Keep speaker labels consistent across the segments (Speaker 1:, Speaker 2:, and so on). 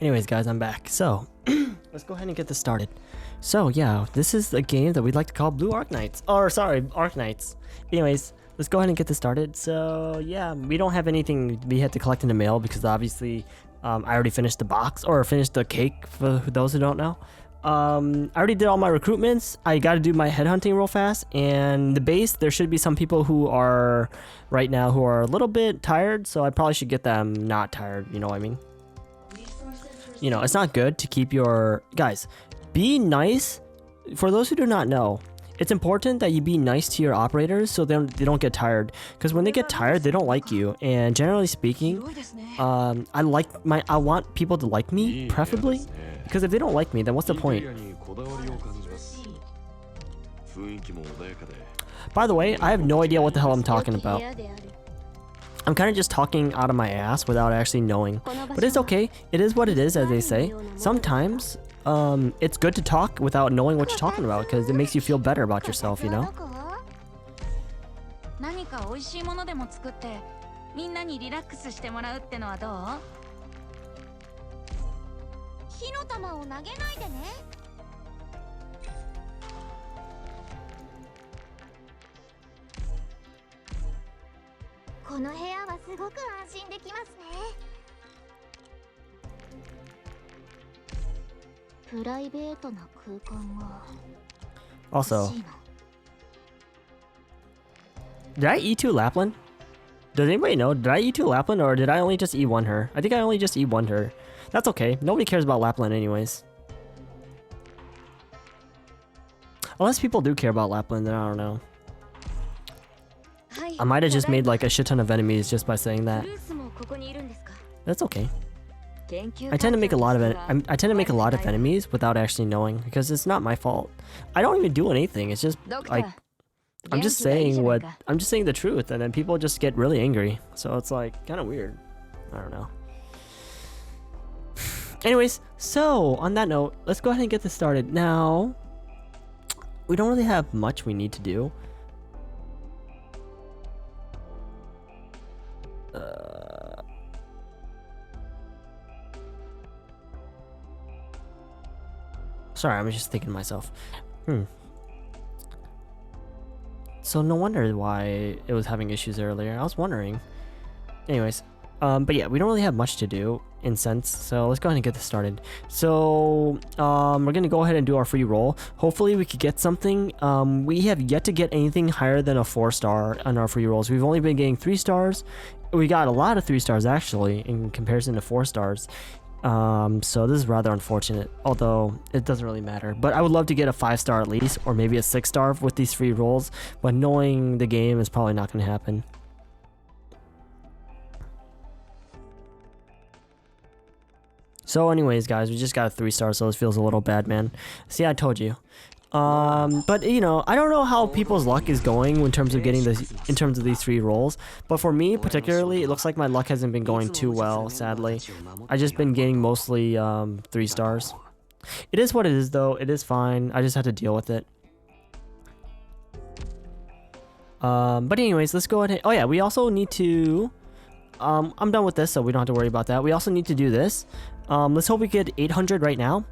Speaker 1: Anyways, guys, I'm back. So, let's go ahead and get this started. So, yeah, this is a game that we'd like to call Blue Arknights. Or, sorry, Arknights. Anyways, let's go ahead and get this started. So, yeah, we don't have anything we had to collect in the mail because obviously I already finished the box, or finished the cake for those who don't know. I already did all my recruitments. I got to do my headhunting real fast. And the base, there should be some people who are right now who are a little bit tired. So I probably should get them not tired. You know what I mean? You know, it's not good to keep your... Guys, be nice. For those who do not know, it's important that you be nice to your operators so they don't get tired. Because when they get tired, they don't like you. And generally speaking, I want people to like me, preferably. Because if they don't like me, then what's the point? By the way, I have no idea what the hell I'm talking about. I'm kind of just talking out of my ass without actually knowing. But it's okay. It is what it is, as they say. Sometimes, it's good to talk without knowing what you're talking about because it makes you feel better about yourself, you know? Also, did I E2 Lapland? Does anybody know? Did I E2 Lapland or did I only just E1 her? I think I only just E1 her. That's okay. Nobody cares about Lapland anyways. Unless people do care about Lapland, then I don't know. I might have just made like a shit ton of enemies just by saying that. That's okay. I tend to make a lot of enemies without actually knowing because it's not my fault. I don't even do anything. It's just like I'm just saying the truth, and then people just get really angry. So it's like kind of weird. I don't know. Anyways, so on that note, let's go ahead and get this started. Now, we don't really have much we need to do. Sorry, I'm just thinking to myself. So no wonder why it was having issues earlier. I was wondering. Anyways, but yeah, we don't really have much to do in sense. So let's go ahead and get this started. So we're gonna go ahead and do our free roll. Hopefully we could get something. We have yet to get anything higher than a 4-star on our free rolls. We've only been getting 3 stars. We got a lot of 3 stars actually in comparison to 4 stars. So this is rather unfortunate, although it doesn't really matter. But I would love to get a 5-star at least, or maybe a 6-star with these free rolls. But knowing the game is probably not going to happen. So anyways, guys, we just got a 3-star, so this feels a little bad, man. See, I told you. But you know, I don't know how people's luck is going in terms of getting these 3 rolls, but for me particularly, it looks like my luck hasn't been going too well, sadly. I just been getting mostly 3 stars. It is what it is though. It is fine. I just have to deal with it. But anyways, let's go ahead. Oh yeah, we also need to I'm done with this, so we don't have to worry about that. We also need to do this. Let's hope we get 800 right now.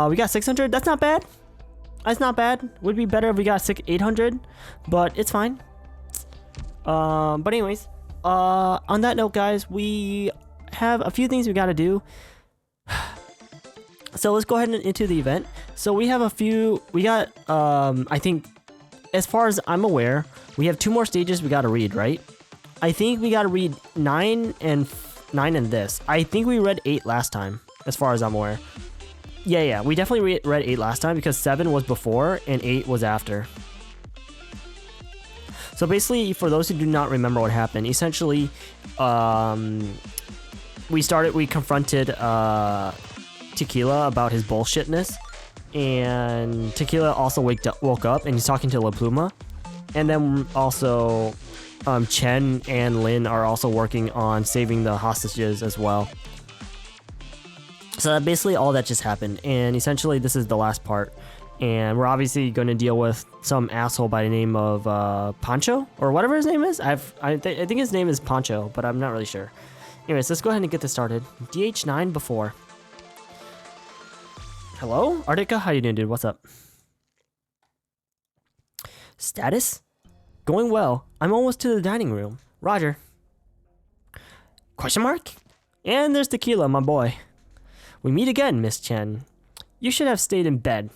Speaker 1: We got 600. That's not bad. That's not bad. Would be better if we got 800, but it's fine. But anyways, on that note, guys, we have a few things we got to do. So let's go ahead and into the event. So we have a few. We got. I think, as far as I'm aware, we have 2 more stages we got to read. Right? I think we got to read 9 and this. I think we read 8 last time, as far as I'm aware. Yeah, we definitely read 8 last time because 7 was before and 8 was after. So basically, for those who do not remember what happened, essentially, we confronted Tequila about his bullshitness, and Tequila also woke up and he's talking to La Pluma, and then also Chen and Lin are also working on saving the hostages as well. So that basically all that just happened, and essentially this is the last part, and we're obviously going to deal with some asshole by the name of Pancho, or whatever his name is. I think his name is Pancho, but I'm not really sure. Anyways, let's go ahead and get this started. DH9 before. Hello? Artica, how you doing, dude? What's up? Status? Going well. I'm almost to the dining room. Roger. Question mark? And there's Tequila, my boy. We meet again, Miss Chen. You should have stayed in bed.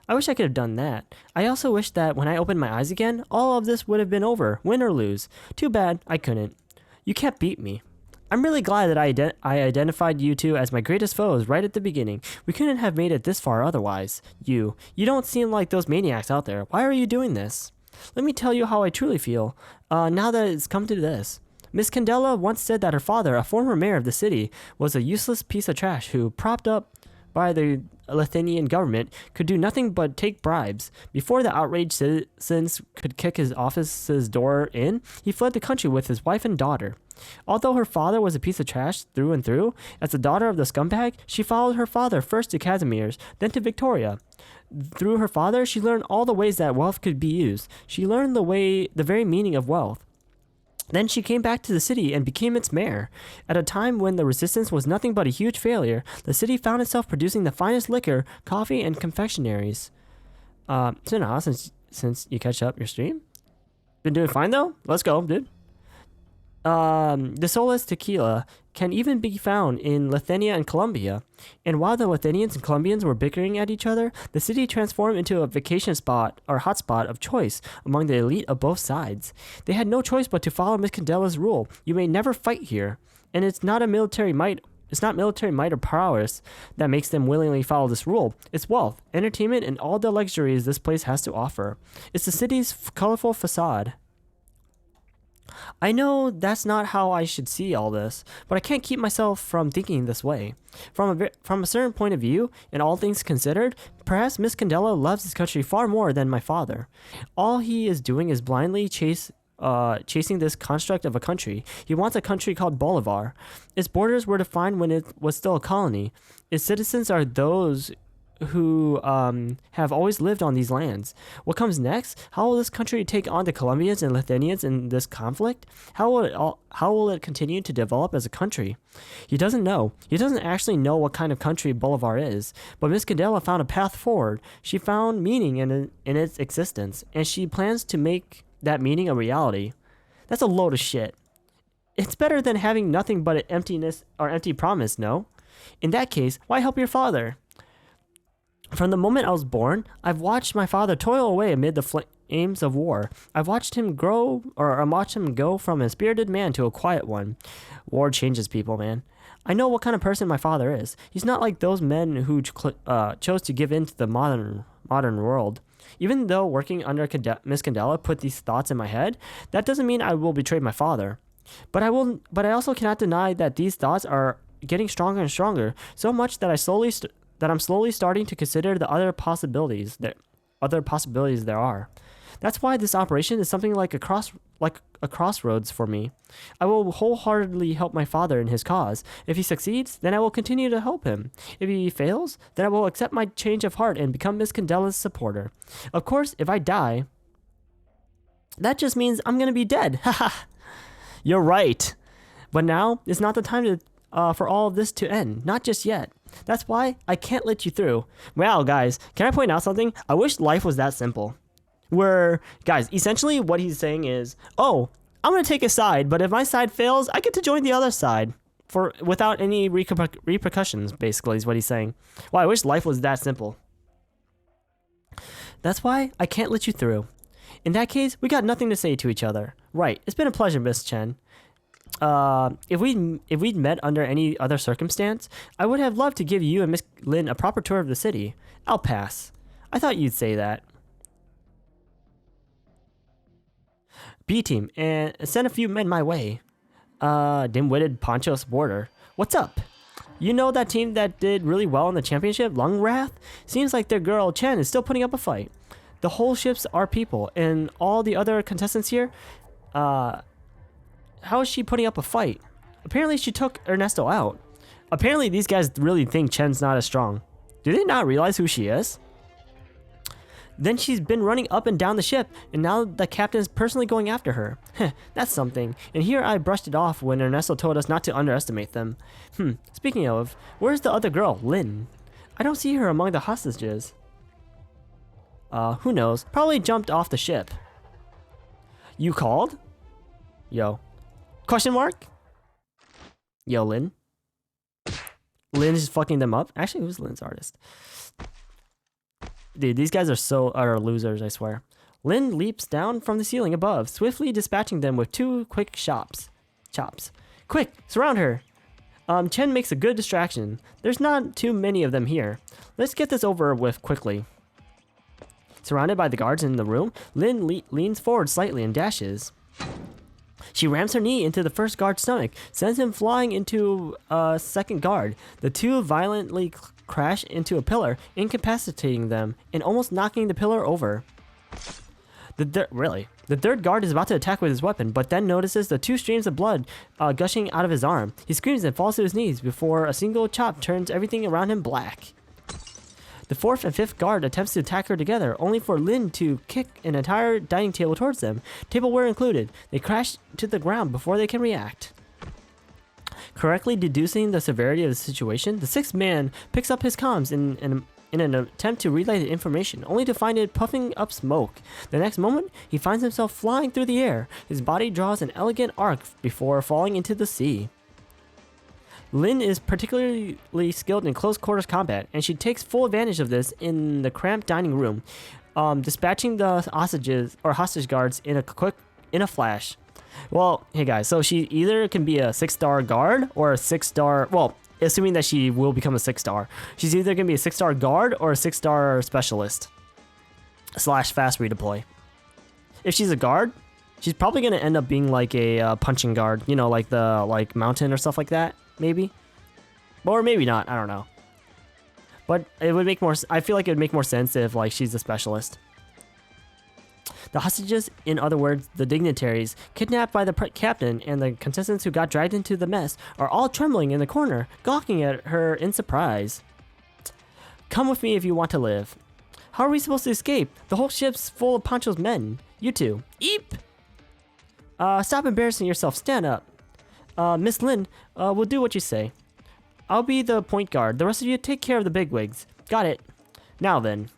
Speaker 1: I wish I could have done that. I also wish that when I opened my eyes again, all of this would have been over, win or lose. Too bad I couldn't. You can't beat me. I'm really glad that I identified you two as my greatest foes right at the beginning. We couldn't have made it this far otherwise. You don't seem like those maniacs out there. Why are you doing this? Let me tell you how I truly feel, now that it's come to this. Miss Candela once said that her father, a former mayor of the city, was a useless piece of trash who, propped up by the Lithuanian government, could do nothing but take bribes. Before the outraged citizens could kick his office's door in, he fled the country with his wife and daughter. Although her father was a piece of trash through and through, as the daughter of the scumbag, she followed her father first to Casimir's, then to Victoria. Through her father, she learned all the ways that wealth could be used. She learned the very meaning of wealth. Then she came back to the city and became its mayor. At a time when the resistance was nothing but a huge failure, the city found itself producing the finest liquor, coffee, and confectionaries. So now, since you catch up your stream? Been doing fine though? Let's go, dude. Dossoles tequila can even be found in Lithuania and Colombia. And while the Lithuanians and Colombians were bickering at each other, the city transformed into a vacation spot or hotspot of choice among the elite of both sides. They had no choice but to follow Miss Candela's rule. You may never fight here. And it's not military might or prowess that makes them willingly follow this rule. It's wealth, entertainment, and all the luxuries this place has to offer. It's the city's colorful facade. I know that's not how I should see all this, but I can't keep myself from thinking this way. From a certain point of view, and all things considered, perhaps Miss Candela loves his country far more than my father. All he is doing is blindly chasing this construct of a country. He wants a country called Bolivar. Its borders were defined when it was still a colony. Its citizens are those who have always lived on these lands. What comes next? How will this country take on the Colombians and Lithuanians in this conflict? How will it continue to develop as a country? He doesn't know. He doesn't actually know what kind of country Bolivar is. But Miss Candela found a path forward. She found meaning in its existence, and she plans to make that meaning a reality. That's a load of shit. It's better than having nothing but an emptiness or empty promise, no? In that case, why help your father? From the moment I was born, I've watched my father toil away amid the flames of war. I've watched him go from a spirited man to a quiet one. War changes people, man. I know what kind of person my father is. He's not like those men who chose to give in to the modern world. Even though working under Miss Candela put these thoughts in my head, that doesn't mean I will betray my father. But I also cannot deny that these thoughts are getting stronger and stronger, so much that I'm slowly starting to consider the other possibilities there are. That's why this operation is something like a crossroads for me. I will wholeheartedly help my father in his cause. If he succeeds, then I will continue to help him. If he fails, then I will accept my change of heart and become Miss Candela's supporter. Of course, if I die, that just means I'm gonna be dead. Haha. You're right. But now is not the time for all of this to end. Not just yet. That's why I can't let you through. Wow, guys, can I point out something? I wish life was that simple. Guys, essentially what he's saying is, oh, I'm going to take a side, but if my side fails, I get to join the other side without any repercussions, basically, is what he's saying. Well, I wish life was that simple. That's why I can't let you through. In that case, we got nothing to say to each other. Right, it's been a pleasure, Miss Chen. If we'd met under any other circumstance, I would have loved to give you and Miss Lin a proper tour of the city. I'll pass. I thought you'd say that. B team, and send a few men my way. Dim-witted Poncho supporter. What's up? You know that team that did really well in the championship, Lungwrath? Seems like their girl Chen is still putting up a fight. The whole ship's our people, and all the other contestants here, how is she putting up a fight? Apparently she took Ernesto out. Apparently these guys really think Chen's not as strong. Do they not realize who she is? Then she's been running up and down the ship, and now the captain is personally going after her. Heh, that's something. And here I brushed it off when Ernesto told us not to underestimate them. Speaking of, where's the other girl, Lynn? I don't see her among the hostages. Who knows? Probably jumped off the ship. You called? Yo. Question mark? Yo, Lynn. Lynn's just fucking them up? Actually, who's Lynn's artist? Dude, these guys are losers, I swear. Lynn leaps down from the ceiling above, swiftly dispatching them with 2 quick chops. Quick, surround her! Chen makes a good distraction. There's not too many of them here. Let's get this over with quickly. Surrounded by the guards in the room, Lynn leans forward slightly and dashes. She rams her knee into the first guard's stomach, sends him flying into a second guard. The 2 violently crash into a pillar, incapacitating them and almost knocking the pillar over. The third guard is about to attack with his weapon, but then notices the 2 streams of blood gushing out of his arm. He screams and falls to his knees before a single chop turns everything around him black. The 4th and 5th guard attempts to attack her together, only for Lynn to kick an entire dining table towards them, tableware included. They crash to the ground before they can react. Correctly deducing the severity of the situation, the 6th man picks up his comms in an attempt to relay the information, only to find it puffing up smoke. The next moment, he finds himself flying through the air. His body draws an elegant arc before falling into the sea. Lynn is particularly skilled in close quarters combat, and she takes full advantage of this in the cramped dining room, dispatching the hostage guards in a flash. Well, hey guys, so she either can be a 6-star guard or a 6-star, well, assuming that she will become a 6-star. She's either going to be a 6-star guard or a 6-star specialist / fast redeploy. If she's a guard, she's probably going to end up being like a punching guard, you know, like the mountain or stuff like that. Maybe, or maybe not. I don't know. But it would make more. I feel like it would make more sense if she's a specialist. The hostages, in other words, the dignitaries, kidnapped by the captain and the contestants who got dragged into the mess, are all trembling in the corner, gawking at her in surprise. Come with me if you want to live. How are we supposed to escape? The whole ship's full of Pancho's men. You two. Eep! Stop embarrassing yourself. Stand up. Miss Lynn, we'll do what you say. I'll be the point guard. The rest of you take care of the bigwigs. Got it. Now then.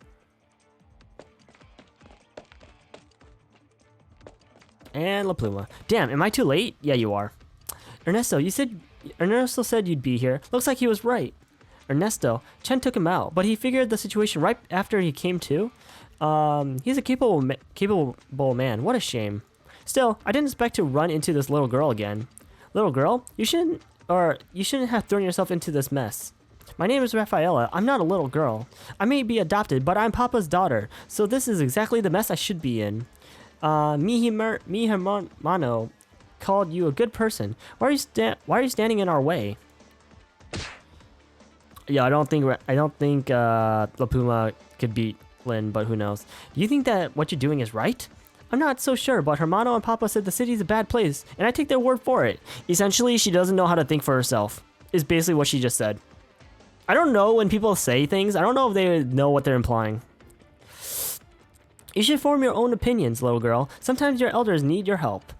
Speaker 1: And La Pluma. Damn, am I too late? Yeah, you are. Ernesto said you'd be here. Looks like he was right. Ernesto, Chen took him out, but he figured the situation right after he came to. He's a capable man. What a shame. Still, I didn't expect to run into this little girl again. Little girl, you shouldn't have thrown yourself into this mess. My name is Rafaela. I'm not a little girl. I may be adopted, but I'm Papa's daughter, so this is exactly the mess I should be in. Mi hermano called you a good person. Why are you standing in our way? Yeah, I don't think La Puma could beat Lynn, but who knows? Do you think that what you're doing is right? I'm not so sure, but Hermano and Papa said the city's a bad place, and I take their word for it. Essentially, she doesn't know how to think for herself, is basically what she just said. I don't know when people say things. I don't know if they know what they're implying. You should form your own opinions, little girl. Sometimes your elders need your help.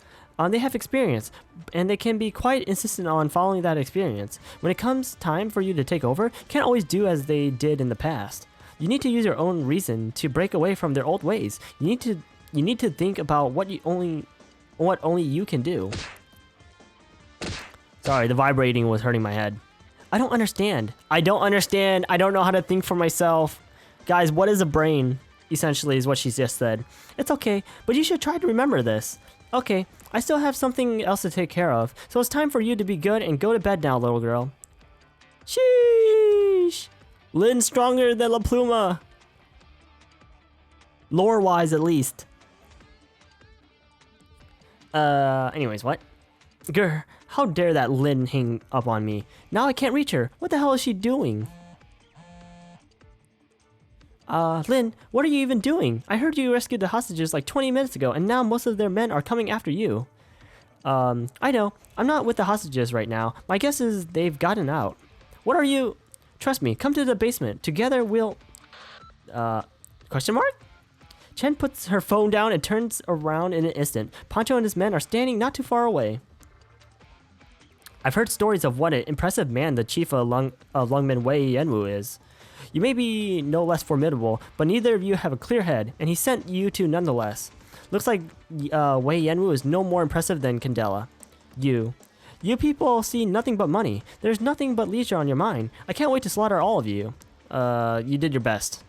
Speaker 1: They have experience, and they can be quite insistent on following that experience. When it comes time for you to take over, can't always do as they did in the past. You need to use your own reason to break away from their old ways. You need to think about what only you can do. Sorry, the vibrating was hurting my head. I don't understand. I don't know how to think for myself. Guys, what is a brain? Essentially is what she just said. It's okay, but you should try to remember this. Okay, I still have something else to take care of, so it's time for you to be good and go to bed now, little girl. Sheesh! Lynn's stronger than La Pluma. Lore-wise, at least. Anyways, what? Grr, how dare that Lynn hang up on me? Now I can't reach her. What the hell is she doing? Lynn, what are you even doing? I heard you rescued the hostages like 20 minutes ago, and now most of their men are coming after you. I know. I'm not with the hostages right now. My guess is they've gotten out. What are you? Trust me, come to the basement. Together we'll... Question mark? Chen puts her phone down and turns around in an instant. Pancho and his men are standing not too far away. I've heard stories of what an impressive man the chief of Lungmen Wei Yanwu is. You may be no less formidable, but neither of you have a clear head, and he sent you two nonetheless. Looks like Wei Yanwu is no more impressive than Candela. You people see nothing but money. There's nothing but leisure on your mind. I can't wait to slaughter all of you. You did your best.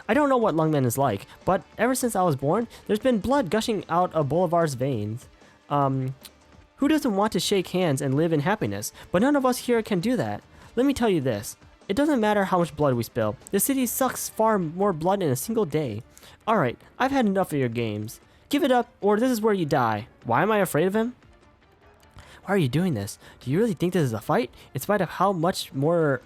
Speaker 1: I don't know what Lungmen is like, but ever since I was born, there's been blood gushing out of Bolivar's veins. Who doesn't want to shake hands and live in happiness? But none of us here can do that. Let me tell you this. It doesn't matter how much blood we spill. The city sucks far more blood in a single day. Alright, I've had enough of your games. Give it up, or this is where you die. Why am I afraid of him? Why are you doing this? Do you really think this is a fight? In spite of how much more,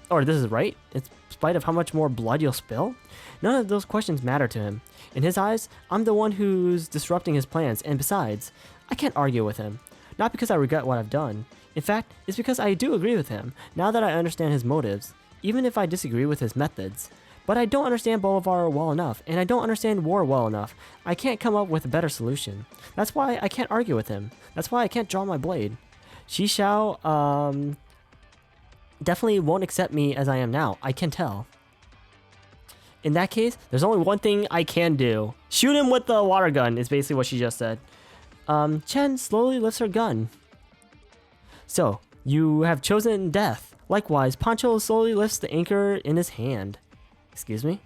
Speaker 1: or this is right? In spite of how much more blood you'll spill? None of those questions matter to him. In his eyes, I'm the one who's disrupting his plans, and besides, I can't argue with him. Not because I regret what I've done. In fact, it's because I do agree with him, now that I understand his motives, even if I disagree with his methods. But I don't understand Bolivar well enough, and I don't understand war well enough. I can't come up with a better solution. That's why I can't argue with him. That's why I can't draw my blade. Xiao, definitely won't accept me as I am now. I can tell. In that case, there's only one thing I can do. Shoot him with the water gun, is basically what she just said. Chen slowly lifts her gun. So, you have chosen death. Likewise, Pancho slowly lifts the anchor in his hand. Excuse me?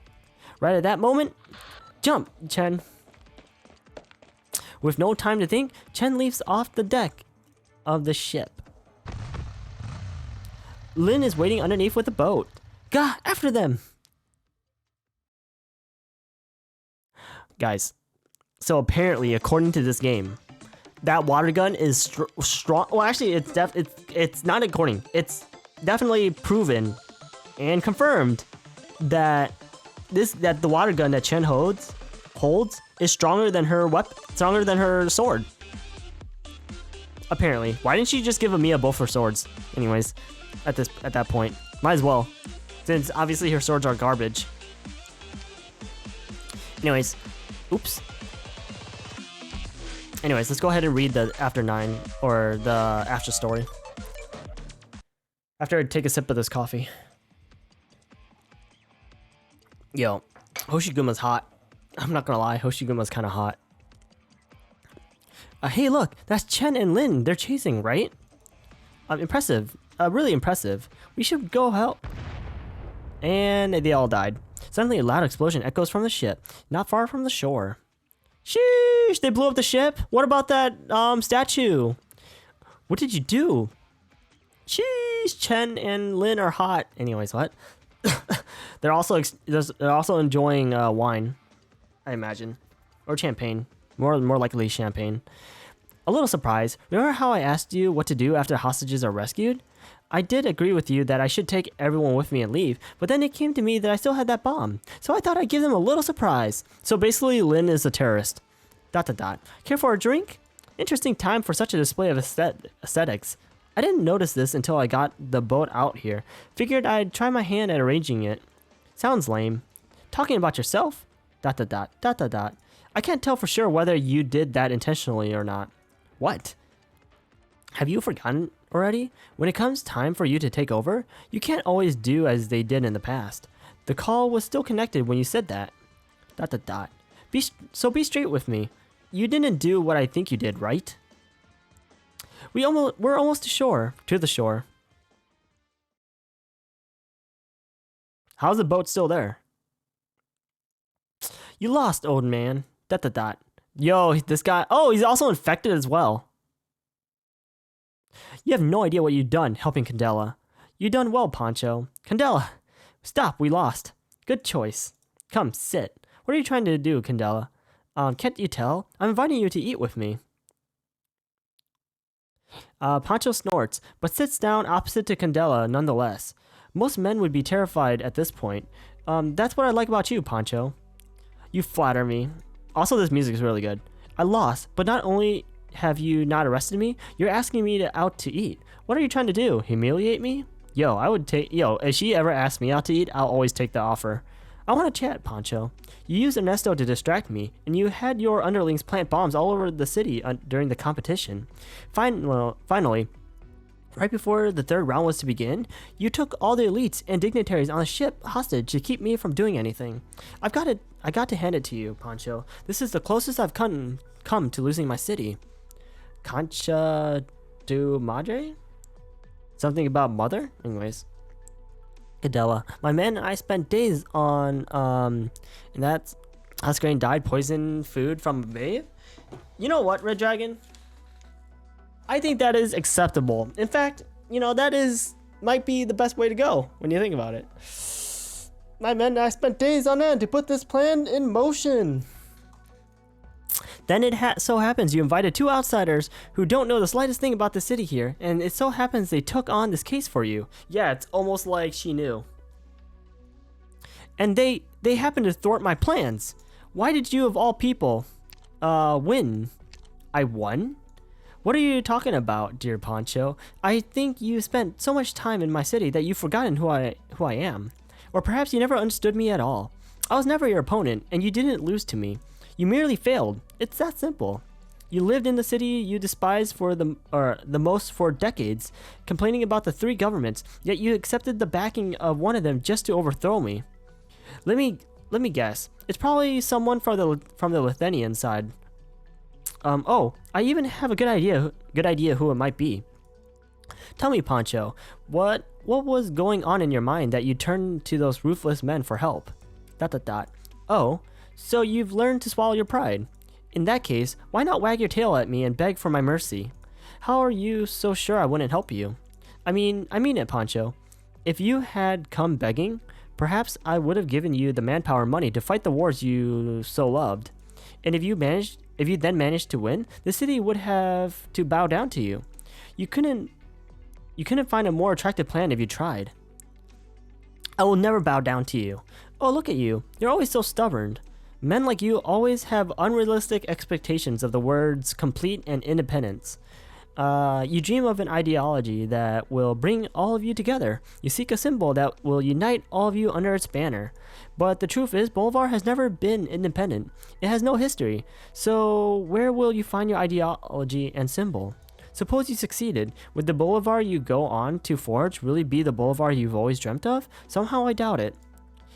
Speaker 1: Right at that moment, jump, Chen. With no time to think, Chen leaps off the deck of the ship. Lin is waiting underneath with the boat. Gah, after them! Guys, so apparently, according to this game, that water gun is strong. Well, actually, it's not according. It's definitely proven and confirmed that the water gun that Chen holds is stronger than her stronger than her sword. Apparently, why didn't she just give Amiya both her swords? Anyways, at that point, might as well, since obviously her swords are garbage. Anyways, oops. Anyways, let's go ahead and read the After 9, or the after story. After I take a sip of this coffee. Yo, Hoshiguma's hot. I'm not gonna lie, Hoshiguma's kinda hot. Hey look, that's Chen and Lin. They're chasing, right? Impressive. Really impressive. We should go help. And they all died. Suddenly a loud explosion echoes from the ship, not far from the shore. Sheesh, they blew up the ship? What about that statue? What did you do? Sheesh, Chen and Lin are hot. Anyways, what? they're also enjoying wine, I imagine, or champagne. More likely champagne. A little surprise. Remember how I asked you what to do after hostages are rescued? I did agree with you that I should take everyone with me and leave, but then it came to me that I still had that bomb. So I thought I'd give them a little surprise. So basically, Lin is a terrorist. ... Care for a drink? Interesting time for such a display of aesthetics. I didn't notice this until I got the boat out here. Figured I'd try my hand at arranging it. Sounds lame. Talking about yourself? ... I can't tell for sure whether you did that intentionally or not. What? Have you forgotten already? When it comes time for you to take over, you can't always do as they did in the past. The call was still connected when you said that. ... Be straight with me. You didn't do what I think you did, right? We're almost to the shore. How's the boat still there? You lost, old man. ... Yo, this guy. Oh, he's also infected as well. You have no idea what you've done helping Candela. You done well, Pancho. Candela, stop. We lost. Good choice. Come, sit. What are you trying to do, Candela? Can't you tell? I'm inviting you to eat with me. Pancho snorts, but sits down opposite to Candela nonetheless. Most men would be terrified at this point. That's what I like about you, Pancho. You flatter me. Also, this music is really good. I lost, but not only have you not arrested me, you're asking me out to eat. What are you trying to do? Humiliate me? Yo, if she ever asks me out to eat, I'll always take the offer. I want to chat, Pancho. You used Ernesto to distract me, and you had your underlings plant bombs all over the city during the competition. Finally, right before the third round was to begin, you took all the elites and dignitaries on the ship hostage to keep me from doing anything. I got to hand it to you, Pancho. This is the closest I've come to losing my city. Concha tu madre? Something about mother? Anyways. Cadella. My men and I spent days on, and that's Huskarine died poisoned food from a babe? You know what, Red Dragon? I think that is acceptable. In fact, you know, might be the best way to go when you think about it. My men and I spent days on end to put this plan in motion. Then it so happens you invited two outsiders who don't know the slightest thing about the city here, and it so happens they took on this case for you. Yeah, it's almost like she knew. And they happened to thwart my plans. Why did you, of all people, win? I won? What are you talking about, dear Pancho? I think you spent so much time in my city that you've forgotten who I am. Or perhaps you never understood me at all. I was never your opponent, and you didn't lose to me. You merely failed. It's that simple. You lived in the city you despised for the most for decades, complaining about the three governments, yet you accepted the backing of one of them just to overthrow me. Let me guess. It's probably someone from the Lithuanian side. Oh, I even have a good idea who it might be. Tell me, Pancho, what was going on in your mind that you turned to those ruthless men for help? ... Oh, so you've learned to swallow your pride. In that case, why not wag your tail at me and beg for my mercy? How are you so sure I wouldn't help you? I mean it, Pancho. If you had come begging, perhaps I would have given you the manpower money to fight the wars you so loved. And if you then managed to win, the city would have to bow down to you. You couldn't find a more attractive plan if you tried. I will never bow down to you. Oh, look at you. You're always so stubborn. Men like you always have unrealistic expectations of the words complete and independence. You dream of an ideology that will bring all of you together. You seek a symbol that will unite all of you under its banner. But the truth is, Bolivar has never been independent. It has no history. So where will you find your ideology and symbol? Suppose you succeeded. Would the Bolivar you go on to forge really be the Bolivar you've always dreamt of? Somehow I doubt it.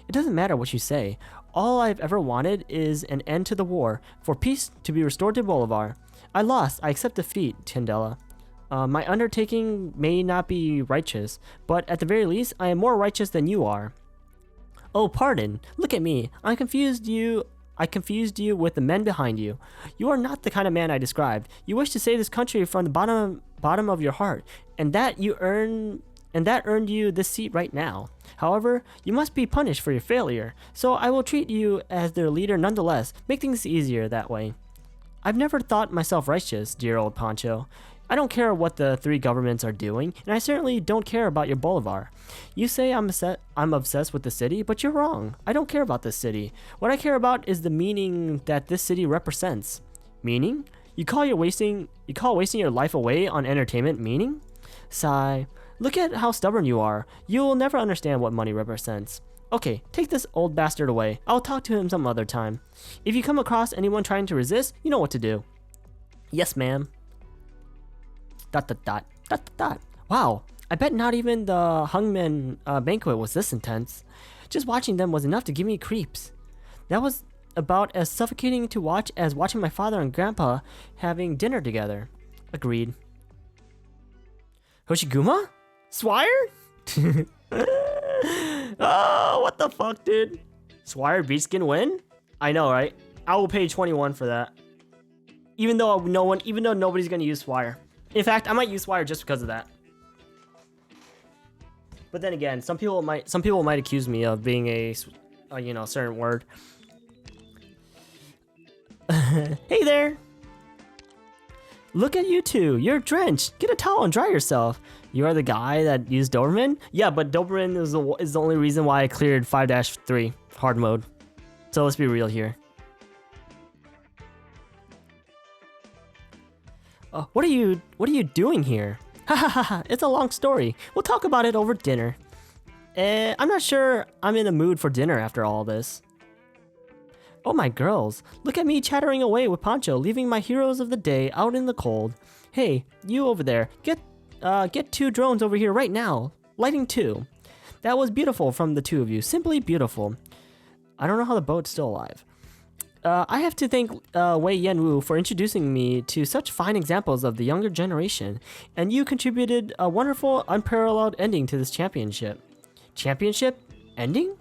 Speaker 1: It doesn't matter what you say. All I've ever wanted is an end to the war, for peace to be restored to Bolivar. I lost. I accept defeat, Tindella. My undertaking may not be righteous, but at the very least, I am more righteous than you are. Oh, pardon. Look at me. I confused you with the men behind you. You are not the kind of man I described. You wish to save this country from the bottom of your heart, and that earned you this seat right now. However, you must be punished for your failure, so I will treat you as their leader nonetheless. Make things easier that way. I've never thought myself righteous, dear old Pancho. I don't care what the three governments are doing, and I certainly don't care about your Bolivar. You say I'm obsessed with the city, but you're wrong. I don't care about this city. What I care about is the meaning that this city represents. Meaning? You call wasting your life away on entertainment meaning? Sigh. Look at how stubborn you are. You will never understand what money represents. Okay, take this old bastard away. I'll talk to him some other time. If you come across anyone trying to resist, you know what to do. Yes, ma'am. ... Wow, I bet not even the hangman banquet was this intense. Just watching them was enough to give me creeps. That was about as suffocating to watch as watching my father and grandpa having dinner together. Agreed. Hoshiguma? Swire? Oh, what the fuck, dude? Swire Beatskin win? I know, right? I will pay 21 for that. Even though nobody's gonna use Swire. In fact, I might use Swire just because of that. But then again, some people might accuse me of being a certain word. Hey there. Look at you two. You're drenched. Get a towel and dry yourself. You are the guy that used Doberman? Yeah, but Doberman is the only reason why I cleared 5-3 hard mode. So let's be real here. What are you doing here? Ha ha ha ha, it's a long story. We'll talk about it over dinner. I'm not sure I'm in the mood for dinner after all this. Oh my girls, look at me chattering away with Pancho, leaving my heroes of the day out in the cold. Hey, you over there, get 2 drones over here right now. Lighting 2. That was beautiful from the 2 of you, simply beautiful. I don't know how the boat's still alive. I have to thank Wei Yanwu for introducing me to such fine examples of the younger generation, and you contributed a wonderful, unparalleled ending to this championship. Championship? Ending?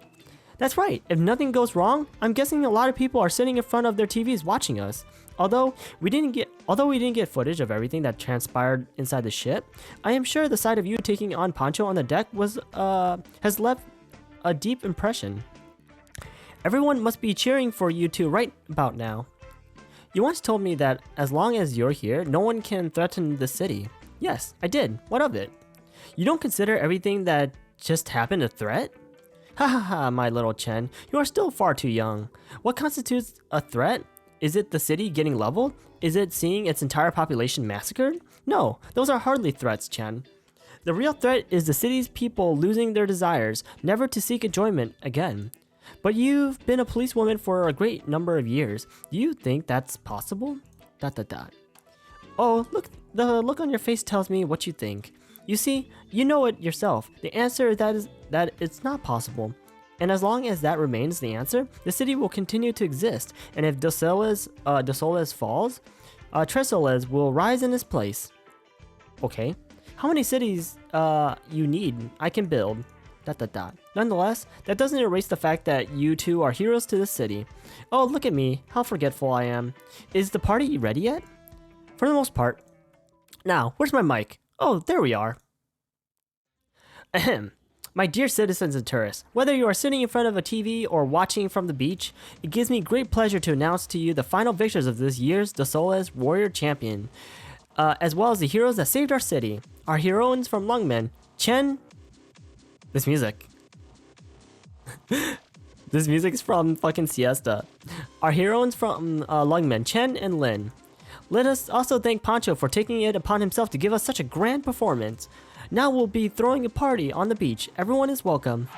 Speaker 1: That's right, if nothing goes wrong, I'm guessing a lot of people are sitting in front of their TVs watching us. Although we didn't get footage of everything that transpired inside the ship, I am sure the sight of you taking on Pancho on the deck has left a deep impression. Everyone must be cheering for you two right about now. You once told me that as long as you're here, no one can threaten the city. Yes, I did. What of it? You don't consider everything that just happened a threat? Ha ha ha, my little Chen, you are still far too young. What constitutes a threat? Is it the city getting leveled? Is it seeing its entire population massacred? No, those are hardly threats, Chen. The real threat is the city's people losing their desires, never to seek enjoyment again. But you've been a policewoman for a great number of years. Do you think that's possible? ... Oh, look, the look on your face tells me what you think. You see, you know it yourself. The answer is that it's not possible. And as long as that remains the answer, the city will continue to exist. And if Dossoles falls, Tressoles will rise in its place. Okay. How many cities you need, I can build. ... Nonetheless, that doesn't erase the fact that you two are heroes to this city. Oh, look at me. How forgetful I am. Is the party ready yet? For the most part. Now, where's my mic? Oh, there we are. Ahem. My dear citizens and tourists, whether you are sitting in front of a TV or watching from the beach, it gives me great pleasure to announce to you the final victors of this year's Dossoles Warrior Champion, as well as the heroes that saved our city. Our heroines from Lungmen, Chen... This music. This music is from fucking Siesta. Our heroines from Lungmen, Chen and Lin. Let us also thank Pancho for taking it upon himself to give us such a grand performance. Now we'll be throwing a party on the beach. Everyone is welcome.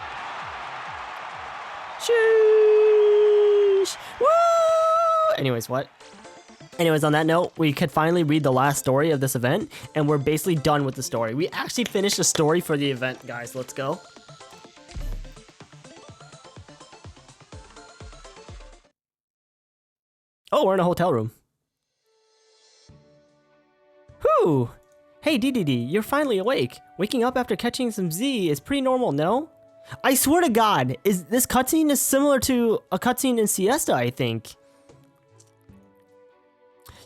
Speaker 1: Sheesh! Woo! Anyways, what? Anyways, on that note, we could finally read the last story of this event, and we're basically done with the story. We actually finished the story for the event, guys. Let's go. Oh, we're in a hotel room. Whew! Hey, DDD, you're finally awake. Waking up after catching some Z is pretty normal, no? I swear to God, this cutscene is similar to a cutscene in Siesta, I think.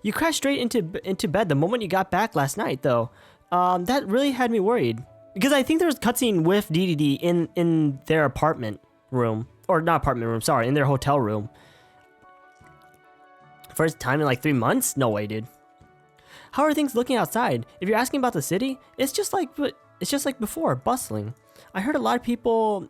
Speaker 1: You crashed straight into bed the moment you got back last night, though. That really had me worried. Because I think there was a cutscene with DDD in their apartment room. Or not apartment room, sorry, in their hotel room. First time in like 3 months? No way, dude. How are things looking outside? If you're asking about the city, it's just like before, bustling. I heard a lot of people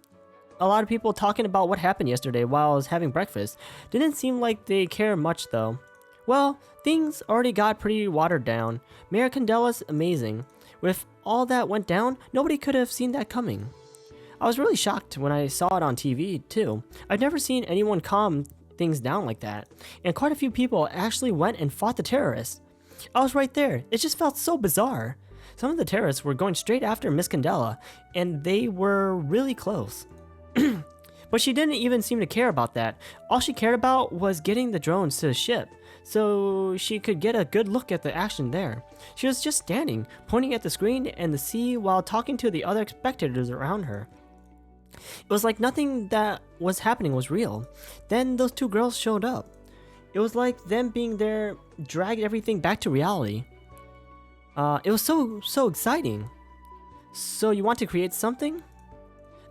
Speaker 1: talking about what happened yesterday while I was having breakfast. Didn't seem like they care much though. Well, things already got pretty watered down. Mayor Candela's amazing. With all that went down, nobody could have seen that coming. I was really shocked when I saw it on TV too. I've never seen anyone calm things down like that. And quite a few people actually went and fought the terrorists. I was right there. It just felt so bizarre. Some of the terrorists were going straight after Miss Candela, and they were really close. But she didn't even seem to care about that. All she cared about was getting the drones to the ship, so she could get a good look at the action there. She was just standing, pointing at the screen and the sea while talking to the other spectators around her. It was like nothing that was happening was real. Then those 2 girls showed up. It was like them being there dragged everything back to reality. It was so exciting. So you want to create something?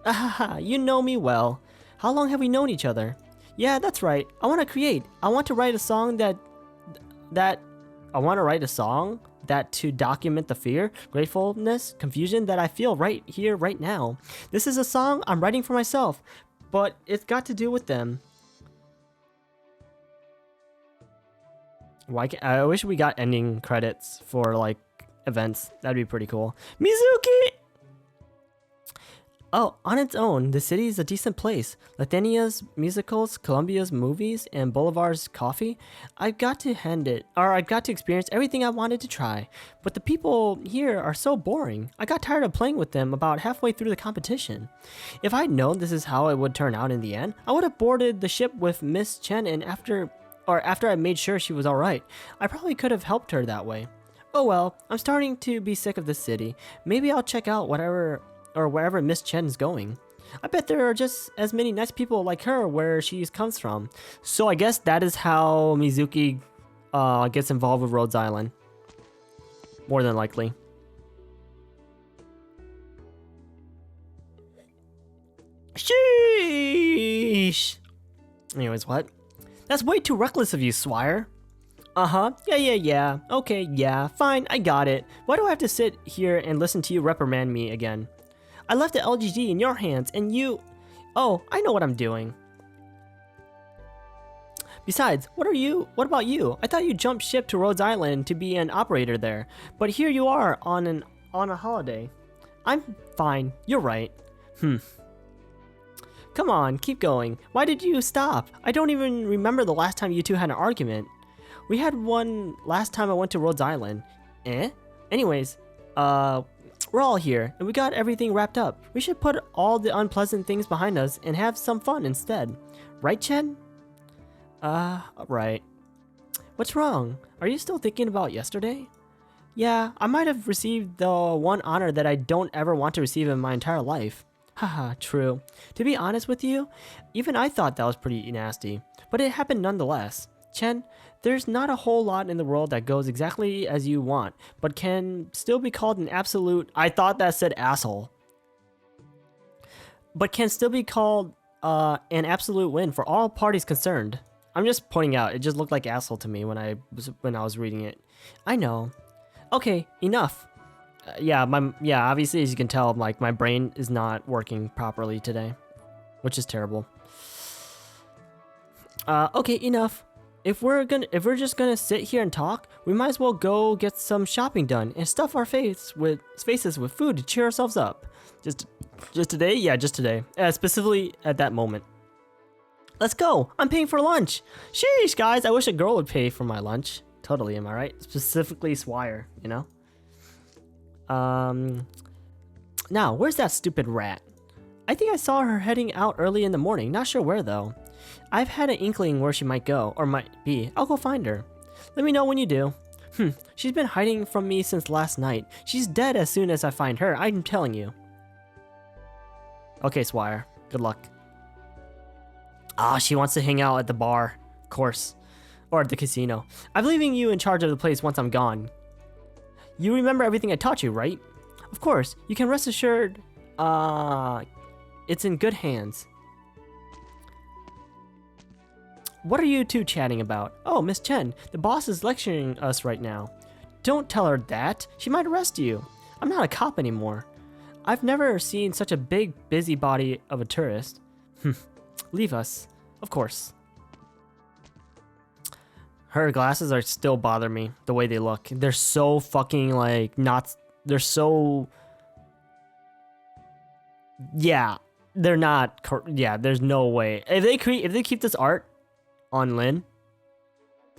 Speaker 1: Ahaha, you know me well. How long have we known each other? Yeah, that's right. I want to create. I want to write a song that to document the fear, gratefulness, confusion that I feel right here, right now. This is a song I'm writing for myself, but it's got to do with them. I wish we got ending credits for like events. That'd be pretty cool. Mizuki! Oh, on its own, the city is a decent place. Lithuania's musicals, Colombia's movies, and Bolivar's coffee. I've got to experience everything I wanted to try. But the people here are so boring. I got tired of playing with them about halfway through the competition. If I'd known this is how it would turn out in the end, I would have boarded the ship with Miss Chen and after I made sure she was alright. I probably could have helped her that way. Oh well, I'm starting to be sick of this city. Maybe I'll check out wherever Miss Chen's going. I bet there are just as many nice people like her where she comes from. So I guess that is how Mizuki gets involved with Rhodes Island. More than likely. Sheesh! Anyways, what? That's way too reckless of you, Swire. Uh-huh. Yeah. Okay, yeah. Fine, I got it. Why do I have to sit here and listen to you reprimand me again? I left the LGD in your hands, and you... Oh, I know what I'm doing. Besides, what about you? I thought you jumped ship to Rhodes Island to be an operator there, but here you are on a holiday. I'm fine. You're right. Come on, keep going. Why did you stop? I don't even remember the last time you two had an argument. We had one last time I went to Rhodes Island. Anyways, we're all here, and we got everything wrapped up. We should put all the unpleasant things behind us and have some fun instead. Right, Chen? Right. What's wrong? Are you still thinking about yesterday? Yeah, I might have received the one honor that I don't ever want to receive in my entire life. Haha, true. To be honest with you, even I thought that was pretty nasty, but it happened nonetheless. Chen, there's not a whole lot in the world that goes exactly as you want, but can still be called an absolute... I thought that said asshole. But can still be called an absolute win for all parties concerned. I'm just pointing out, it just looked like asshole to me when I was reading it. I know. Okay, enough. Obviously, as you can tell, like, my brain is not working properly today, which is terrible. Okay, enough. If we're just gonna sit here and talk, we might as well go get some shopping done and stuff our faces with food to cheer ourselves up. Just today? Yeah, just today. Specifically at that moment. Let's go! I'm paying for lunch! Sheesh, guys, I wish a girl would pay for my lunch. Totally, am I right? Specifically Swire, you know? Now, where's that stupid rat? I think I saw her heading out early in the morning, not sure where though. I've had an inkling where she might go, or might be. I'll go find her. Let me know when you do. She's been hiding from me since last night. She's dead as soon as I find her, I'm telling you. Okay, Swire. Good luck. Ah, she wants to hang out at the bar. Of course. Or at the casino. I'm leaving you in charge of the place once I'm gone. You remember everything I taught you, right? Of course. You can rest assured, it's in good hands. What are you two chatting about? Oh, Miss Chen, the boss is lecturing us right now. Don't tell her that. She might arrest you. I'm not a cop anymore. I've never seen such a big busybody of a tourist. Leave us. Of course. Her glasses are still bother me, the way they look. They're so fucking, like, not... They're so... Yeah. They're not... Yeah, there's no way. If they keep this art on Lin,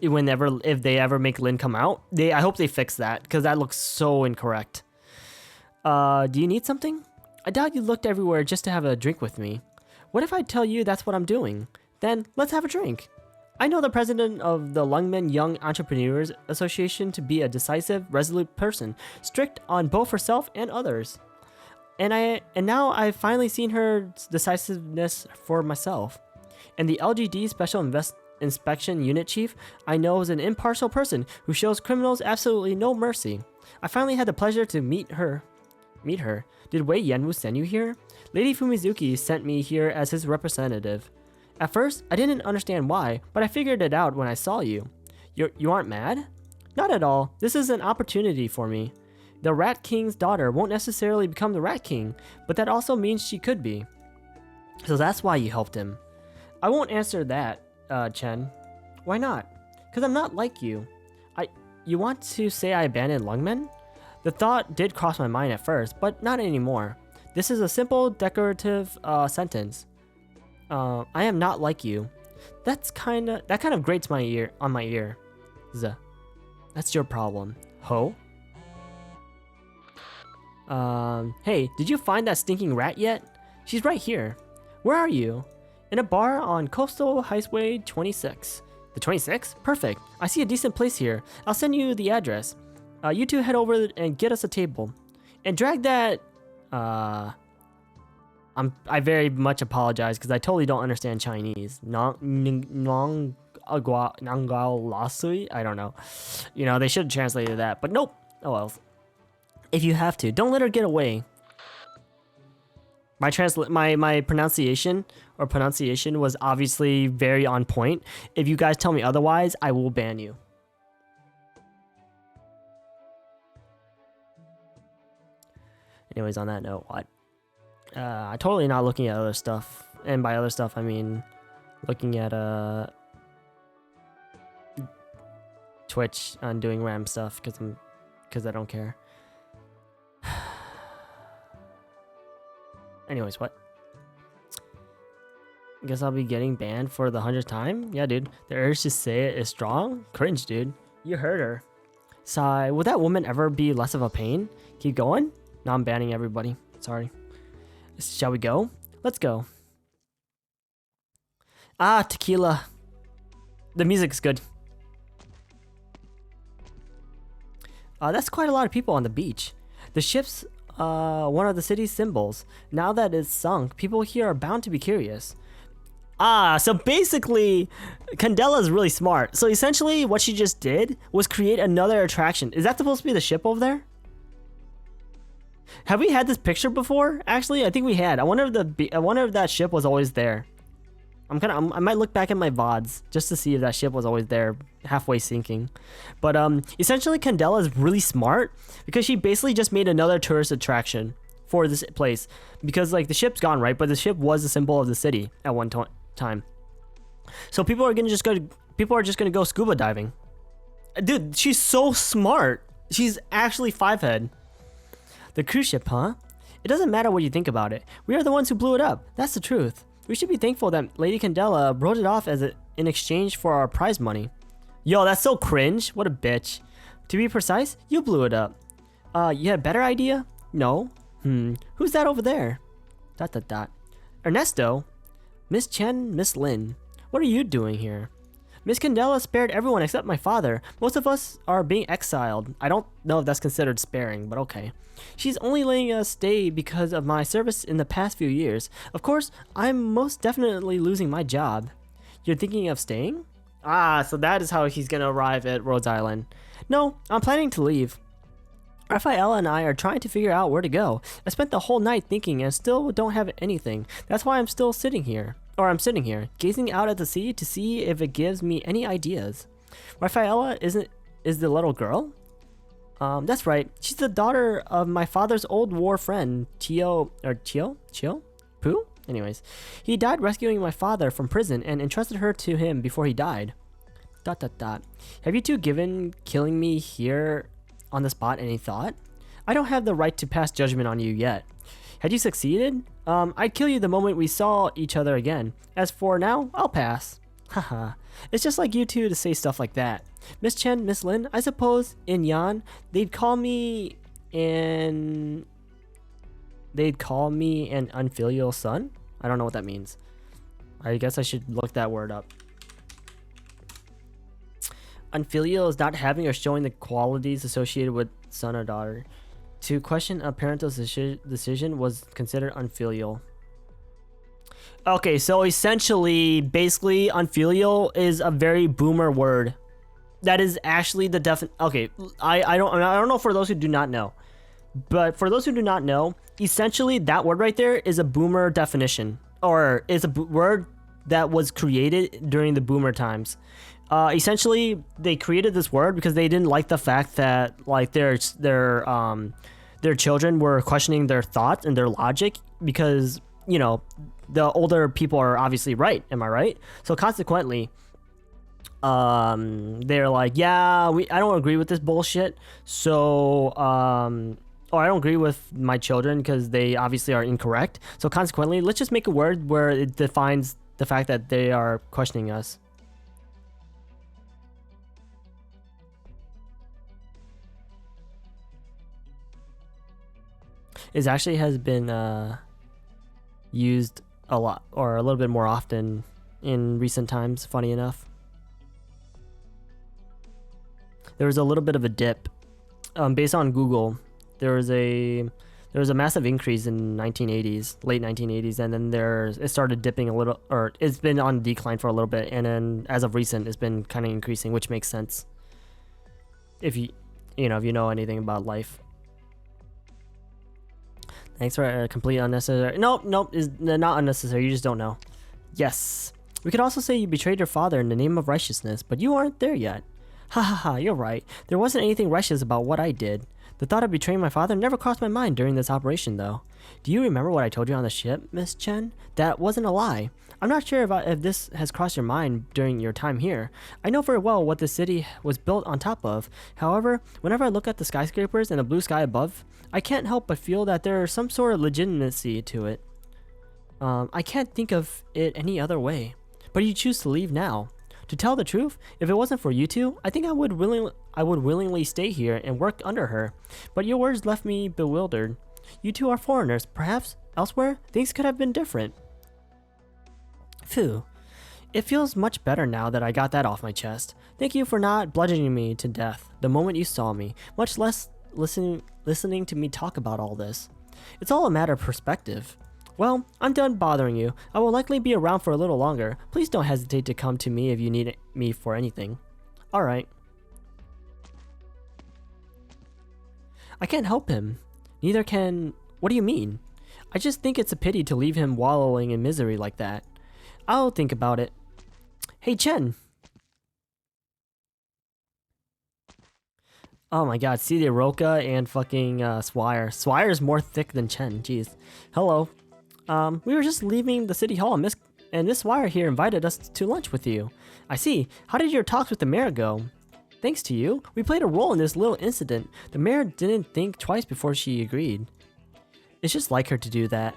Speaker 1: if they ever make Lin come out, I hope they fix that, because that looks so incorrect. Do you need something? I doubt you looked everywhere just to have a drink with me. What if I tell you that's what I'm doing? Then let's have a drink. I know the president of the Lungmen Young Entrepreneurs Association to be a decisive, resolute person, strict on both herself and others. And now I've finally seen her decisiveness for myself. And the LGD Special Inspection Unit Chief I know is an impartial person who shows criminals absolutely no mercy. I finally had the pleasure to meet her. Did Wei Yenwu send you here? Lady Fumizuki sent me here as his representative. At first, I didn't understand why, but I figured it out when I saw you. You aren't mad? Not at all. This is an opportunity for me. The Rat King's daughter won't necessarily become the Rat King, but that also means she could be. So that's why you helped him. I won't answer that, Chen. Why not? Because I'm not like you. You want to say I abandoned Lungmen? The thought did cross my mind at first, but not anymore. This is a simple decorative sentence. I am not like you. That kind of grates my ear on my ear. That's your problem. Ho? Hey, did you find that stinking rat yet? She's right here. Where are you? In a bar on Coastal Highway 26. The 26? Perfect. I see a decent place here. I'll send you the address. You two head over and get us a table. And drag that... I very much apologize because I totally don't understand Chinese. Nang lasui? I don't know. You know, they should have translated that, but nope. Oh well. If you have to, don't let her get away. My pronunciation was obviously very on point. If you guys tell me otherwise, I will ban you. Anyways, on that note, what? I'm totally not looking at other stuff, and by other stuff I mean looking at Twitch on doing RAM stuff because I don't care. Anyways, what? I guess I'll be getting banned for the 100th time? Yeah, dude. The urge to say it is strong? Cringe, dude. You heard her. Sigh. Will that woman ever be less of a pain? Keep going? Now I'm banning everybody. Sorry. Shall we go? Let's go. Ah, tequila. The music's good. That's quite a lot of people on the beach. The ship's one of the city's symbols. Now that it's sunk, people here are bound to be curious. Ah, so basically, Candela's really smart. So essentially, what she just did was create another attraction. Is that supposed to be the ship over there? Have we had this picture before? Actually, I think we had. I wonder if that ship was always there. I might look back at my VODs just to see if that ship was always there, halfway sinking. But essentially, Candela is really smart because she basically just made another tourist attraction for this place because like the ship's gone, right? But the ship was a symbol of the city at one time. So people are just gonna go scuba diving. Dude, she's so smart. She's actually five-head. The cruise ship, huh? It doesn't matter what you think about it. We are the ones who blew it up. That's the truth. We should be thankful that Lady Candela wrote it off in exchange for our prize money. Yo, that's so cringe. What a bitch. To be precise, you blew it up. You had a better idea? No. Who's that over there? ... Ernesto? Miss Chen, Miss Lin. What are you doing here? Miss Candela spared everyone except my father. Most of us are being exiled. I don't know if that's considered sparing, but okay. She's only letting us stay because of my service in the past few years. Of course, I'm most definitely losing my job. You're thinking of staying? Ah, so that is how he's gonna arrive at Rhodes Island. No, I'm planning to leave. Rafaela and I are trying to figure out where to go. I spent the whole night thinking and still don't have anything. That's why I'm still sitting here. Or I'm sitting here, gazing out at the sea to see if it gives me any ideas. Rafaela is the little girl? That's right. She's the daughter of my father's old war friend, Chio? Pooh? Anyways, he died rescuing my father from prison and entrusted her to him before he died. ... Have you two given killing me here on the spot any thought? I don't have the right to pass judgment on you yet. Had you succeeded, I'd kill you the moment we saw each other again. As for now, I'll pass. Haha, it's just like you two to say stuff like that. Miss Chen, Miss Lin, I suppose in Yan, they'd call me an unfilial son? I don't know what that means. I guess I should look that word up. Unfilial is not having or showing the qualities associated with son or daughter. To question a parental decision was considered unfilial. Okay, so essentially, basically, unfilial is a very boomer word. That is actually the okay, I don't know for those who do not know. But for those who do not know, essentially that word right there is a boomer definition. Or is a word that was created during the boomer times. Essentially, they created this word because they didn't like the fact that like their children were questioning their thoughts and their logic because, you know, the older people are obviously right. Am I right? So consequently, they're like, yeah, I don't agree with this bullshit. So or I don't agree with my children because they obviously are incorrect. So consequently, let's just make a word where it defines the fact that they are questioning us. It actually has been used a lot, or a little bit more often in recent times, funny enough. There was a little bit of a dip. Based on Google, there was a massive increase in 1980s, late 1980s, and then it started dipping a little, or it's been on decline for a little bit, and then as of recent, it's been kind of increasing, which makes sense. If you know anything about life. Thanks for a complete unnecessary. Nope, is not unnecessary. You just don't know. Yes. We could also say you betrayed your father in the name of righteousness, but you aren't there yet. Ha ha ha, you're right. There wasn't anything righteous about what I did. The thought of betraying my father never crossed my mind during this operation, though. Do you remember what I told you on the ship, Miss Chen? That wasn't a lie. I'm not sure if this has crossed your mind during your time here. I know very well what the city was built on top of. However, whenever I look at the skyscrapers and the blue sky above, I can't help but feel that there is some sort of legitimacy to it. I can't think of it any other way. But you choose to leave now. To tell the truth, if it wasn't for you two, I think I would willingly stay here and work under her. But your words left me bewildered. You two are foreigners. Perhaps elsewhere, things could have been different. Phew. It feels much better now that I got that off my chest. Thank you for not bludgeoning me to death the moment you saw me, much less listening to me talk about all this. It's all a matter of perspective. Well, I'm done bothering you. I will likely be around for a little longer. Please don't hesitate to come to me if you need me for anything. Alright. I can't help him. Neither can... What do you mean? I just think it's a pity to leave him wallowing in misery like that. I'll think about it. Hey, Chen! Oh my god, see the Roka and fucking Swire. Swire's more thick than Chen, jeez. Hello. We were just leaving the city hall, and Miss Swire here invited us to lunch with you. I see. How did your talks with the mayor go? Thanks to you, we played a role in this little incident. The mayor didn't think twice before she agreed. It's just like her to do that.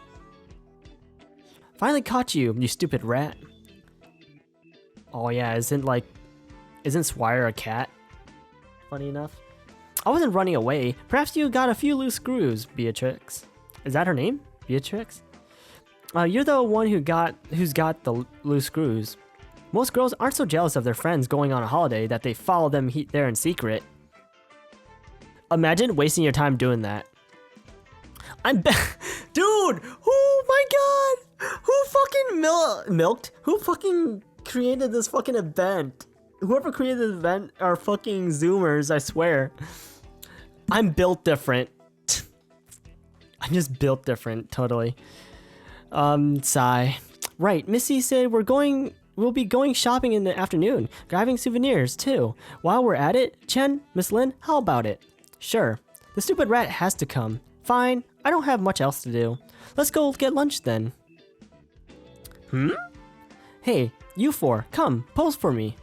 Speaker 1: Finally caught you, you stupid rat. Oh yeah, isn't Swire a cat? Funny enough. I wasn't running away. Perhaps you got a few loose screws, Beatrix. Is that her name? Beatrix? You're the one who's got the loose screws. Most girls aren't so jealous of their friends going on a holiday that they follow them there in secret. Imagine wasting your time doing that. Dude! Oh my god! Who fucking milked? Who fucking created this fucking event? Whoever created the event are fucking Zoomers, I swear. I'm built different. I'm just built different, totally. Sigh. Right, Missy said we'll be going shopping in the afternoon, grabbing souvenirs too. While we're at it, Chen, Miss Lin, how about it? Sure. The stupid rat has to come. Fine, I don't have much else to do. Let's go get lunch then. Hey, you four, come, pose for me.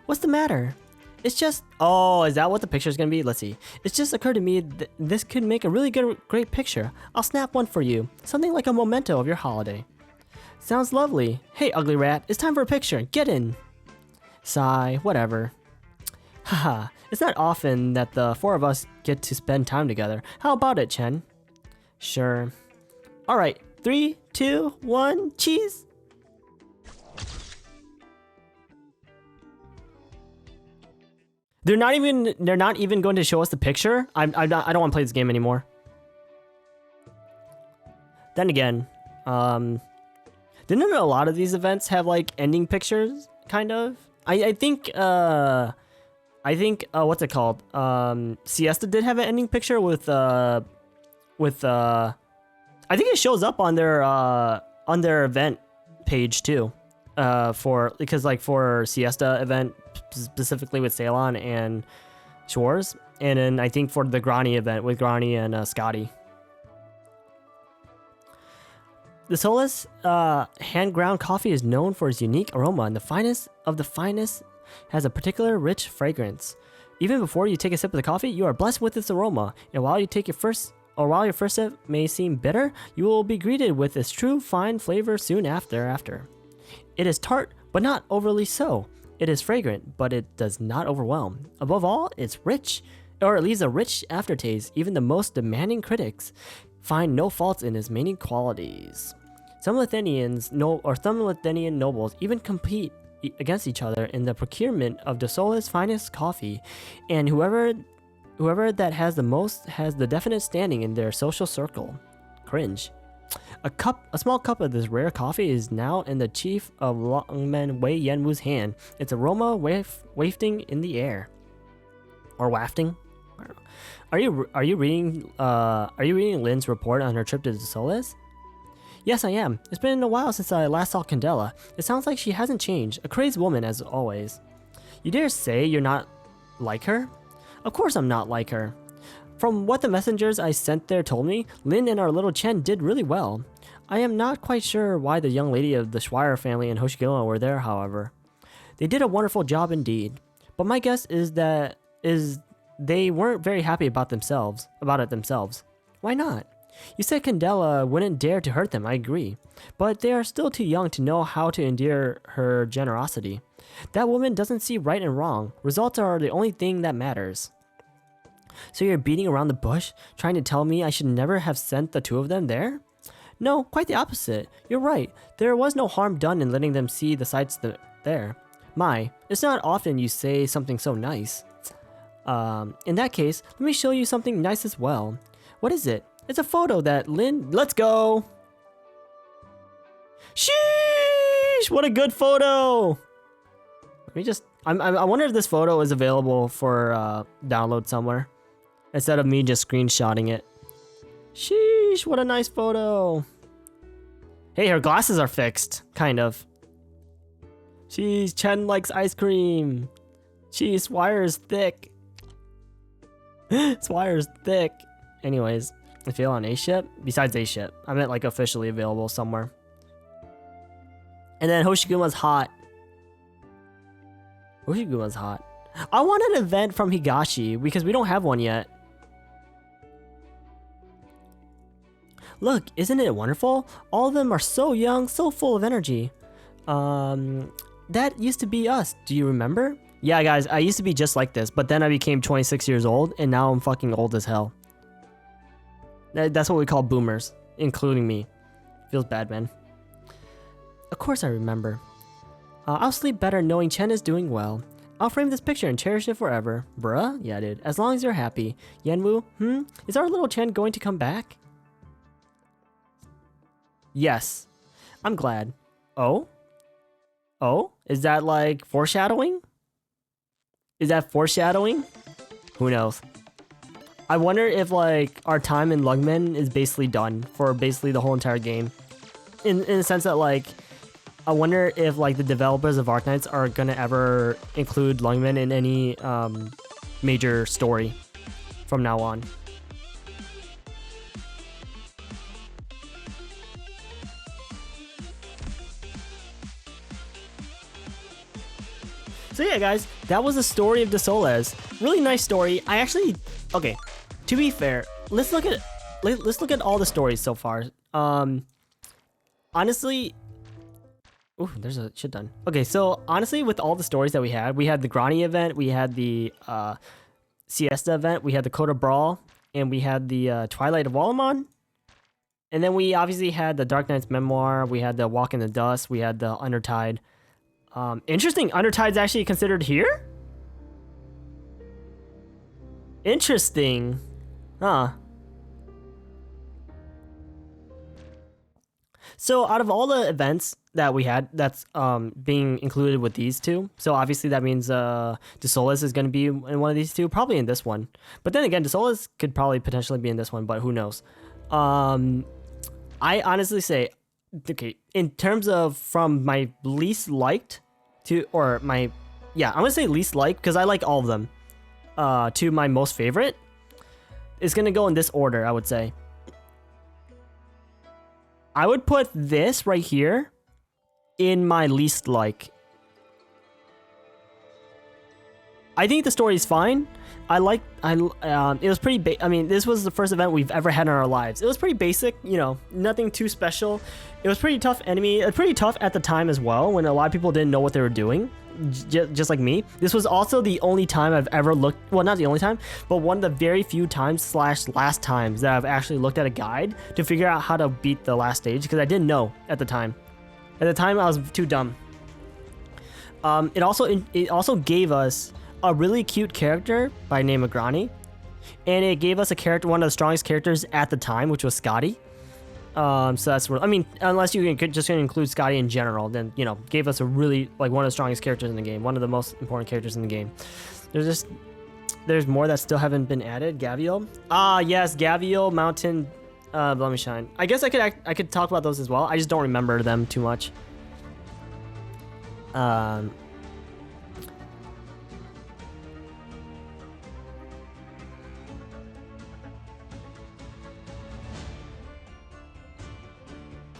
Speaker 1: What's the matter? It's just... Oh, is that what the picture's gonna be? Let's see. It's just occurred to me that this could make a really great picture. I'll snap one for you. Something like a memento of your holiday. Sounds lovely. Hey, ugly rat, it's time for a picture. Get in. Sigh, whatever. Haha, it's not often that the four of us get to spend time together. How about it, Chen? Sure. Alright, 3, 2, 1, cheese! They're not even going to show us the picture. I don't want to play this game anymore. Then again, didn't a lot of these events have like ending pictures? Kind of. I think what's it called? Siesta did have an ending picture with I think it shows up on their event page too. For Siesta event specifically with Ceylon and Shores, and then I think for the Grani event with Grani and Scotty. The Dossoles hand-ground coffee is known for its unique aroma, and the finest of the finest has a particular rich fragrance. Even before you take a sip of the coffee, you are blessed with its aroma, and while you take your first Or while your first sip may seem bitter, you will be greeted with its true fine flavor soon after. It is tart, but not overly so. It is fragrant, but it does not overwhelm. Above all, it's rich, or it leaves a rich aftertaste. Even the most demanding critics find no faults in its many qualities. Some Lithuanian nobles even compete against each other in the procurement of Dossoles' finest coffee, and whoever that has the most has the definite standing in their social circle. Cringe. A small cup of this rare coffee is now in the chief of Longman Wei Yanwu's hand. Its aroma wafting in the air, or wafting. Are you reading Lynn's report on her trip to Dossoles? Yes, I am. It's been a while since I last saw Candela. It sounds like she hasn't changed. A crazed woman as always. You dare say you're not like her? Of course I'm not like her. From what the messengers I sent there told me, Lin and our little Chen did really well. I am not quite sure why the young lady of the Schweier family and Hoshiguma were there, however. They did a wonderful job indeed. But my guess is they weren't very happy about it themselves. Why not? You said Candela wouldn't dare to hurt them, I agree. But they are still too young to know how to endure her generosity. That woman doesn't see right and wrong. Results are the only thing that matters. So you're beating around the bush, trying to tell me I should never have sent the two of them there? No, quite the opposite. You're right. There was no harm done in letting them see the sights there. My, it's not often you say something so nice. In that case, let me show you something nice as well. What is it? It's a photo that Lin... Let's go! Sheesh! What a good photo! Let me just... I wonder if this photo is available for download somewhere, instead of me just screenshotting it. Sheesh! What a nice photo! Hey, her glasses are fixed. Kind of. Sheesh, Chen likes ice cream. Sheesh, Swire's thick. Swire's thick. Anyways, I feel on A ship. Besides A ship, I meant like officially available somewhere. And then Hoshiguma's hot. Hoshiguma's hot. I want an event from Higashi because we don't have one yet. Look, isn't it wonderful? All of them are so young, so full of energy. That used to be us. Do you remember? Yeah, guys, I used to be just like this, but then I became 26 years old, and now I'm fucking old as hell. That's what we call boomers, including me. Feels bad, man. Of course I remember. I'll sleep better knowing Chen is doing well. I'll frame this picture and cherish it forever. Bruh? Yeah, dude. As long as you're happy. Yanwu, is our little Chen going to come back? Yes. I'm glad. Oh? Oh? Is that like foreshadowing? Is that foreshadowing? Who knows? I wonder if like our time in Lungmen is basically done for basically the whole entire game. In the sense that like, I wonder if like the developers of Arknights are gonna ever include Lungmen in any major story from now on. So yeah, guys, that was the story of Dossoles. Really nice story. I actually, okay, to be fair, let's look at all the stories so far. Honestly, ooh, there's a shit ton. Okay, so honestly, with all the stories that we had the Grani event, we had the Siesta event, we had the Coda Brawl, and we had the Twilight of Walamon. And then we obviously had the Dark Knight's Memoir, we had the Walk in the Dust, we had the Undertide. Interesting, Undertide's actually considered here? Interesting. Huh. So out of all the events that we had, that's being included with these two. So obviously that means Dossoles is going to be in one of these two, probably in this one. But then again, Dossoles could probably potentially be in this one, but who knows? I honestly say, okay, in terms of from my least liked to, or my, yeah, I'm going to say least liked because I like all of them, to my most favorite, is going to go in this order, I would say. I would put this right here in my least like. I think the story is fine. It was pretty. I mean, this was the first event we've ever had in our lives. It was pretty basic, you know, nothing too special. It was pretty tough enemy, pretty tough at the time as well, when a lot of people didn't know what they were doing, just like me. This was also the only time I've ever looked. Well, not the only time, but one of the very few times / last times that I've actually looked at a guide to figure out how to beat the last stage, because I didn't know at the time. At the time, I was too dumb. It also gave us a really cute character by the name of Grani, and it gave us a character, one of the strongest characters at the time, which was Scotty. So that's where, I mean, unless you could just include Scotty in general, then, you know, gave us a really, like, one of the strongest characters in the game, one of the most important characters in the game. There's more that still haven't been added. Gavial. Yes, Gavial, Mountain, Let Me Shine. I guess I could talk about those as well. I just don't remember them too much.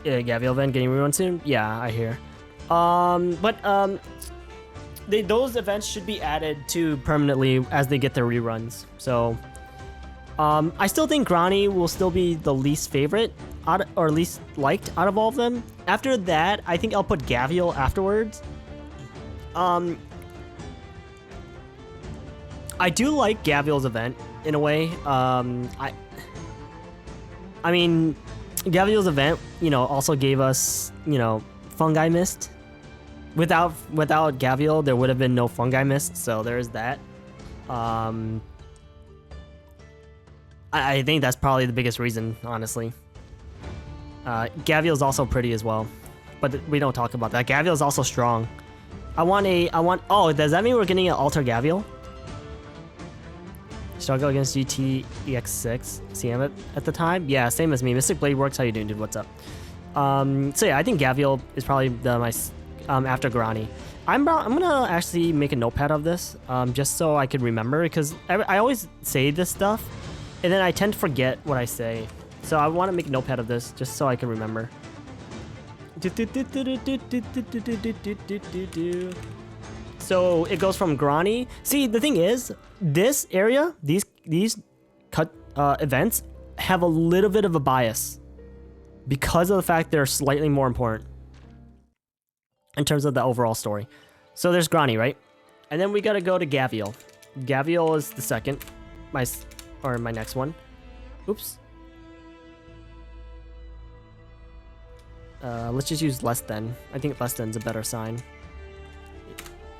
Speaker 1: Yeah, Gavial event getting rerun soon. Yeah, I hear. Those events should be added to permanently as they get their reruns. So, I still think Grani will still be the least favorite, or least liked out of all of them. After that, I think I'll put Gavial afterwards. I do like Gavial's event in a way. I mean, Gavial's event, you know, also gave us, you know, Fungi Mist. Without Gavial, there would have been no Fungi Mist, so there's that. I think that's probably the biggest reason, honestly. Gavial's also pretty as well, but we don't talk about that. Gavial's also strong. Oh, does that mean we're getting an Alter Gavial? Struggle against GT EX6 CM at the time? Yeah, same as me. Mystic Blade Works, how you doing, dude? What's up? So yeah, I think Gavial is probably my after Grani. I'm gonna actually make a notepad of this, just so I could remember, because I always say this stuff, and then I tend to forget what I say. So I want to make a notepad of this, just so I can remember. So it goes from Grani. See, the thing is, this area, these cut events have a little bit of a bias because of the fact they're slightly more important in terms of the overall story. So there's Grani, right? And then we gotta go to Gavial. Gavial is the second, my next one. Oops. Let's just use less than. I think less than's a better sign.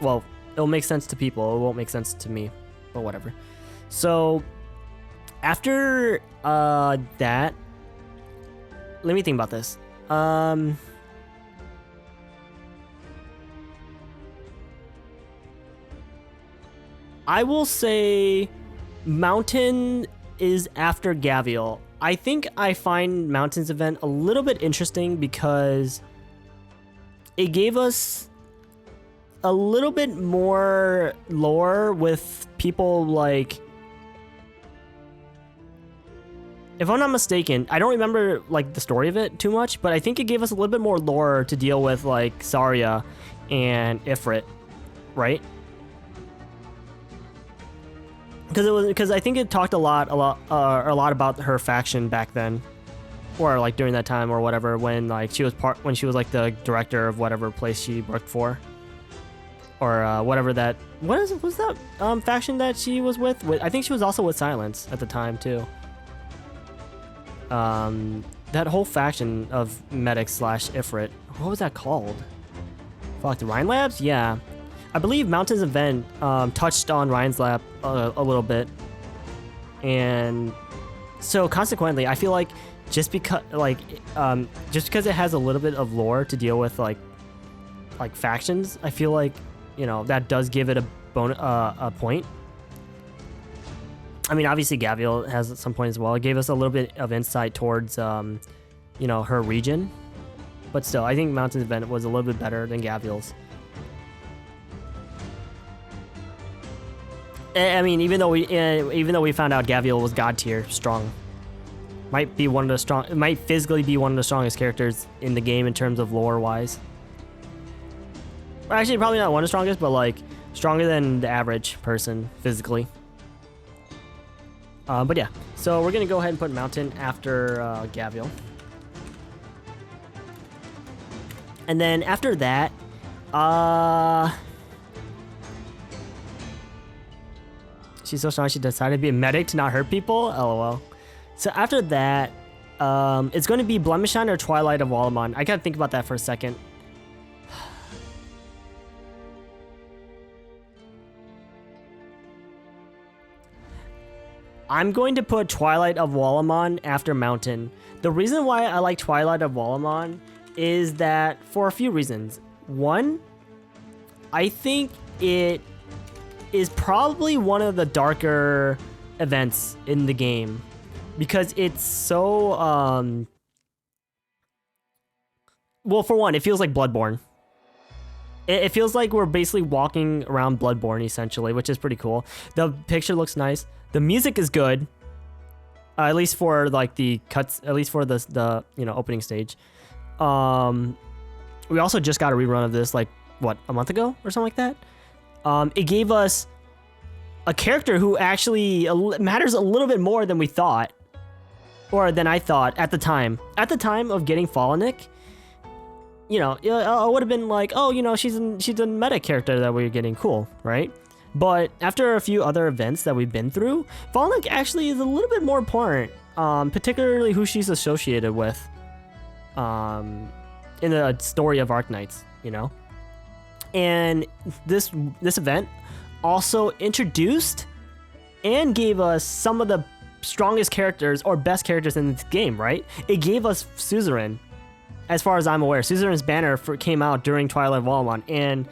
Speaker 1: Well, it'll make sense to people. It won't make sense to me, but whatever. So after that, let me think about this. I will say Mountain is after Gavial. I think I find Mountain's event a little bit interesting because it gave us a little bit more lore with people like, if I'm not mistaken, I don't remember like the story of it too much, but I think it gave us a little bit more lore to deal with like Zarya and Ifrit, right? Because I think it talked a lot about her faction back then, or like during that time or whatever, when like she was like the director of whatever place she worked for, or whatever that was that faction that she was with. I think she was also with Silence at the time too. That whole faction of medics / Ifrit, what was that called? Fuck, the Rhine Labs? Yeah. I believe Mountain's event touched on Ryan's Lab a little bit, and so consequently, I feel like just because it has a little bit of lore to deal with, like factions, I feel like, you know, that does give it a point. I mean, obviously Gavial has at some point as well. It gave us a little bit of insight towards you know, her region, but still, I think Mountain's event was a little bit better than Gavial's. I mean, even though we found out Gavial was god tier strong, might physically be one of the strongest characters in the game in terms of lore wise. Well, actually, probably not one of the strongest, but like Stronger than the average person physically. But yeah, so we're gonna go ahead and put Mountain after Gavial. And then after that, she's so strong she decided to be a medic to not hurt people. LOL. So after that, it's going to be Blemishine or Twilight of Walamon. I gotta think about that for a second. I'm going to put Twilight of Walamon after Mountain. The reason why I like Twilight of Walamon is that for a few reasons. One, I think it is probably one of the darker events in the game because it's so well, for one, it feels like Bloodborne. It feels like we're basically walking around Bloodborne essentially, which is pretty cool. The picture looks nice. The music is good, at least for like the cuts, at least for the opening stage. We also just got a rerun of this like what, a month ago or something like that. It gave us a character who actually matters a little bit more than we thought, or than I thought at the time. At the time of getting Fallenik, I would have been like, oh, she's a meta character that we're getting, cool, right? But after a few other events that we've been through, Fallenik actually is a little bit more important, particularly who she's associated with in the story of Arknights, And this event also introduced and gave us some of the strongest characters or best characters in this game, right? It gave us Suzerain, as far as I'm aware. Suzerain's banner came out during Twilight of Walamon, and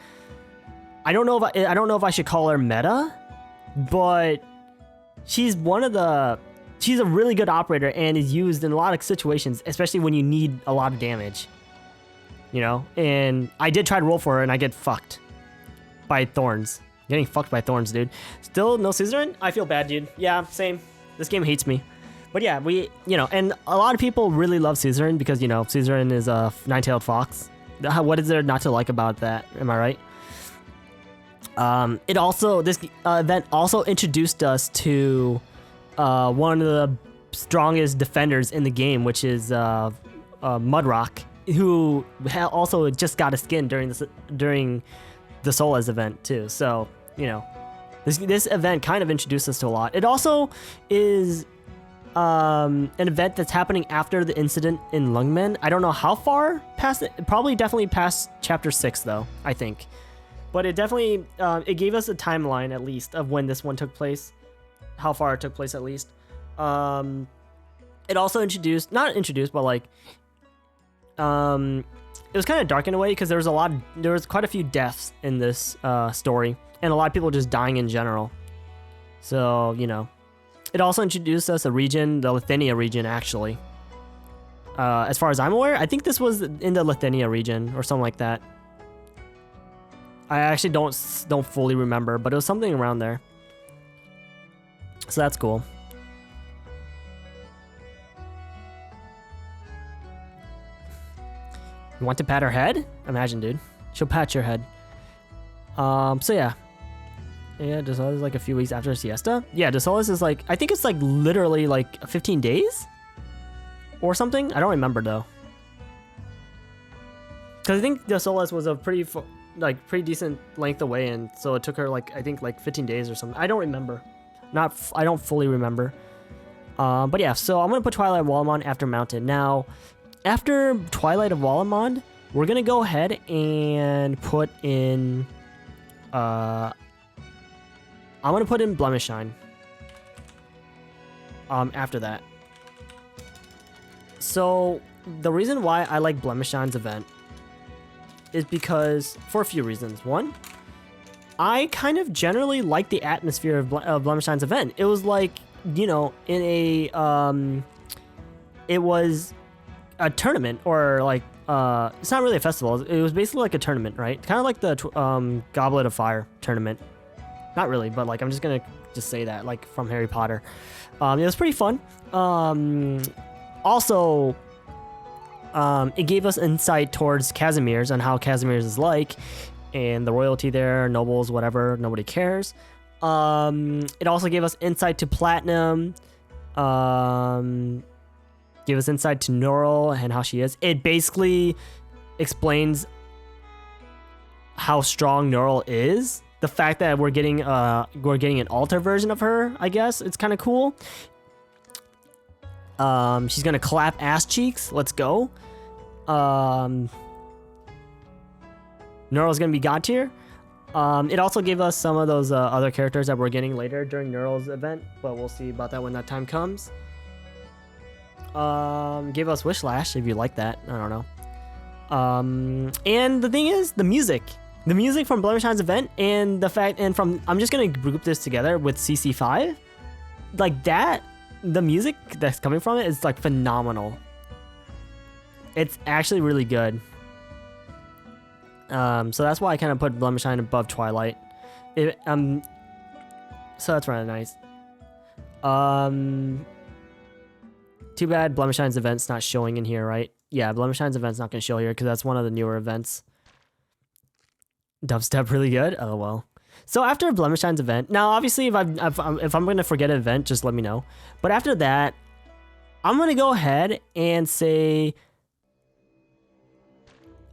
Speaker 1: I don't know if I should call her meta, but she's a really good operator and is used in a lot of situations, especially when you need a lot of damage. And I did try to roll for her and I get fucked by thorns. Getting fucked by thorns, dude. Still no Suzerain? I feel bad, dude. Yeah, same. This game hates me. But yeah, and a lot of people really love Suzerain because, Suzerain is a nine-tailed fox. What is there not to like about that? Am I right? This event also introduced us to one of the strongest defenders in the game, which is Mudrock, who also just got a skin during the Dossoles event too. So this event kind of introduced us to a lot. It also is an event that's happening after the incident in Lungmen. I don't know how far past it. Probably definitely past chapter 6 though, I think. But it definitely it gave us a timeline at least of when this one took place, how far it took place at least. It also not introduced, but like it was kind of dark in a way because there was quite a few deaths in this story, and a lot of people just dying in general. So it also introduced us a region, the Lithuania region, actually. As far as I'm aware, I think this was in the Lithuania region or something like that. I actually don't fully remember, but it was something around there. So that's cool. You want to pat her head? Imagine, dude. She'll pat your head. So yeah. Yeah, Dossoles is like a few weeks after Siesta. Yeah, Dossoles is like, I think it's like literally like 15 days? Or something? I don't remember though. Because I think Dossoles was a pretty decent length away, and so it took her I think 15 days or something. I don't remember. I don't fully remember. But yeah, so I'm gonna put Twilight of Walamon after Mountain. Now, after Twilight of Walamon, we're gonna go ahead and put in I'm gonna put in Blemishine after that. So the reason why I like Blemishine's event is because, for a few reasons. One, I kind of generally like the atmosphere of Blemishine's event. It was like, it was a tournament, or like, it's not really a festival. It was basically like a tournament, right? Kind of like the Goblet of Fire tournament. Not really, but like, I'm just gonna say that, like from Harry Potter. It was pretty fun. Also, it gave us insight towards Casimir's and how Casimir's is like. and the royalty there, nobles, whatever, nobody cares. It also gave us insight to Platinum. Gave us insight to Neural and how she is. It basically explains how strong Neural is. The fact that we're getting an alter version of her, I guess it's kind of cool. She's gonna clap ass cheeks. Let's go. Neural's gonna be god tier. It also gave us some of those other characters that we're getting later during Neural's event, but we'll see about that when that time comes. Gave us Wishlash if you like that. I don't know. And the thing is, the music from Blemishine's event, and the fact, and from, I'm just gonna group this together with CC5, like that. The music that's coming from it is like phenomenal. It's actually really good. So that's why I kind of put Blemishine above Twilight. So that's really nice. Too bad Blemishine's event's not showing in here, right? Yeah, Blemishine's event's not gonna show here because that's one of the newer events. Dubstep really good? Oh well. So after Blemishine's event, now obviously if I'm gonna forget an event, just let me know. But after that, I'm gonna go ahead and say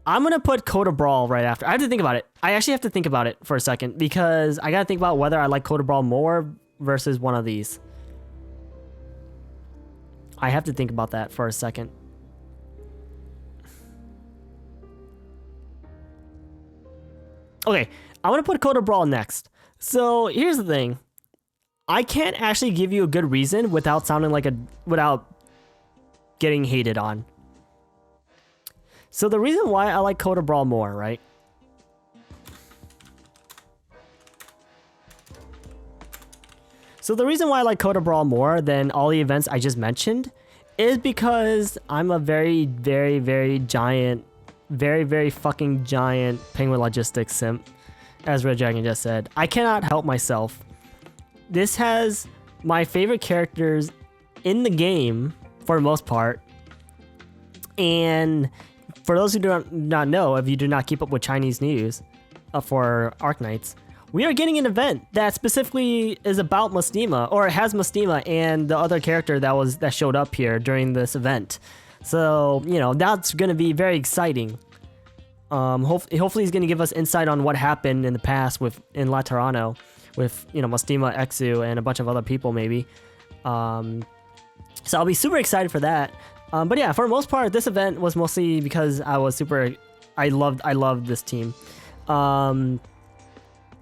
Speaker 1: I'm gonna put Coda Brawl right after. I have to think about it. I actually have to think about it for a second because I gotta think about whether I like Coda Brawl more versus one of these. I have to think about that for a second. Okay, I'm gonna put Coda Brawl next. So here's the thing. I can't actually give you a good reason without sounding like without getting hated on. So the reason why I like Coda Brawl more, right? So the reason why I like Coda Brawl more than all the events I just mentioned is because I'm a very, very, very giant, very fucking giant Penguin Logistics simp, as Red Dragon just said. I cannot help myself. This has my favorite characters in the game for the most part. And for those who do not know, if you do not keep up with Chinese news for Arknights, we are getting an event that specifically is about Mustima, or it has Mustima and the other character that showed up here during this event. So, you know, that's going to be very exciting. Hopefully he's going to give us insight on what happened in the past in Laterano with, you know, Mustima, Exu, and a bunch of other people maybe. So I'll be super excited for that. But yeah, for the most part, this event was mostly because I loved this team.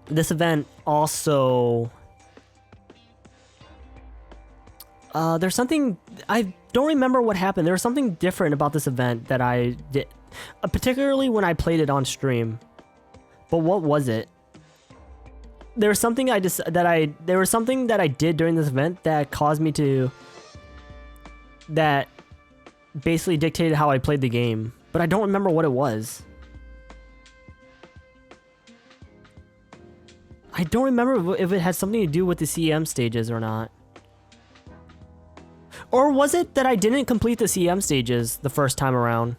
Speaker 1: This event also, there's something, I don't remember what happened. There was something different about this event that I did, particularly when I played it on stream. But what was it? There was something there was something that I did during this event that caused me to, that basically dictated how I played the game, but I don't remember what it was. I don't remember if it had something to do with the CM stages or not. Or was it that I didn't complete the CM stages the first time around?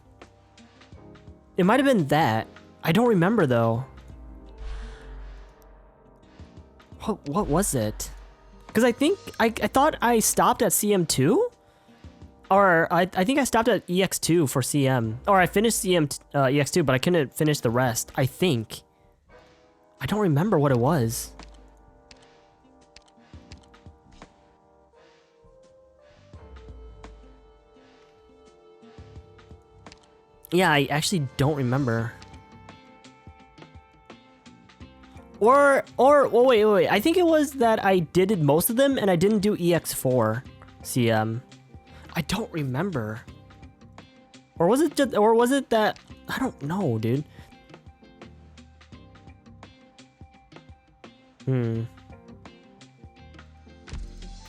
Speaker 1: It might have been that. I don't remember though. What was it? Because I think I thought I stopped at CM2? Or I think I stopped at EX2 for CM. Or I finished CM EX2, but I couldn't finish the rest, I think. I don't remember what it was. Yeah, I actually don't remember. Or well, wait. I think it was that I did most of them and I didn't do EX4 CM. I don't remember. Or was it that, I don't know, dude.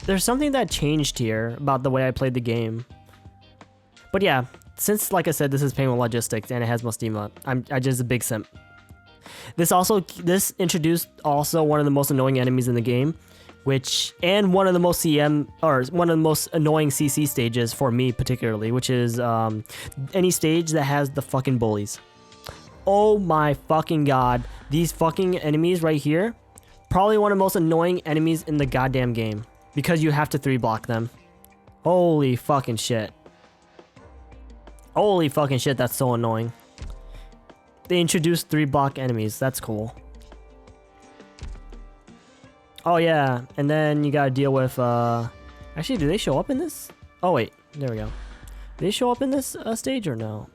Speaker 1: There's something that changed here about the way I played the game. But yeah, since, like I said, this is Penguin Logistics and it has Mustima, I'm just a big simp. This introduced also one of the most annoying enemies in the game, and one of the most one of the most annoying CC stages for me particularly, which is any stage that has the fucking bullies. Oh my fucking god. these fucking enemies right here, probably one of the most annoying enemies in the goddamn game because you have to 3-block them. Holy fucking shit. Holy fucking shit, that's so annoying. They introduced 3-block enemies. That's cool. Oh yeah, and then you gotta deal with actually, do they show up in this? Oh wait, there we go. Do they show up in this stage or no?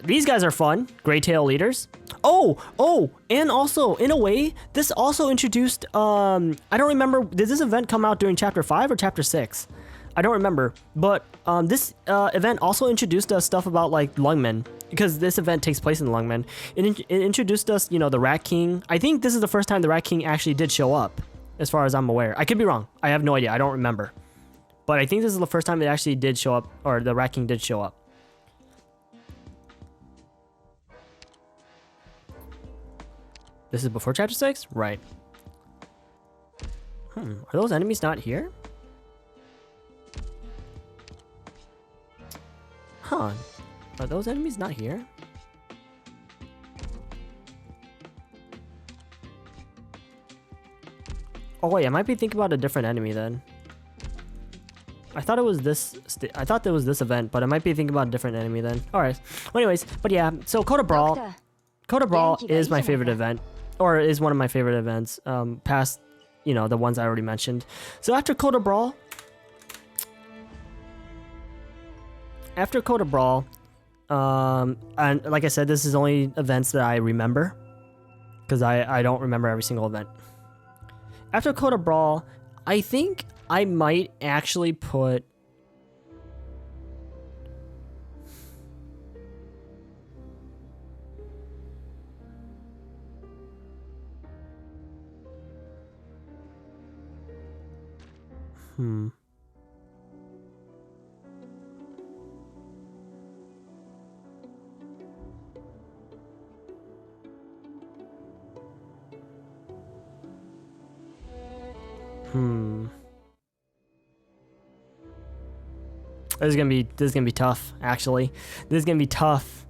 Speaker 1: These guys are fun. Gray Tail leaders. Oh, and also, in a way, this also introduced, I don't remember, did this event come out during Chapter 5 or Chapter 6? I don't remember, but this event also introduced us stuff about, like, Lungmen, because this event takes place in Lungmen. It introduced us, you know, the Rat King. I think this is the first time the Rat King actually did show up, as far as I'm aware. I could be wrong. I have no idea. I don't remember. But I think this is the first time it actually did show up, or the Rat King did show up. This is before Chapter 6? Right. Are those enemies not here? Huh. Are those enemies not here? Oh wait, I might be thinking about a different enemy then. I thought it was this. I thought there was this event, but I might be thinking about a different enemy then. All right. Well, anyways, but yeah. So Coda Brawl. Coda Brawl is my favorite event, or is one of my favorite events. Past, you know, the ones I already mentioned. So after Coda Brawl, and like I said, this is only events that I remember, because I don't remember every single event. After Coda Brawl, I think I might actually put... This is gonna be tough, actually. This is gonna be tough.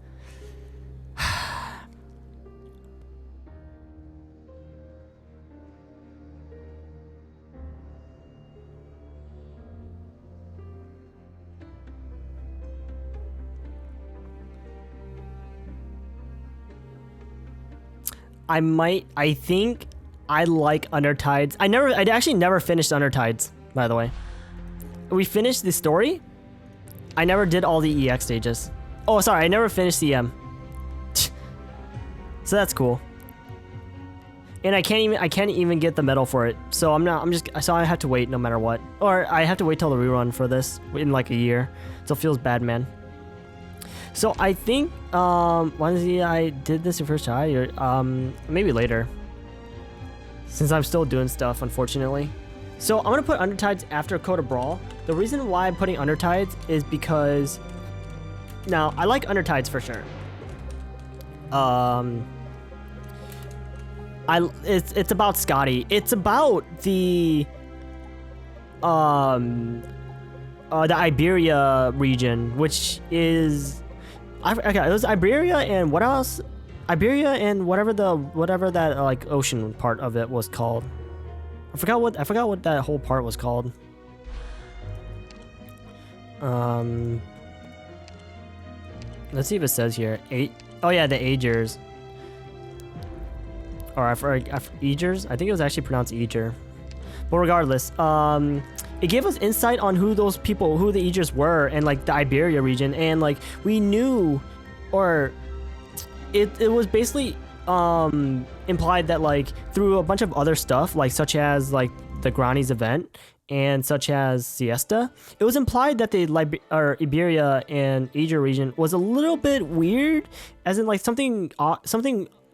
Speaker 1: I think I like Undertides. I actually never finished Undertides, by the way. We finished the story. I never did all the EX stages. Oh, sorry, I never finished CM. So that's cool. And I can't even get the medal for it. So so I have to wait no matter what. Or I have to wait till the rerun for this in like a year. So it feels bad, man. So I think Wednesday I did this the first try, or maybe later. Since I'm still doing stuff, unfortunately. So I'm gonna put Undertides after Coda Brawl. The reason why I'm putting Undertides is because now I like Undertides for sure. It's about Scotty. It's about the Iberia region, which is okay. It was Iberia and what else? Iberia and whatever that like ocean part of it was called. I forgot what that whole part was called. Let's see if it says here. Oh yeah, the Agers. Or Agers? I think it was actually pronounced Ager. But regardless, it gave us insight on who the Agers were, and like the Iberia region, and like we knew, or it was basically implied that like through a bunch of other stuff, like such as like the Granny's event and such as Siesta, it was implied that the Iberia and Asia region was a little bit weird, as in like something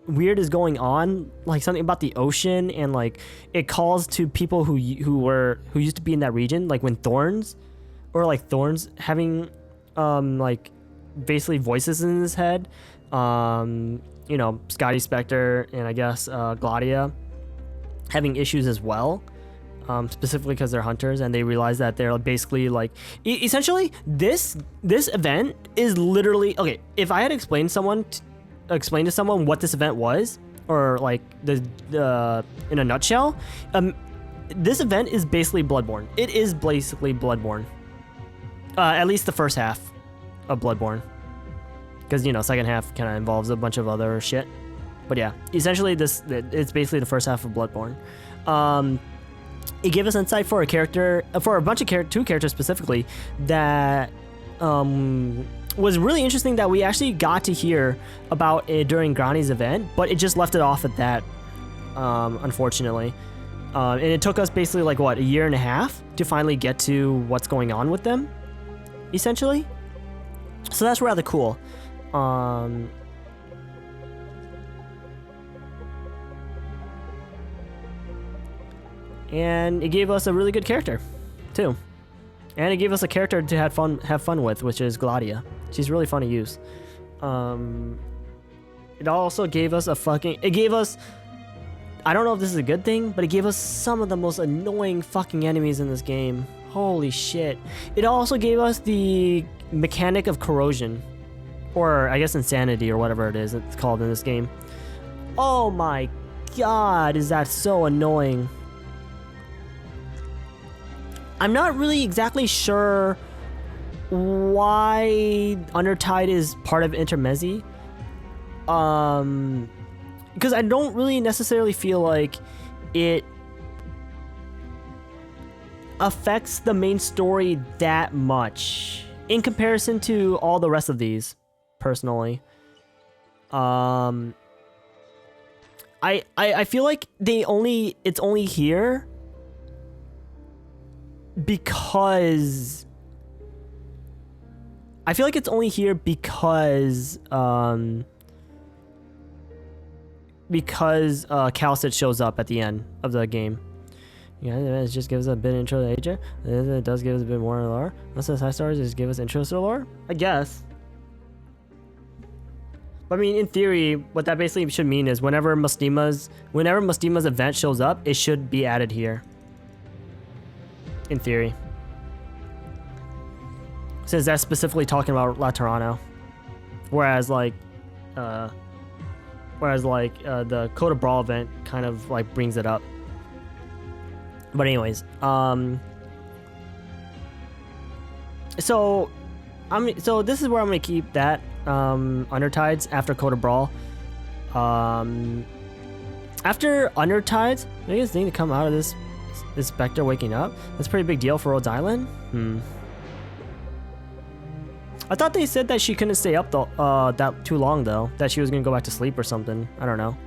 Speaker 1: weird is going on, like something about the ocean, and like it calls to people who used to be in that region, like when Thorns having like basically voices in his head. You know, Scotty Spectre and I guess Gladia having issues as well, specifically because they're hunters, and they realize that they're basically like essentially this event is literally okay. If I had explained someone explain to someone what this event was, or like the in a nutshell, this event is basically Bloodborne. It is basically Bloodborne. At least the first half of Bloodborne, because you know, second half kind of involves a bunch of other shit. But yeah, essentially it's basically the first half of Bloodborne. It gave us insight for a character, for a bunch of two characters specifically, that was really interesting, that we actually got to hear about it during Grani's event, but it just left it off at that, unfortunately. And it took us basically like, what, a year and a half to finally get to what's going on with them, essentially. So that's rather cool. And it gave us a really good character, too. And it gave us a character to have fun with, which is Gladia. She's really fun to use. It also gave us I don't know if this is a good thing, but it gave us some of the most annoying fucking enemies in this game. Holy shit. It also gave us the mechanic of corrosion, or I guess insanity, or whatever it is it's called in this game. Oh my god, is that so annoying. I'm not really exactly sure why Undertide is part of Intermezzi. Because I don't really necessarily feel like it affects the main story that much in comparison to all the rest of these, personally. I feel like it's only here because Calcit shows up at the end of the game. Yeah, it just gives us a bit of intro to Asia. It does give us a bit more lore. Most of the side stories just give us intros to the lore, I guess. But I mean, in theory, what that basically should mean is whenever Mustima's event shows up, it should be added here. In theory. Since that's specifically talking about Laterano. Whereas like the Code of Brawl event kind of like brings it up. But anyways, so this is where I'm gonna keep that Undertides after Code of Brawl. After Undertides, the biggest thing to come out of this is Spectre waking up. That's a pretty big deal for Rhodes Island. I thought they said that she couldn't stay up that too long though. That she was gonna go back to sleep or something. I don't know.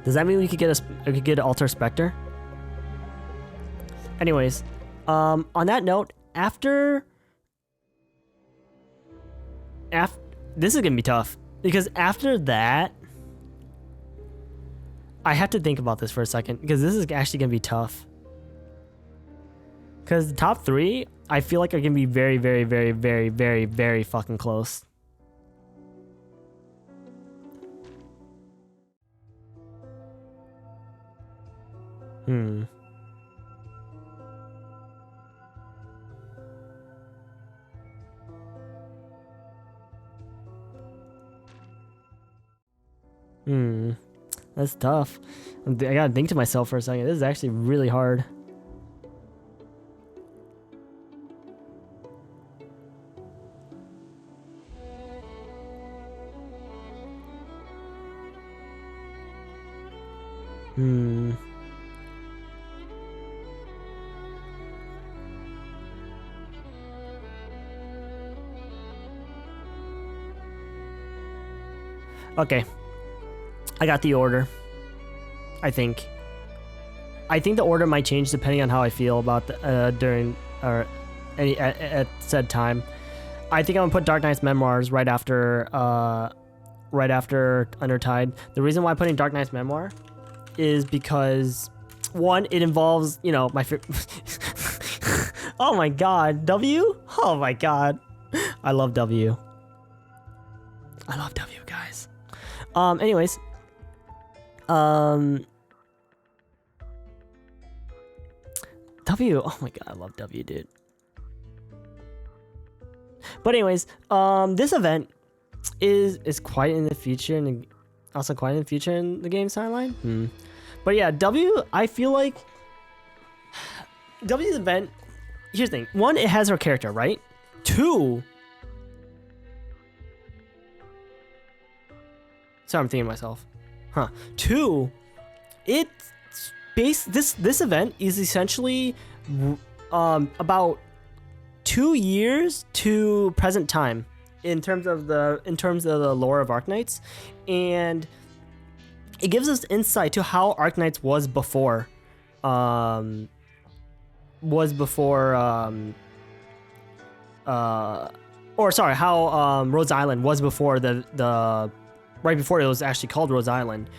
Speaker 1: Does that mean we could get Alter Spectre? Anyways, on that note, after this is gonna be tough because after that, I have to think about this for a second because this is actually gonna be tough. Because the top three, I feel like are gonna be very, very, very, very, very, very fucking close. That's tough. I gotta think to myself for a second. This is actually really hard. Okay. I got the order. I think the order might change depending on how I feel about during or at said time. I think I'm gonna put Dark Knight's Memoirs right after Undertide. The reason why I'm putting Dark Knight's Memoir is because one, it involves, you know, my oh my god, W? Oh my god. I love W. I love W, guys. Anyways. W, oh my god, I love W, dude. But anyways, this event is quite in the future and also quite in the future in the game's timeline. But yeah, I feel like W's event. Here's the thing: one, it has her character, right? Two. Sorry, I'm thinking to myself. Two, this event is essentially about 2 years to present time in terms of the lore of Arknights, and it gives us insight to how Arknights was before how Rhodes Island was before the right before it was actually called Rhodes Island.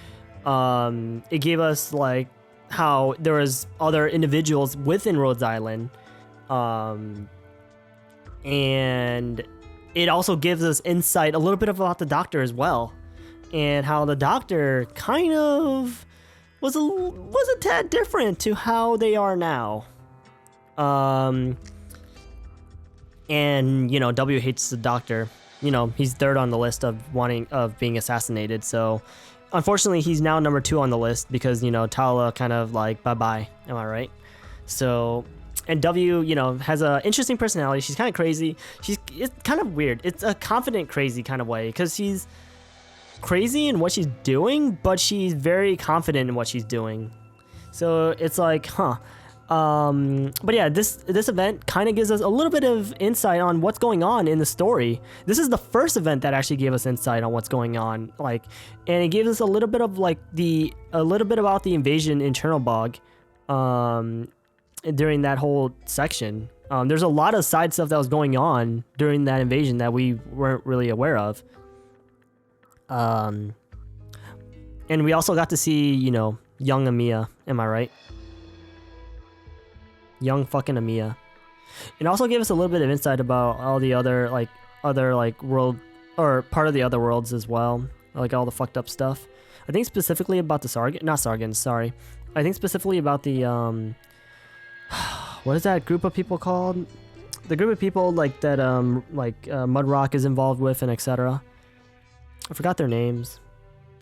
Speaker 1: It gave us like how there was other individuals within Rhodes Island, and it also gives us insight a little bit about the Doctor as well, and how the Doctor kind of was a tad different to how they are now. And you know, W hates the Doctor. You know, he's third on the list of being assassinated. So unfortunately, he's now number 2 on the list because, you know, Tala kind of like bye-bye. Am I right? So, and W, you know, has an interesting personality. She's kind of crazy. It's kind of weird. It's a confident crazy kind of way because she's crazy in what she's doing, but she's very confident in what she's doing. So it's like, but yeah, this event kind of gives us a little bit of insight on what's going on in the story. This is the first event that actually gave us insight on what's going on, like, and it gave us a little bit of like a little bit about the invasion in Chernobog, during that whole section. There's a lot of side stuff that was going on during that invasion that we weren't really aware of. And we also got to see, you know, young Amiya. Am I right? Young fucking Amiya. It also gave us a little bit of insight about all the other world, or part of the other worlds as well, like all the fucked up stuff. I think specifically about the Sargans, sorry. I think specifically about the what is that group of people called? The group of people like that Mudrock is involved with and etc. I forgot their names.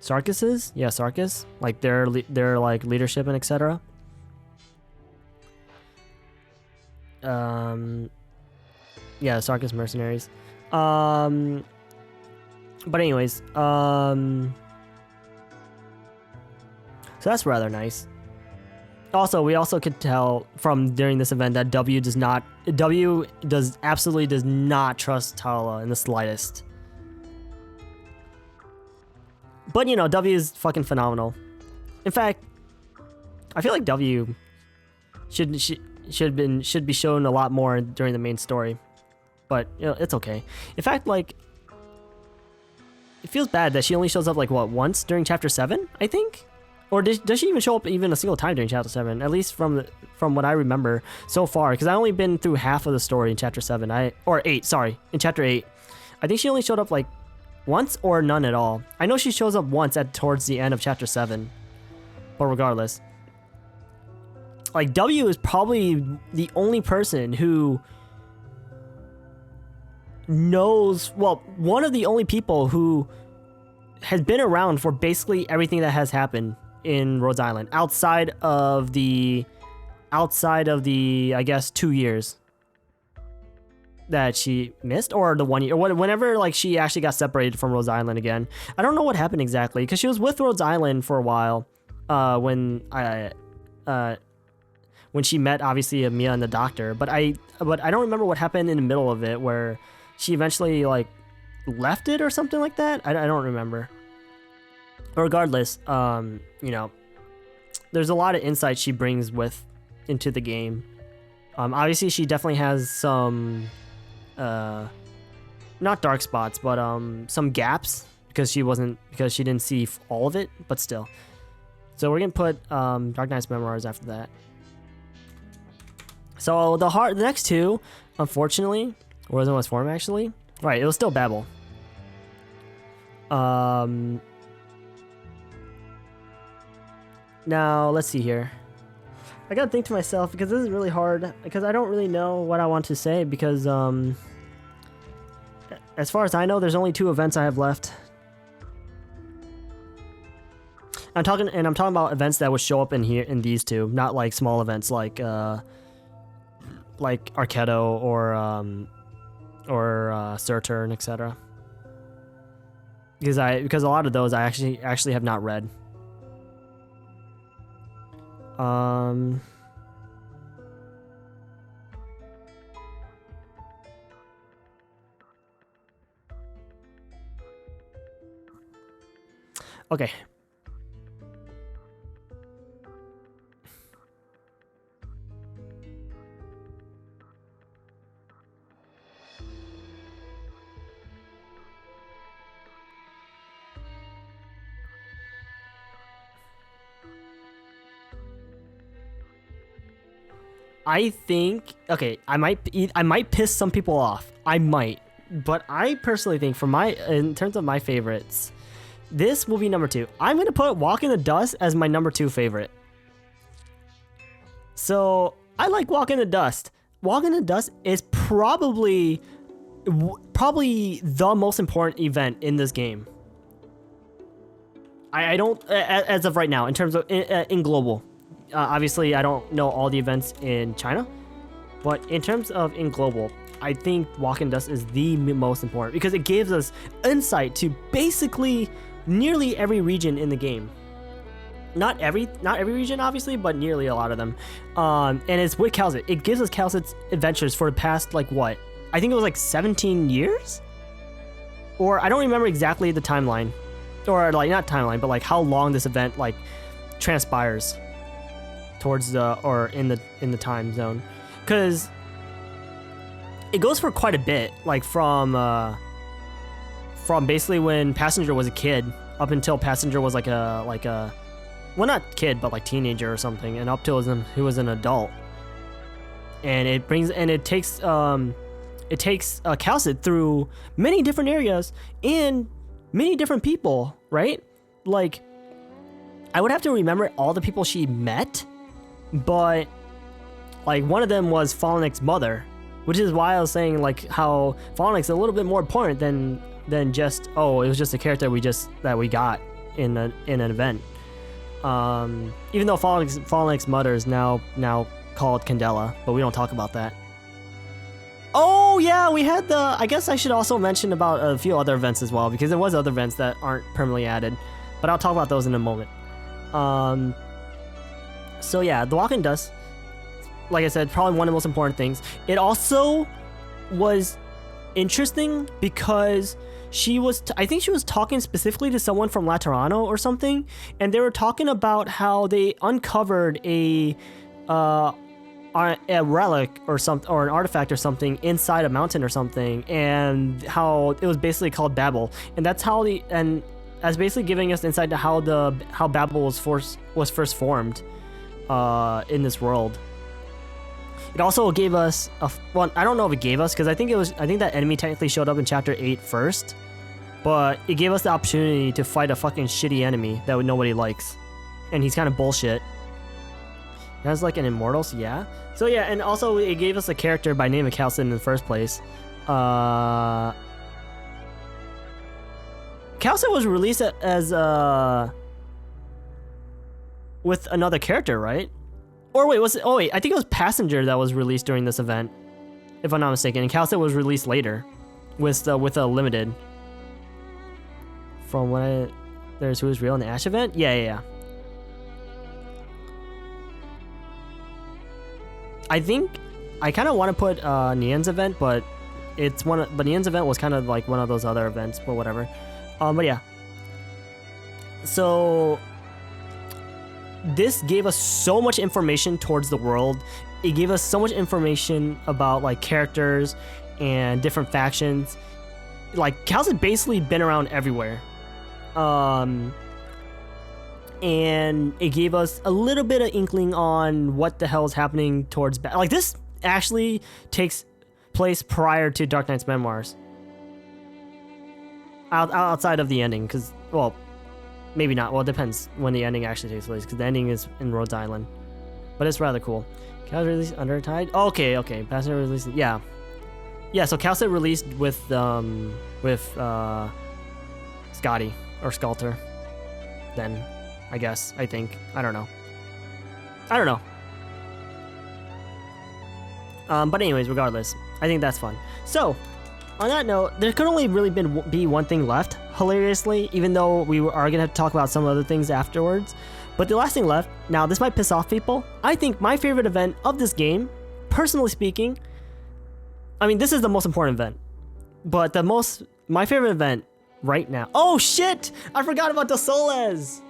Speaker 1: Sarkises? Yeah, Sarkis. Like their like leadership and etc. Yeah, Sarkis mercenaries. But anyways, so that's rather nice. Also, we also could tell from during this event that W absolutely does not trust Tala in the slightest. But you know, W is fucking phenomenal. In fact, I feel like W should be shown a lot more during the main story, but you know, it's okay. In fact, like, it feels bad that she only shows up like what, once during chapter 7, I think, or does she even show up even a single time during chapter 7? At least from what I remember so far, because I only been through half of the story in chapter 7. In chapter 8, I think she only showed up like once or none at all. I know she shows up once towards the end of chapter 7, but regardless. Like, W is probably the only person who knows, well, one of the only people who has been around for basically everything that has happened in Rhodes Island outside of the I guess 2 years that she missed, or the 1 year, or whenever like she actually got separated from Rhodes Island again. I don't know what happened exactly, because she was with Rhodes Island for a while when she met obviously Amiya and the Doctor, but I don't remember what happened in the middle of it where she eventually like left it or something like that. I don't remember. Regardless, you know, there's a lot of insight she brings into the game. Obviously she definitely has some not dark spots, but some gaps because she didn't see all of it, but still. So we're gonna put Dark Knight's Memoirs after that. So the next two, unfortunately, wasn't what's form actually. Right, it was still Babel. Now let's see here. I gotta think to myself because this is really hard because I don't really know what I want to say because As far as I know, there's only 2 events I have left. I'm talking about events that would show up in here in these 2, not like small events like Arkedo or Surturn, etc. Because a lot of those I actually have not read. Okay. I think, okay, I might piss some people off. I might, but I personally think in terms of my favorites, this will be number 2. I'm gonna put Walk in the Dust as my number 2 favorite. So I like Walk in the Dust. Walk in the Dust is probably the most important event in this game. I don't, as of right now, in terms of in global. Obviously, I don't know all the events in China, but in terms of in global, I think Walk in Dust is the most important because it gives us insight to basically nearly every region in the game. Not every region, obviously, but nearly a lot of them. And it's with Calcit. It gives us Calcit's adventures for the past, like, what? I think it was like 17 years? Or I don't remember exactly the timeline. Or, like, not timeline, but, like, how long this event, like, transpires towards the, or in the time zone. Because it goes for quite a bit, like, from basically when Passenger was a kid up until Passenger was like a well, not kid, but like teenager or something, and up till he was an adult. And it takes Calcit through many different areas and many different people, right? Like, I would have to remember all the people she met, but like one of them was Fallenek's mother, which is why I was saying like how Fallenek's a little bit more important than just, oh, it was just a character that we got in an event. Even though Fallenek's mother is now called Candela, but we don't talk about that. Oh yeah, we had I guess I should also mention about a few other events as well, because there was other events that aren't permanently added, but I'll talk about those in a moment. So yeah, the Walk in Dust, like I said, probably one of the most important things. It also was interesting because I think she was talking specifically to someone from Laterano or something, and they were talking about how they uncovered a relic or something, or an artifact or something inside a mountain or something, and how it was basically called Babel, and that's how as basically giving us insight to how Babel was first formed in this world. It also gave us well, I don't know if it gave us, because I think that enemy technically showed up in chapter 8 first, but it gave us the opportunity to fight a fucking shitty enemy that nobody likes, and he's kind of bullshit. That's like an immortal, so yeah. So yeah, and also it gave us a character by name of Calcit in the first place. Calcit was released as with another character, right? Or wait, I think it was Passenger that was released during this event, if I'm not mistaken, and Calcit was released later with a limited. From what there's Who Is Real in the Ash event? Yeah. I think I kind of want to put Nian's event, but Nian's event was kind of like one of those other events, but whatever. But yeah. So this gave us so much information towards the world. It gave us so much information about like characters and different factions. Like Calcit basically been around everywhere. And it gave us a little bit of inkling on what the hell is happening towards like this actually takes place prior to Dark Knight's memoirs. Outside of the ending, because, well, maybe not. Well, it depends when the ending actually takes place, because the ending is in Rhodes Island. But it's rather cool. Calcit released Under Tide? Okay. Passenger released, yeah. Yeah, so Calcit released with Scotty or Sculptor. Then, I guess, I think. I don't know. But anyways, regardless, I think that's fun. So, on that note, there could only really be one thing left, hilariously, even though we are going to have to talk about some other things afterwards. But the last thing left, now this might piss off people, I think my favorite event of this game, personally speaking, I mean, this is the most important event, but my favorite event right now. Oh shit! I forgot about Dossoles!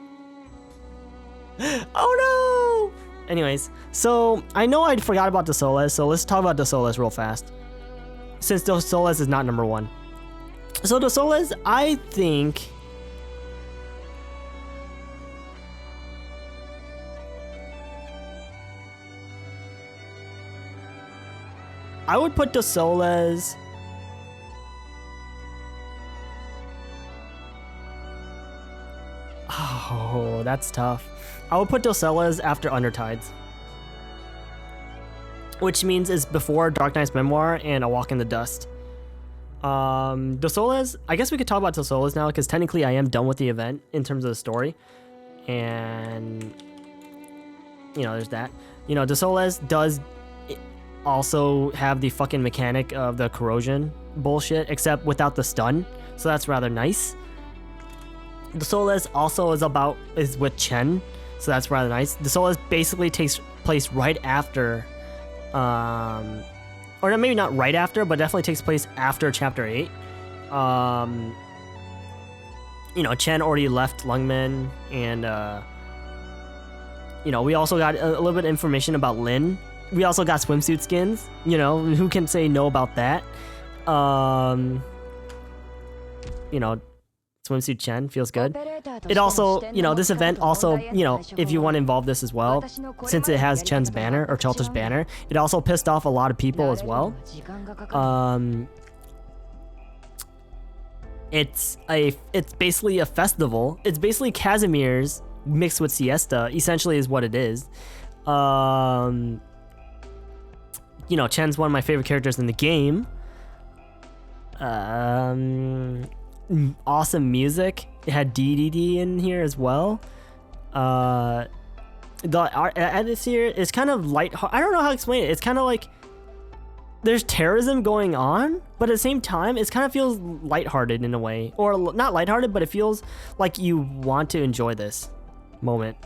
Speaker 1: Oh no! Anyways, so I know I forgot about Dossoles, so let's talk about Dossoles real fast. Since Dossoles is not number one. So Dossoles, I think... I would put Dossoles... Oh, that's tough. I would put Dossoles after Undertides. Which means it's before Dark Knight's Memoir and A Walk in the Dust. Dossoles, I guess we could talk about Dossoles now, because technically I am done with the event in terms of the story. And, you know, there's that. You know, Dossoles does also have the fucking mechanic of the corrosion bullshit, except without the stun. So that's rather nice. Dossoles also is with Chen, so that's rather nice. Dossoles basically takes place right after... or maybe not right after, but definitely takes place after Chapter 8. You know, Chen already left Lungmen, and, you know, we also got a little bit of information about Lin. We also got swimsuit skins, you know, who can say no about that? You know, swimsuit Chen feels good. It also, you know, this event also, you know, if you want to involve this as well, since it has Chen's banner or Chelter's banner, it also pissed off a lot of people as well. It's basically a festival. It's basically Casimir's mixed with Siesta, essentially is what it is. You know, Chen's one of my favorite characters in the game. Awesome music. It had DDD in here as well. The atmosphere is kind of light. I don't know how to explain it. It's kind of like there's terrorism going on, but at the same time, it kind of feels lighthearted in a way, or not lighthearted, but it feels like you want to enjoy this moment.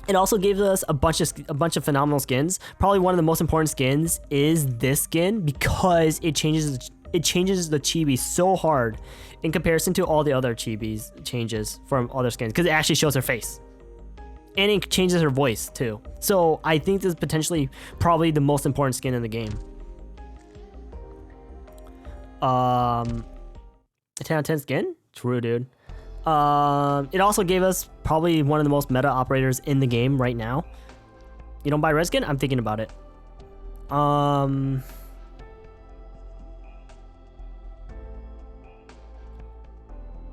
Speaker 1: It also gave us a bunch of phenomenal skins. Probably one of the most important skins is this skin, because it changes the chibi so hard in comparison to all the other chibis changes from other skins, because it actually shows her face. And it changes her voice too. So I think this is potentially probably the most important skin in the game. 10 out of 10 skin? True, dude. It also gave us probably one of the most meta operators in the game right now. You don't buy red skin? I'm thinking about it.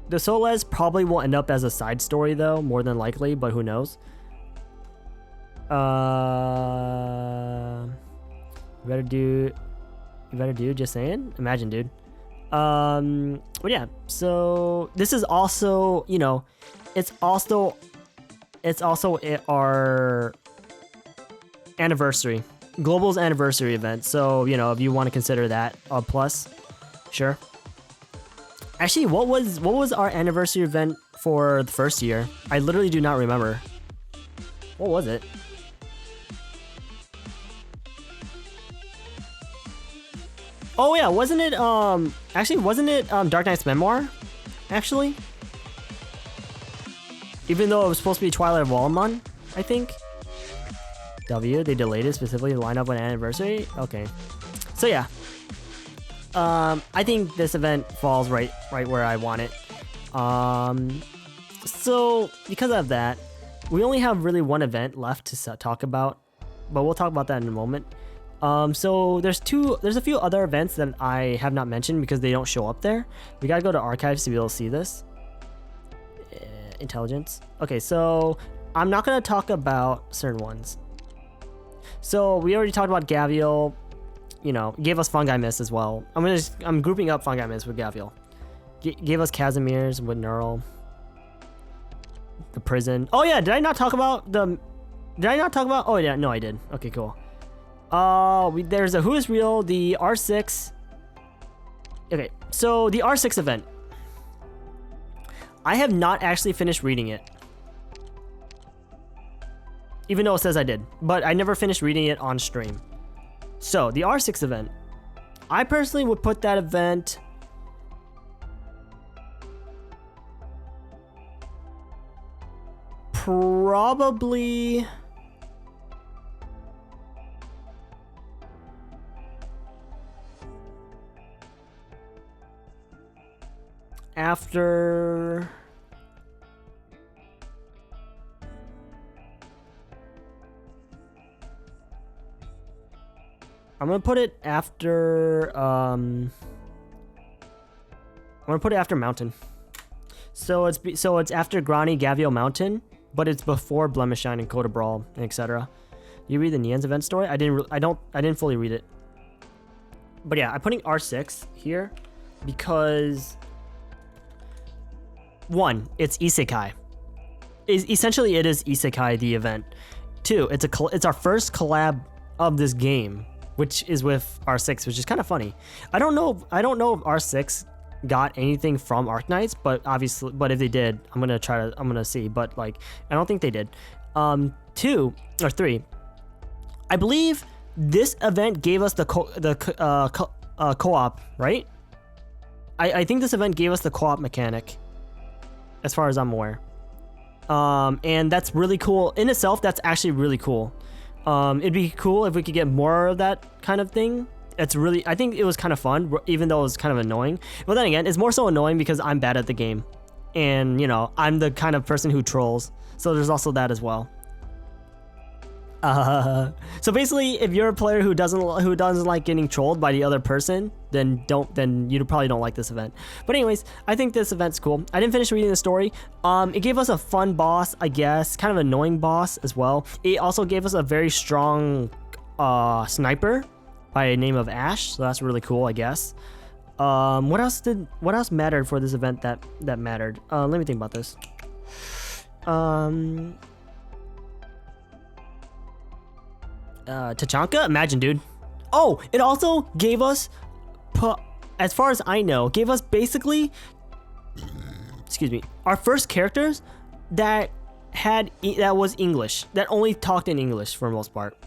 Speaker 1: Dossoles probably will end up as a side story though, more than likely, but who knows? You better do, just saying? Imagine, dude. But yeah, so this is also, you know, it's also our anniversary, Global's anniversary event. So, you know, if you want to consider that a plus, sure. Actually, what was our anniversary event for the first year? I literally do not remember. What was it? Oh yeah, wasn't it Dark Knight's Memoir? Actually? Even though it was supposed to be Twilight of Walmon, I think. They delayed it specifically to line up with an anniversary? Okay. So yeah. I think this event falls right where I want it. So because of that, we only have really one event left to talk about, but we'll talk about that in a moment. So there's a few other events that I have not mentioned because they don't show up there. We gotta go to archives to be able to see this. Intelligence. Okay, so I'm not gonna talk about certain ones. So we already talked about Gavial. You know, gave us Fungi Mist as well. I'm grouping up Fungi Mist with Gavial. Gave us Casimir's with Neural. The prison. Oh yeah, did I not talk about the? Did I not talk about? Oh yeah, no, I did. Okay, cool. There's a Who Is Real, the R6. Okay, so the R6 event. I have not actually finished reading it. Even though it says I did, but I never finished reading it on stream. So the R6 event, I personally would put that event probably after I'm gonna put it after I'm gonna put it after Mountain. So it's after Grani Gavial Mountain, but it's before Blemishine and Coda Brawl, etc. You read the Nian's event story? I didn't fully read it. But yeah, I'm putting R6 here because 1, it's Isekai. Essentially, it is Isekai the event. 2, it's our first collab of this game, which is with R6, which is kind of funny. I don't know if R6 got anything from Arknights, but if they did, I'm gonna see. But like, I don't think they did. 2 or 3, I believe this event gave us the co-op, right? I think this event gave us the co-op mechanic, as far as I'm aware. And that's really cool in itself. That's actually really cool. It'd be cool if we could get more of that kind of thing. I think it was kind of fun, even though it was kind of annoying. But then again, it's more so annoying because I'm bad at the game, and you know, I'm the kind of person who trolls. So there's also that as well. So basically, if you're a player who doesn't like getting trolled by the other person, then you probably don't like this event. But anyways, I think this event's cool. I didn't finish reading the story. It gave us a fun boss, I guess, kind of annoying boss as well. It also gave us a very strong sniper by the name of Ash, so that's really cool, I guess. What else mattered for this event that mattered? Let me think about this. Tachanka? Imagine, dude. Oh, it also gave us, as far as I know, gave us basically, excuse me, our first characters that was English, that only talked in English for the most part.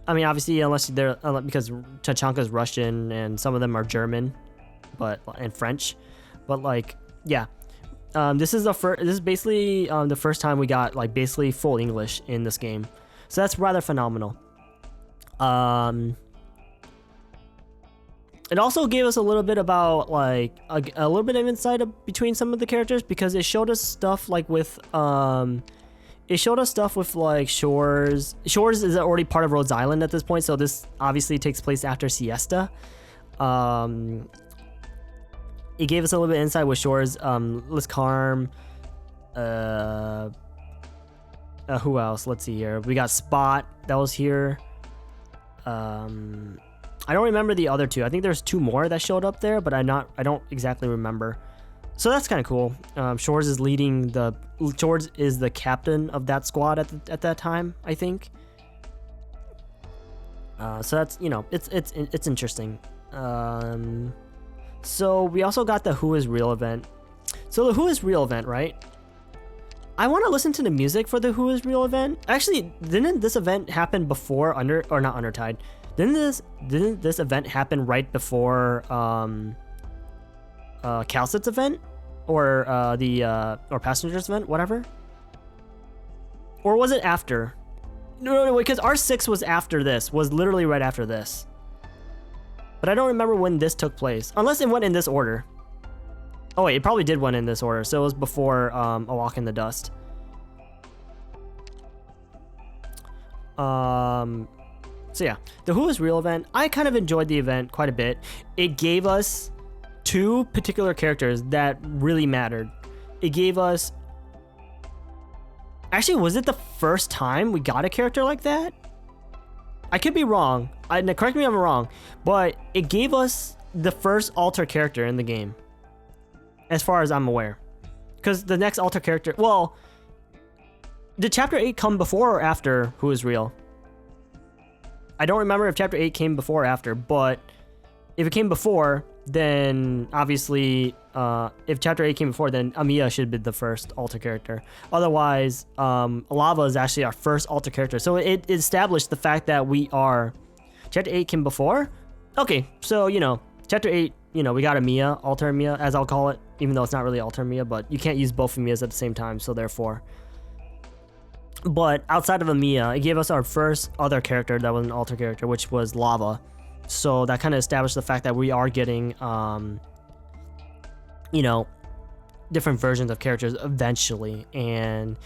Speaker 1: I mean, obviously, because Tachanka's Russian and some of them are German, and French, but like, yeah. This is basically the first time we got like basically full English in this game. So that's rather phenomenal. It also gave us a little bit about like a little bit of insight between some of the characters, because it showed us stuff like with like Shores. Shores is already part of Rhodes Island at this point, so this obviously takes place after Siesta. It gave us a little bit of insight with Shores, Liscarm, who else? Let's see here. We got Spot that was here. I don't remember the other two. I think there's 2 more that showed up there, but I don't exactly remember. So that's kind of cool. Shores is the captain of that squad at that time, I think. So that's, you know, it's interesting. So we also got the Who Is Real event. So the Who Is Real event, right? I want to listen to the music for the Who Is Real event. Actually, didn't this event happen before not Undertide? Didn't this event happen right before Calcit's event, or or Passengers event, whatever? Or was it after? No, because R6 was after this. Was literally right after this. But I don't remember when this took place, unless it went in this order. Oh wait, it probably did went in this order, so it was before A Walk in the Dust. So yeah, the Who Is Real event, I kind of enjoyed the event quite a bit. It gave us 2 particular characters that really mattered. It gave us... Actually, was it the first time we got a character like that? I could be wrong. Correct me if I'm wrong, but it gave us the first alter character in the game, as far as I'm aware. Because the next alter character, well, did Chapter 8 come before or after Who Is Real? I don't remember if Chapter 8 came before or after, but if it came before, then obviously, if Chapter 8 came before, then Amiya should be the first alter character. Otherwise, Lava is actually our first alter character. So it established the fact that we are... Chapter 8 came before? Okay, so, you know, Chapter 8, you know, we got Amiya, alter Amiya, as I'll call it, even though it's not really alter Amiya, but you can't use both Amiyas at the same time, so therefore... But outside of Amiya, it gave us our first other character that was an alter character, which was Lava. So that kind of established the fact that we are getting, you know, different versions of characters eventually. And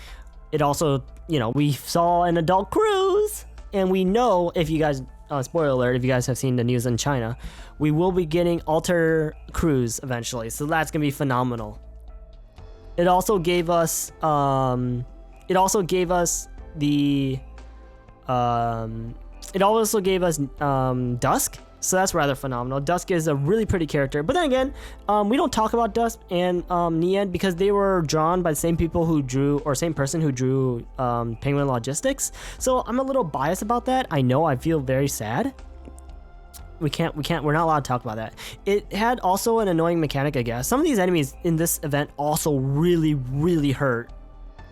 Speaker 1: it also, you know, we saw an adult Cruz, and we know, if you guys, spoiler alert, if you guys have seen the news in China, we will be getting alter Cruz eventually. So that's going to be phenomenal. It also gave us, the, it also gave us Dusk, so that's rather phenomenal. Dusk is a really pretty character, but then again, we don't talk about Dusk and Nien because they were drawn by the same people who drew, or same person who drew Penguin Logistics. So I'm a little biased about that. I know, I feel very sad. We're not allowed to talk about that. It had also an annoying mechanic, I guess. Some of these enemies in this event also really hurt,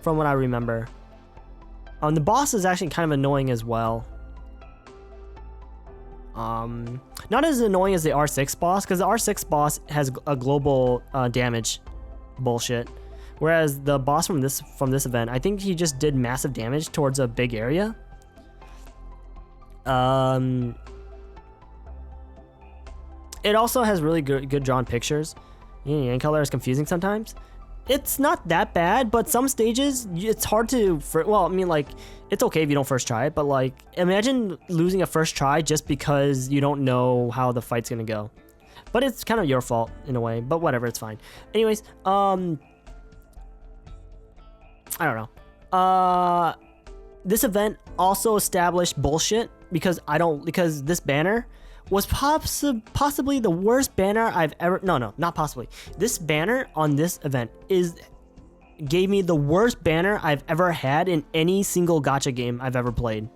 Speaker 1: from what I remember. The boss is actually kind of annoying as well. Not as annoying as the R6 boss, because the R6 boss has a global damage bullshit, whereas the boss from this event, I think he just did massive damage towards a big area. It also has really good drawn pictures. Yeah, color is confusing sometimes. It's not that bad, but some stages it's hard to. Well, I mean, like, it's okay if you don't first try it, but like, imagine losing a first try just because you don't know how the fight's gonna go. But it's kind of your fault in a way. But whatever, it's fine. Anyways, I don't know. This event also established bullshit because this banner was possibly the worst banner I've ever... No, not possibly. This banner on this event gave me the worst banner I've ever had in any single gacha game I've ever played.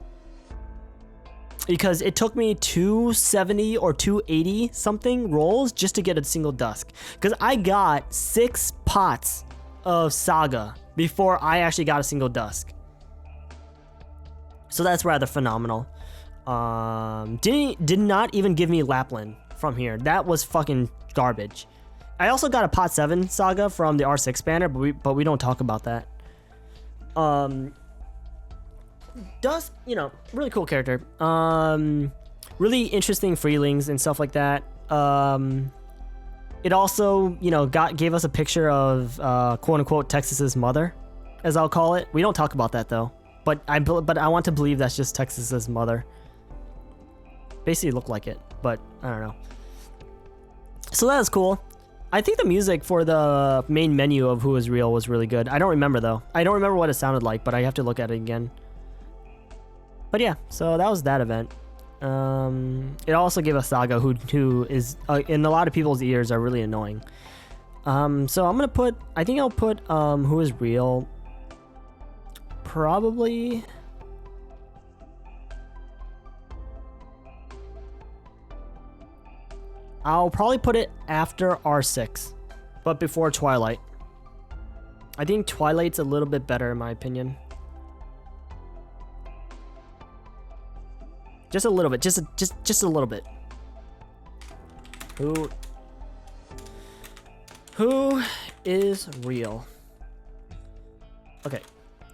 Speaker 1: Because it took me 270 or 280 something rolls just to get a single Dusk. Because I got 6 pots of Saga before I actually got a single Dusk. So that's rather phenomenal. Did not even give me Lapland from here. That was fucking garbage. I also got a pot 7 Saga from the R6 banner, but we don't talk about that. Dusk, you know, really cool character. Really interesting freelings and stuff like that. It also, you know, gave us a picture of quote unquote Texas's mother, as I'll call it. We don't talk about that though. But I want to believe that's just Texas's mother. Basically looked like it, but I don't know. So that was cool. I think the music for the main menu of Who Is Real was really good. I don't remember though. I don't remember what it sounded like, but I have to look at it again. But yeah, so that was that event. It also gave us Saga, who is in a lot of people's ears are really annoying. So I'm gonna put. I think I'll put Who Is Real. Probably. I'll probably put it after R6, but before Twilight. I think Twilight's a little bit better in my opinion. Just a little bit, just a little bit. Who is real? Okay,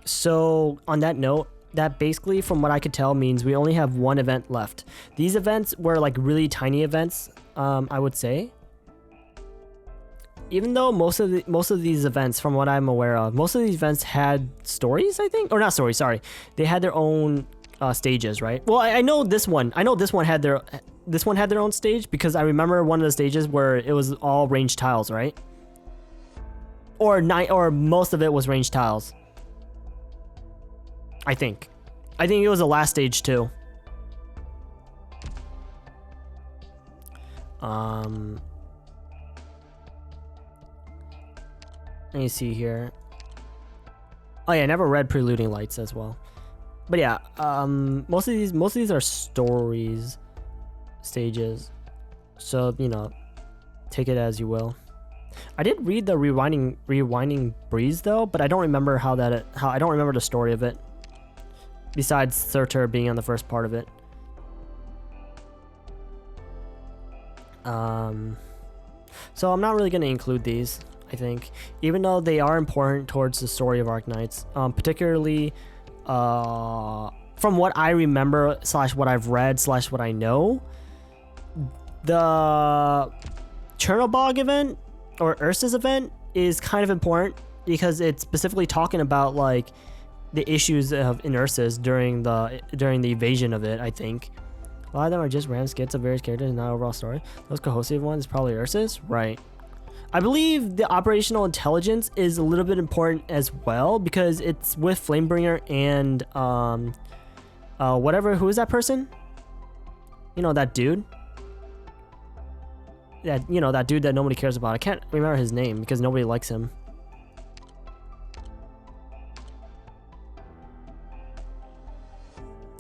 Speaker 1: so on that note, that basically, from what I could tell, means we only have one event left. These events were like really tiny events, I would say. Even though most of these events, from what I'm aware of, most of these events had stories, I think, or not stories. Sorry, they had their own stages, right? Well, I know this one. I know this one had their own stage because I remember one of the stages where it was all ranged tiles, right? Or most of it was ranged tiles. I think it was the last stage too. Let me see here. Oh yeah, I never read Preluding Lights as well. But yeah, most of these are stories, stages. So, you know, take it as you will. I did read the Rewinding Breeze though, but I don't remember how I don't remember the story of it. Besides Surtur being on the first part of it. So I'm not really going to include these, I think, even though they are important towards the story of Arknights, particularly from what I remember / what I've read / what I know. The Chernobog event or Ursa's event is kind of important because it's specifically talking about like the issues in Ursa's during the evasion of it. I think a lot of them are just random skits of various characters and not overall story. Those cohesive ones probably Ursa's, right? I believe the operational intelligence is a little bit important as well because it's with Flamebringer and who is that person? You know, that dude. That dude that nobody cares about. I can't remember his name because nobody likes him.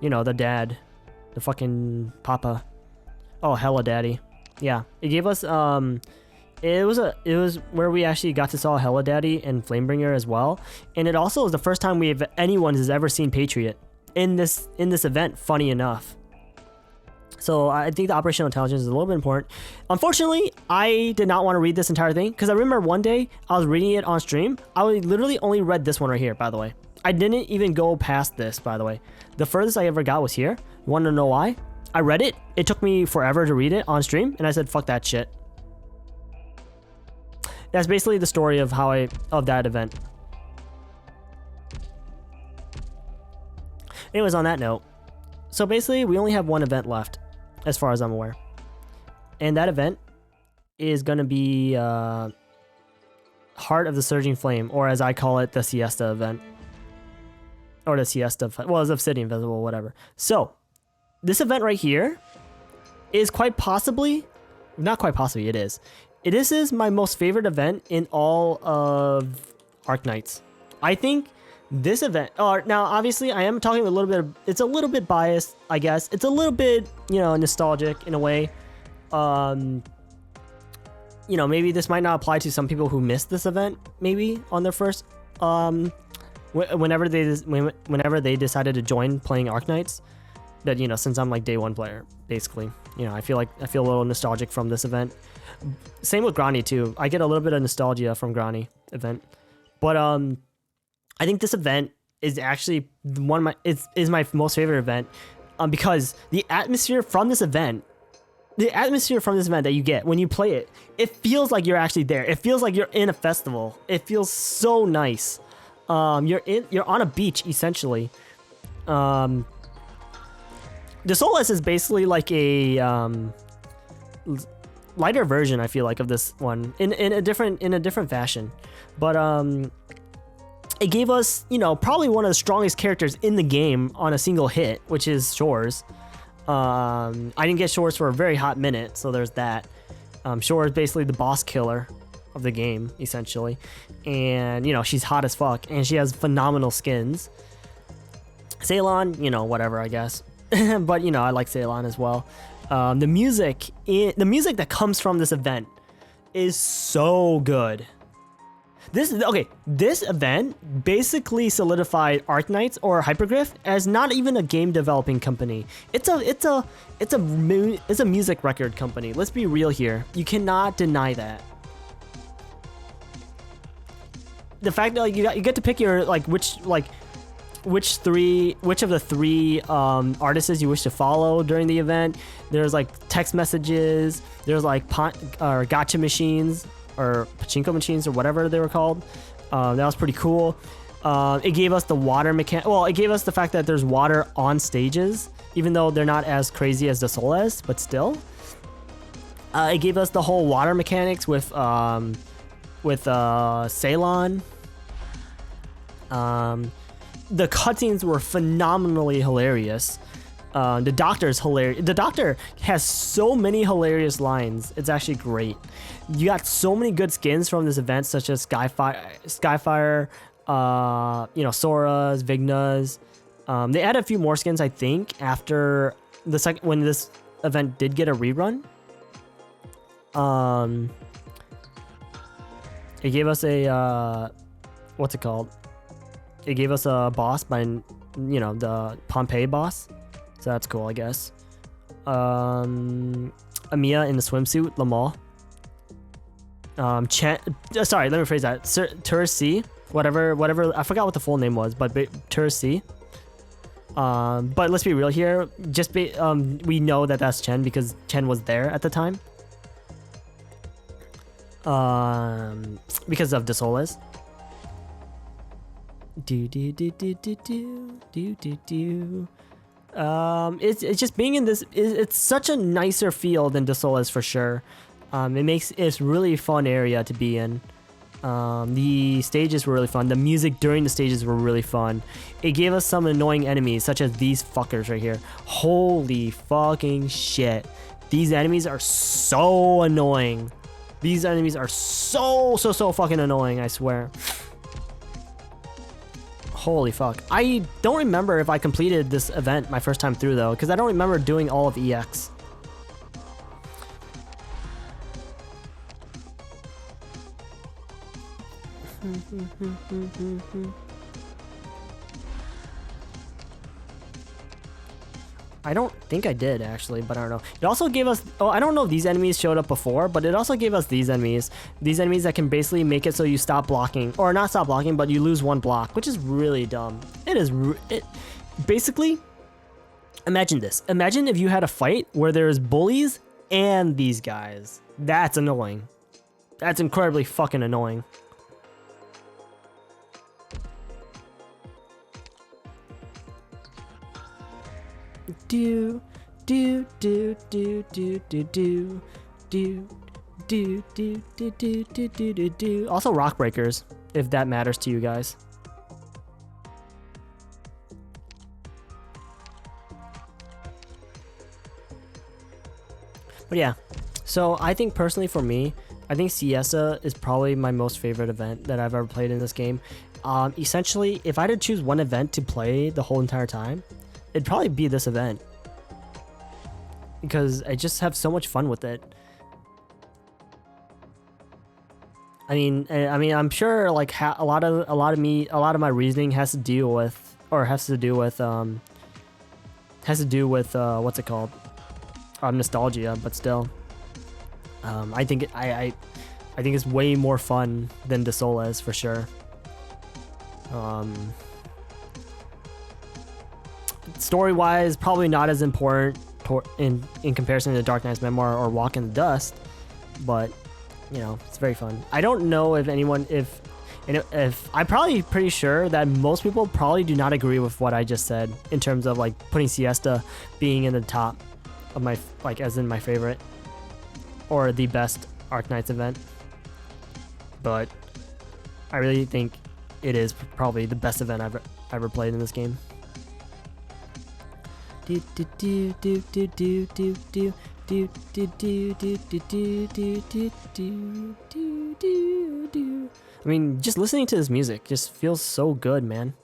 Speaker 1: You know, the dad. The fucking papa. Oh, hella daddy. Yeah. It gave us it was where we actually got to saw Hella Daddy and Flamebringer as well. And it also was the first time anyone has ever seen Patriot in this event, funny enough. So I think the operational intelligence is a little bit important. Unfortunately, I did not want to read this entire thing because I remember one day I was reading it on stream. I literally only read this one right here, by the way. I didn't even go past this, by the way. The furthest I ever got was here. You want to know why? I read it. It took me forever to read it on stream, and I said, fuck that shit. That's basically the story of that event. Anyways, on that note, so basically we only have one event left, as far as I'm aware, and that event is gonna be Heart of the Surging Flame, or as I call it, the Siesta event, or the Siesta. Well, it's Obsidian Festival, whatever. So this event right here is quite possibly, not quite possibly, it is. This is my most favorite event in all of Arknights. I think this event, now obviously I am talking a little bit, it's a little bit biased, I guess. It's a little bit, nostalgic in a way. Maybe this might not apply to some people who missed this event, maybe on their first, whenever they decided to join playing Arknights. But, since I'm like day one player, basically, I feel a little nostalgic from this event. Same with Grani too. I get a little bit of nostalgia from Grani event, but I think this event is actually one of my most favorite event, because the atmosphere from this event that you get when you play it, it feels like you're actually there. It feels like you're in a festival. It feels so nice. You're on a beach essentially. Dossoles is basically like a lighter version, I feel like, of this one in a different fashion, but it gave us probably one of the strongest characters in the game on a single hit, which is Shores. I didn't get Shores for a very hot minute, so there's that. Shores is basically the boss killer of the game essentially, and she's hot as fuck and she has phenomenal skins. Ceylon, whatever, I guess. But I like Ceylon as well. The music that comes from this event is so good. This event basically solidified Arknights or Hypergriff as not even a game developing company. It's a music record company. Let's be real here. You cannot deny that. The fact that you get to pick your which of the three artists you wish to follow during the event. There's text messages, there's gacha machines or pachinko machines or whatever they were called. That was pretty cool. It gave us the water mechanic. Well, it gave us the fact that there's water on stages, even though they're not as crazy as Dossoles, but still. It gave us the whole water mechanics with Ceylon. The cutscenes were phenomenally hilarious. The Doctor is hilarious. The Doctor has so many hilarious lines. It's actually great. You got so many good skins from this event, such as Skyfire, Sora's, Vigna's. They added a few more skins, I think, after when this event did get a rerun. It gave us a what's it called? It gave us a boss by the Pompeii boss. So that's cool, I guess. Amiya in the swimsuit, Lamal. Sorry, let me rephrase that. Tourist C, whatever. I forgot what the full name was, but Tourist C. But let's be real here. We know that that's Chen because Chen was there at the time. Because of Dossoles. It's just being in this. It's such a nicer feel than Dossoles for sure. It's really a fun area to be in. The stages were really fun. The music during the stages were really fun. It gave us some annoying enemies, such as these fuckers right here. Holy fucking shit! These enemies are so annoying. These enemies are so fucking annoying. I swear. Holy fuck. I don't remember if I completed this event my first time through though, because I don't remember doing all of EX. I don't think I did actually, but I don't know. It also gave us, I don't know if these enemies showed up before, but it also gave us these enemies. These enemies that can basically make it so you stop blocking, or not stop blocking, but you lose one block, which is really dumb. Basically, imagine this. Imagine if you had a fight where there's bullies and these guys. That's annoying. That's incredibly fucking annoying. Also rock breakers, if that matters to you guys. But yeah, so I think personally for me, I think Siesta is probably my most favorite event that I've ever played in this game. Essentially, if I had to choose one event to play the whole entire time, it'd probably be this event because I just have so much fun with it. I mean, I'm sure like a lot of my reasoning has to do with what's it called? Nostalgia, but still, I think it's way more fun than Dossoles for sure. Story-wise, probably not as important in comparison to Dark Knight's Memoir or Walk in the Dust, but it's very fun. I don't know if I'm probably pretty sure that most people probably do not agree with what I just said in terms of like putting Siesta being in the top of my, like, as in my favorite or the best Arknights event, but I really think it is probably the best event I've ever played in this game. I mean, just listening to this music just feels so good, man.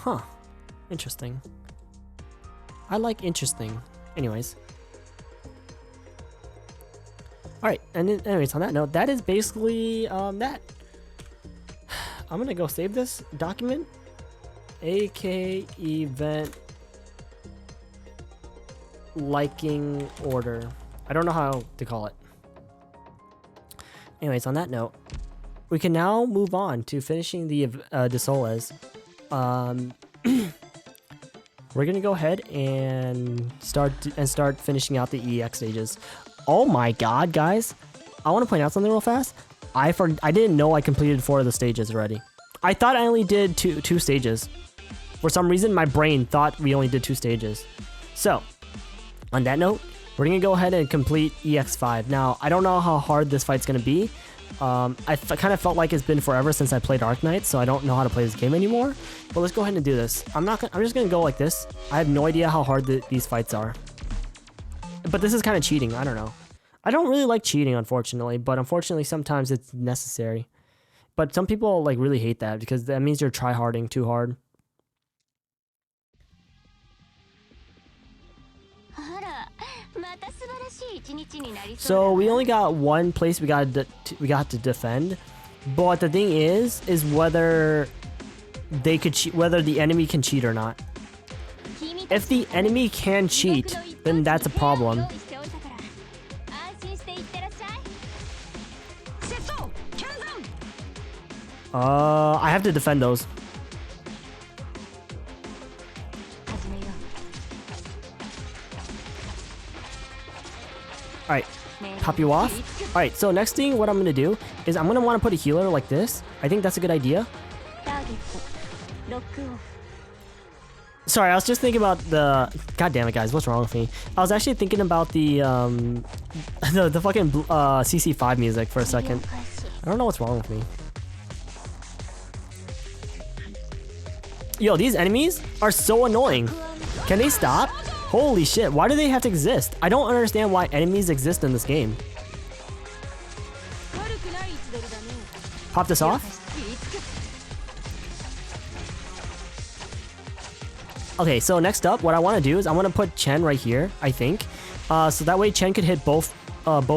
Speaker 1: Huh. Interesting. I like interesting. Anyways. Alright, and then, anyways, on that note, that is basically that. I'm gonna go save this document. AK event liking order. I don't know how to call it. Anyways, on that note, we can now move on to finishing the Dossoles. We're gonna go ahead and start finishing out the EX stages. Oh my god, guys, I want to point out something real fast. I didn't know I completed 4 of the stages already. I thought I only did two stages. For some reason, my brain thought we only did 2 stages. So, on that note, we're gonna go ahead and complete EX5. Now, I don't know how hard this fight's gonna be. I kind of felt like it's been forever since I played Arknights, so I don't know how to play this game anymore. But let's go ahead and do this. I'm just gonna go like this. I have no idea how hard these fights are. But this is kind of cheating. I don't know. I don't really like cheating, unfortunately, but unfortunately sometimes it's necessary. But some people like really hate that because that means you're tryharding too hard. So we only got one place we got to defend, but the thing is whether they could cheat, whether the enemy can cheat or not. If the enemy can cheat, then that's a problem. I have to defend those. Alright, pop you off. Alright, so next thing what I'm gonna do is I'm gonna want to put a healer like this. I think that's a good idea. Sorry, I was just thinking about the... God damn it, guys, what's wrong with me? I was actually thinking about the the fucking CC5 music for a second. I don't know what's wrong with me. Yo, these enemies are so annoying. Can they stop? Holy shit, why do they have to exist? I don't understand why enemies exist in this game. Pop this off. Okay, so next up, what I want to do is I want to put Chen right here, I think. So that way Chen could hit both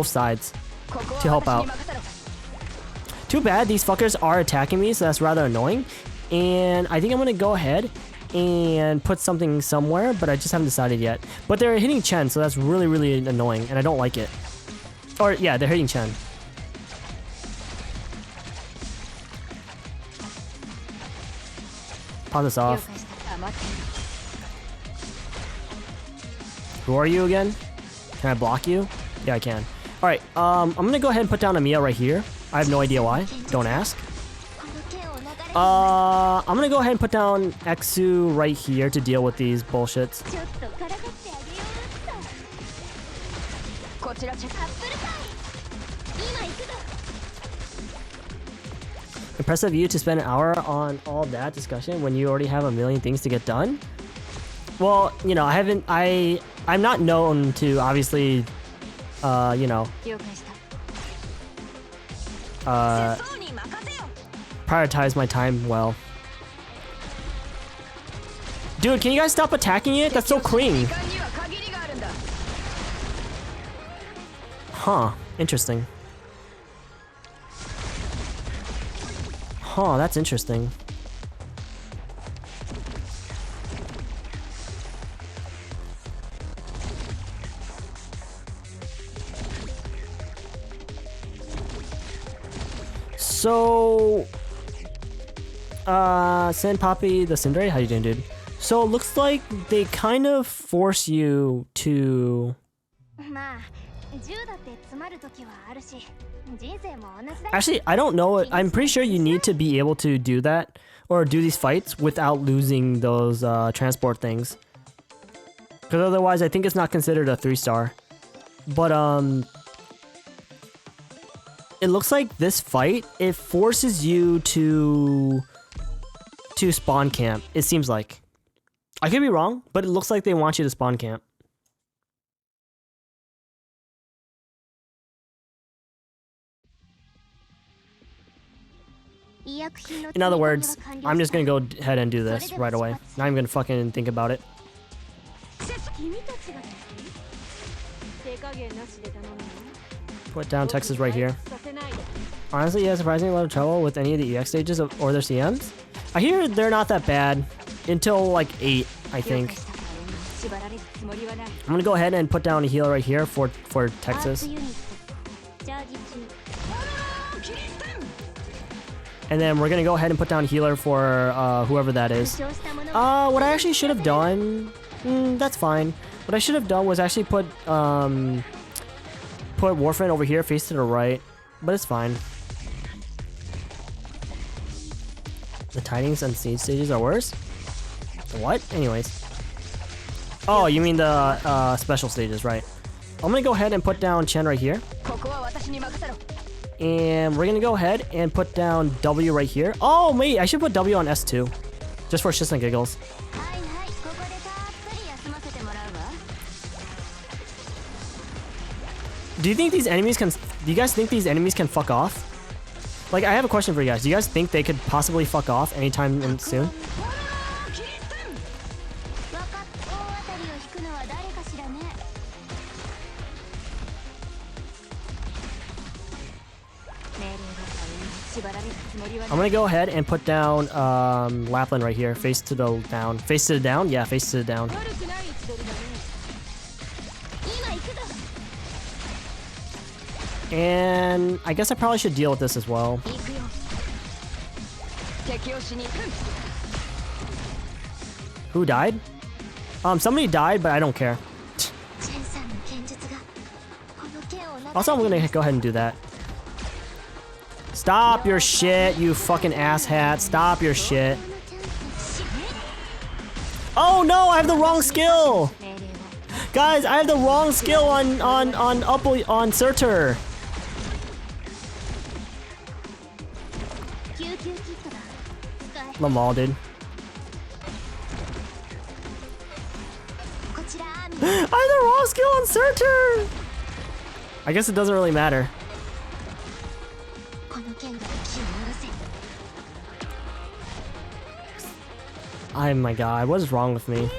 Speaker 1: sides to help out. Too bad these fuckers are attacking me, so that's rather annoying. And I think I'm going to go ahead and put something somewhere, but I just haven't decided yet. But they're hitting Chen, so that's really, really annoying, and I don't like it. Or, yeah, they're hitting Chen. Pop this off. Who are you again? Can I block you? Yeah, I can. Alright, I'm gonna go ahead and put down Amiya right here. I have no idea why. Don't ask. I'm gonna go ahead and put down Exu right here to deal with these bullshits. Impressive of you to spend an hour on all that discussion when you already have a million things to get done. Well, you know, I'm not known to obviously, you know, prioritize my time well. Dude, can you guys stop attacking it? That's so clean. Huh, interesting. Huh, that's interesting. So, Sand Poppy the Cinderace, how you doing, dude? So it looks like they kind of force you to... Actually, I don't know. I'm pretty sure you need to be able to do that or do these fights without losing those transport things. Because otherwise, I think it's not considered a 3-star. But, it looks like this fight, it forces you to spawn camp. It seems like. I could be wrong, but it looks like they want you to spawn camp. In other words, I'm just gonna go ahead and do this right away. Not even gonna fucking think about it. Put down Texas right here. Honestly, yeah, surprisingly a lot of trouble with any of the EX stages or their CMs. I hear they're not that bad until like 8, I think. I'm gonna go ahead and put down a heal right here for Texas. And then we're gonna go ahead and put down a healer for whoever that is. What I actually should have done, that's fine. What I should have done was actually put Warframe over here, face to the right, but it's fine. The tidings and siege stages are worse? What? Anyways. Oh, you mean the special stages, right? I'm gonna go ahead and put down Chen right here. And we're gonna go ahead and put down W right here. Oh, wait, I should put W on S2. Just for shits and giggles. Do you think these enemies can... Do you guys think these enemies can fuck off? Like, I have a question for you guys. Do you guys think they could possibly fuck off anytime soon? I'm gonna go ahead and put down Lapland right here. Face to the down. Face to the down? Yeah, face to the down. And I guess I probably should deal with this as well. Who died? Somebody died, but I don't care. Also, I'm gonna go ahead and do that. Stop your shit, you fucking asshat. Stop your shit. Oh no, I have the wrong skill! Guys, I have the wrong skill on Surtur. Lamal, dude. I have the wrong skill on Surtur! I guess it doesn't really matter. Oh my god, what is wrong with me?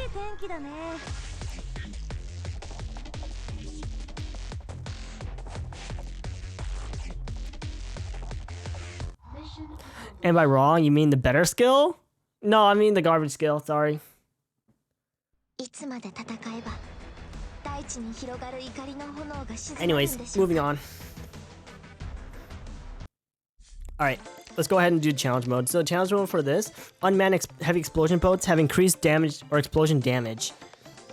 Speaker 1: And by wrong, you mean the better skill? No, I mean the garbage skill, sorry. Anyways, moving on. Alright, let's go ahead and do challenge mode. So challenge mode for this, unmanned heavy explosion boats have increased damage or explosion damage.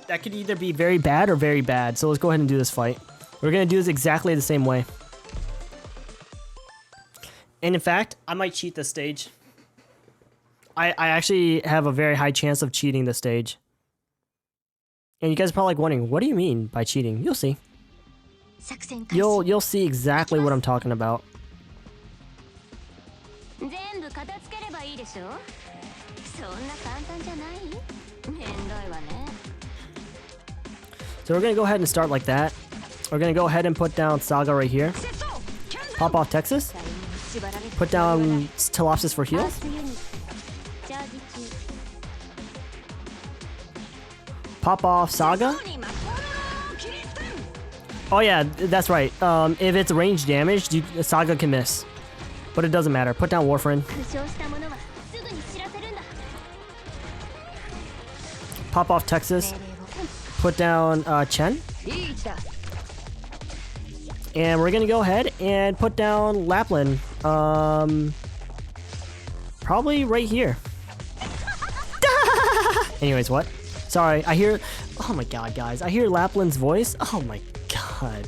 Speaker 1: That could either be very bad or very bad. So let's go ahead and do this fight. We're going to do this exactly the same way. And in fact, I might cheat this stage. I actually have a very high chance of cheating this stage. And you guys are probably like wondering, what do you mean by cheating? You'll see. You'll see exactly what I'm talking about. So we're gonna go ahead and start like that. We're gonna go ahead and put down Saga right here. Pop off Texas. Put down Telopsis for heal. Pop off Saga. Oh yeah, that's right. If it's range damage, Saga can miss. But it doesn't matter. Put down Warfarin. Pop off Texas. Put down Chen. And we're gonna go ahead and put down Lapland. Probably right here. Anyways, what? Sorry, I hear... Oh my god, guys. I hear Lapland's voice. Oh my god.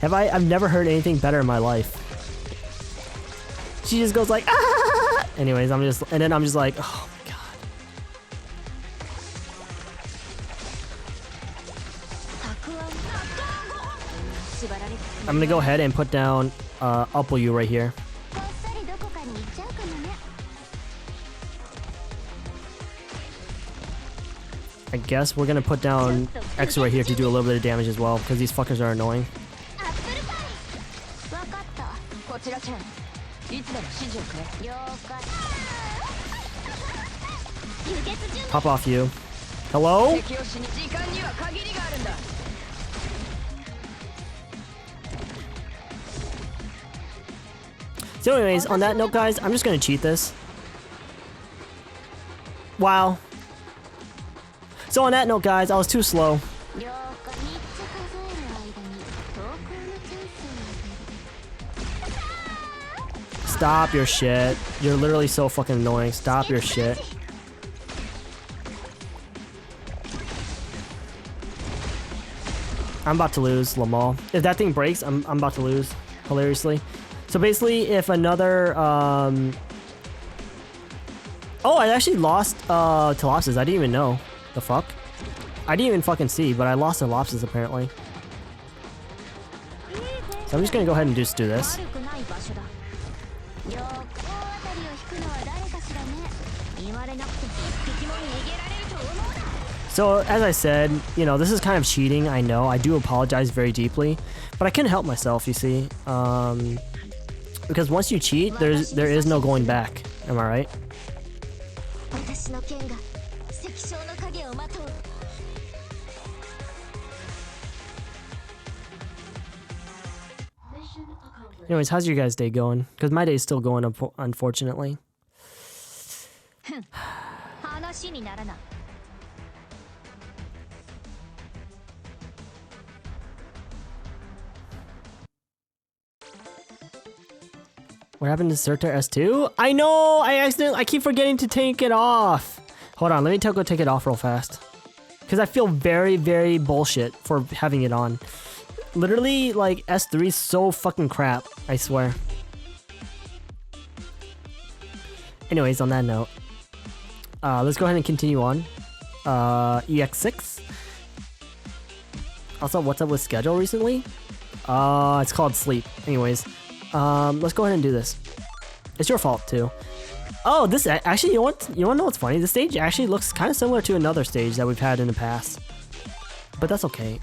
Speaker 1: I've never heard anything better in my life. She just goes like, ah! Anyways, I'm just like, oh my god. I'm gonna go ahead and put down W right here. I guess we're gonna put down X right here to do a little bit of damage as well, because these fuckers are annoying. Pop off you. Hello? So anyways, on that note guys, I'm just gonna cheat this. Wow. So on that note guys, I was too slow. Stop your shit. You're literally so fucking annoying. Stop your shit. I'm about to lose, Lamal. If that thing breaks, I'm about to lose. Hilariously. So basically, if another Oh, I actually lost Telopsis. I didn't even know. The fuck? I didn't even fucking see, but I lost Telopsis apparently. So I'm just gonna go ahead and just do this. So, as I said, you know, this is kind of cheating, I know. I do apologize very deeply. But I couldn't help myself, you see. Because once you cheat, there is no going back. Am I right? Anyways, how's your guys' day going? Because my day's still going, unfortunately. What happened to Surtur S2? I know! I keep forgetting to take it off. Hold on, let me go take it off real fast. Because I feel very, very bullshit for having it on. Literally, like, S3 is so fucking crap, I swear. Anyways, on that note, let's go ahead and continue on. EX6. Also, what's up with schedule recently? It's called sleep. Anyways, let's go ahead and do this. It's your fault too. Oh, this actually, you want to know what's funny? The stage actually looks kind of similar to another stage that we've had in the past, but that's okay.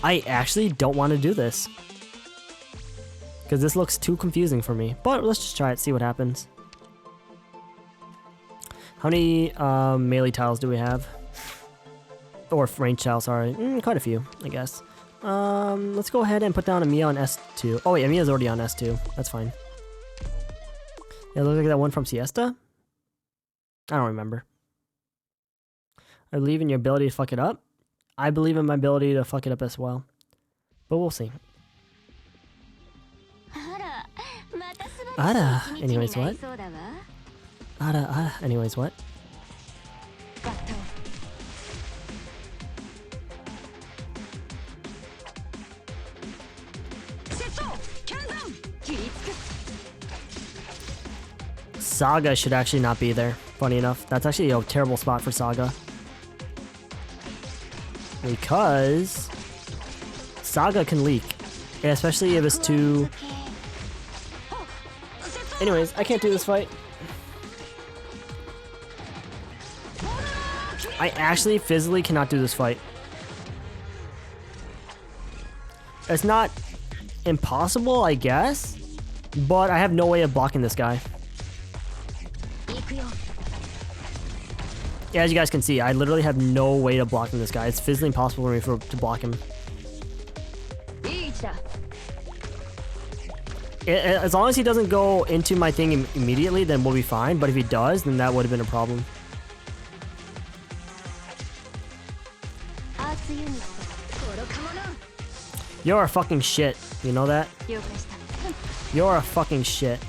Speaker 1: I actually don't want to do this because this looks too confusing for me. But let's just try it, see what happens. How many melee tiles do we have? Or range tiles, sorry. Quite a few, I guess. Let's go ahead and put down Amiya on S2. Oh wait, Amiya's already on S2. That's fine. Yeah, look like that one from Siesta? I don't remember. I believe in your ability to fuck it up. I believe in my ability to fuck it up as well. But we'll see. Ara. Anyways, what? Ara. Anyways, what? Saga should actually not be there. Funny enough, that's actually a terrible spot for Saga. Because Saga can leak, especially if it's too... Anyways, I can't do this fight. I actually physically cannot do this fight. It's not impossible, I guess, but I have no way of blocking this guy. Yeah, as you guys can see, I literally have no way of blocking this guy. It's physically impossible for me to block him. As long as he doesn't go into my thing immediately, then we'll be fine. But if he does, then that would have been a problem. You're a fucking shit. You know that? You're a fucking shit.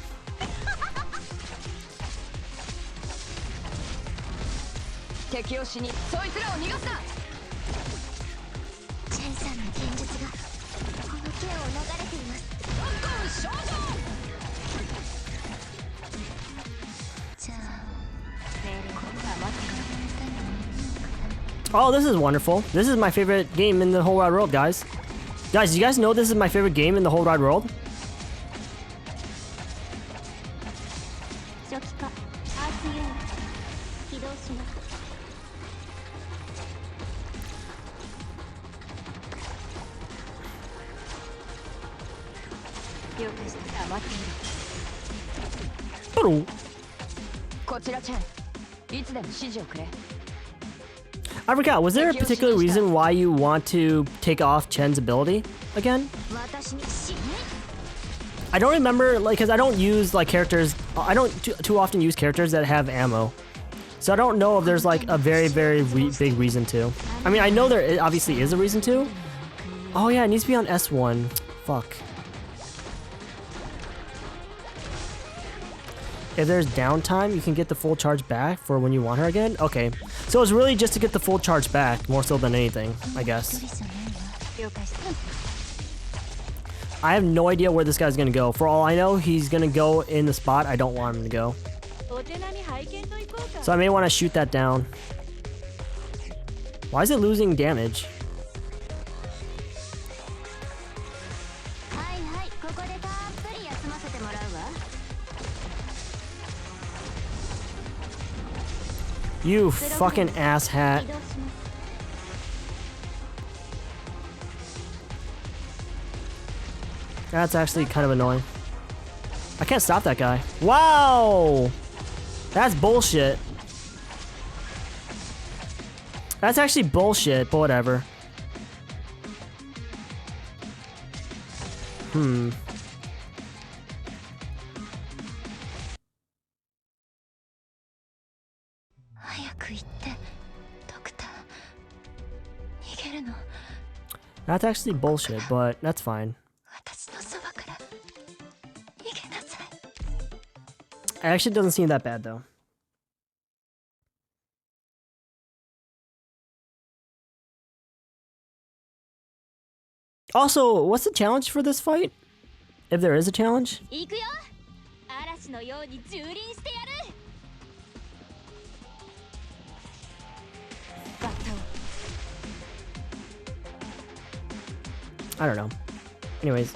Speaker 1: Oh, this is wonderful. This is my favorite game in the whole wide world, guys. Guys, do you guys know this is my favorite game in the whole wide world? I forgot, was there a particular reason why you want to take off Chen's ability again? I don't remember, like, because I don't use, like, characters, I don't too often use characters that have ammo. So I don't know if there's, like, a very, very big reason to. I mean, I know there obviously is a reason to. Oh yeah, it needs to be on S1. Fuck. If there's downtime, you can get the full charge back for when you want her again? Okay. So it's really just to get the full charge back, more so than anything, I guess. I have no idea where this guy's gonna go. For all I know, he's gonna go in the spot I don't want him to go. So I may want to shoot that down. Why is it losing damage? You fucking asshat. That's actually kind of annoying. I can't stop that guy. Wow! That's bullshit. That's actually bullshit, but whatever. That's actually bullshit, but that's fine. It actually doesn't seem that bad though. Also, what's the challenge for this fight? If there is a challenge? I don't know. Anyways.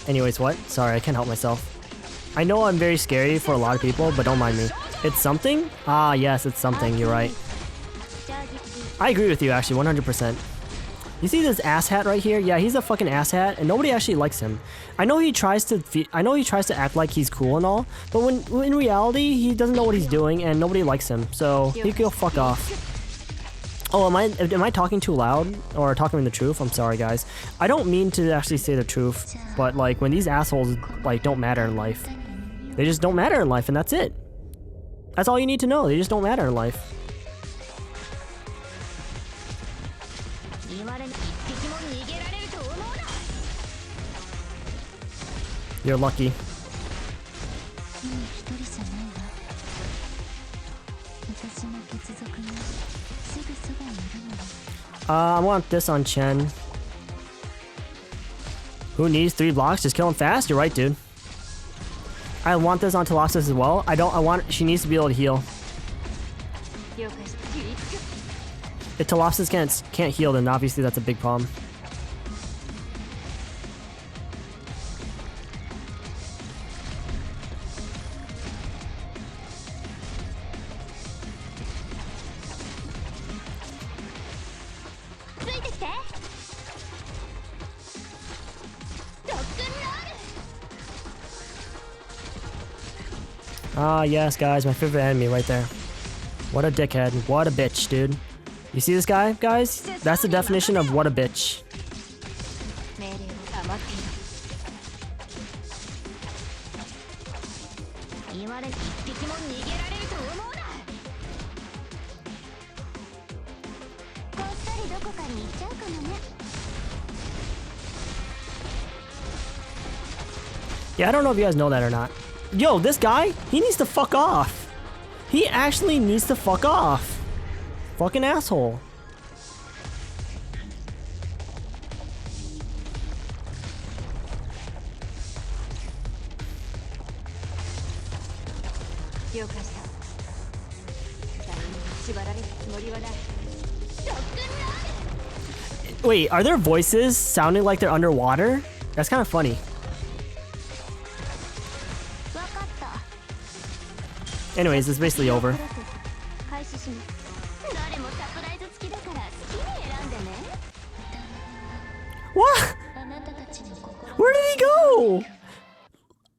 Speaker 1: Anyways, what? Sorry, I can't help myself. I know I'm very scary for a lot of people, but don't mind me. It's something? Ah, yes, it's something. You're right. I agree with you, actually, 100%. You see this asshat right here? Yeah, he's a fucking asshat, and nobody actually likes him. I know he tries to act like he's cool and all, but when in reality, he doesn't know what he's doing, and nobody likes him. So he can go fuck off. Oh, am I talking too loud or talking the truth? I'm sorry, guys. I don't mean to actually say the truth, but like when these assholes like don't matter in life, they just don't matter in life, and that's it. That's all you need to know. They just don't matter in life. You're lucky. I want this on Chen. Who needs 3 blocks? Just kill him fast? You're right, dude. I want this on Dossoles as well. She needs to be able to heal. If Dossoles can't heal, then obviously that's a big problem. Ah, yes, guys, my favorite enemy right there. What a dickhead. What a bitch, dude. You see this guy, guys? That's the definition of what a bitch. Yeah, I don't know if you guys know that or not. Yo, this guy, he needs to fuck off. He actually needs to fuck off. Fucking asshole. Wait, are their voices sounding like they're underwater? That's kind of funny. Anyways, it's basically over. What? Where did he go?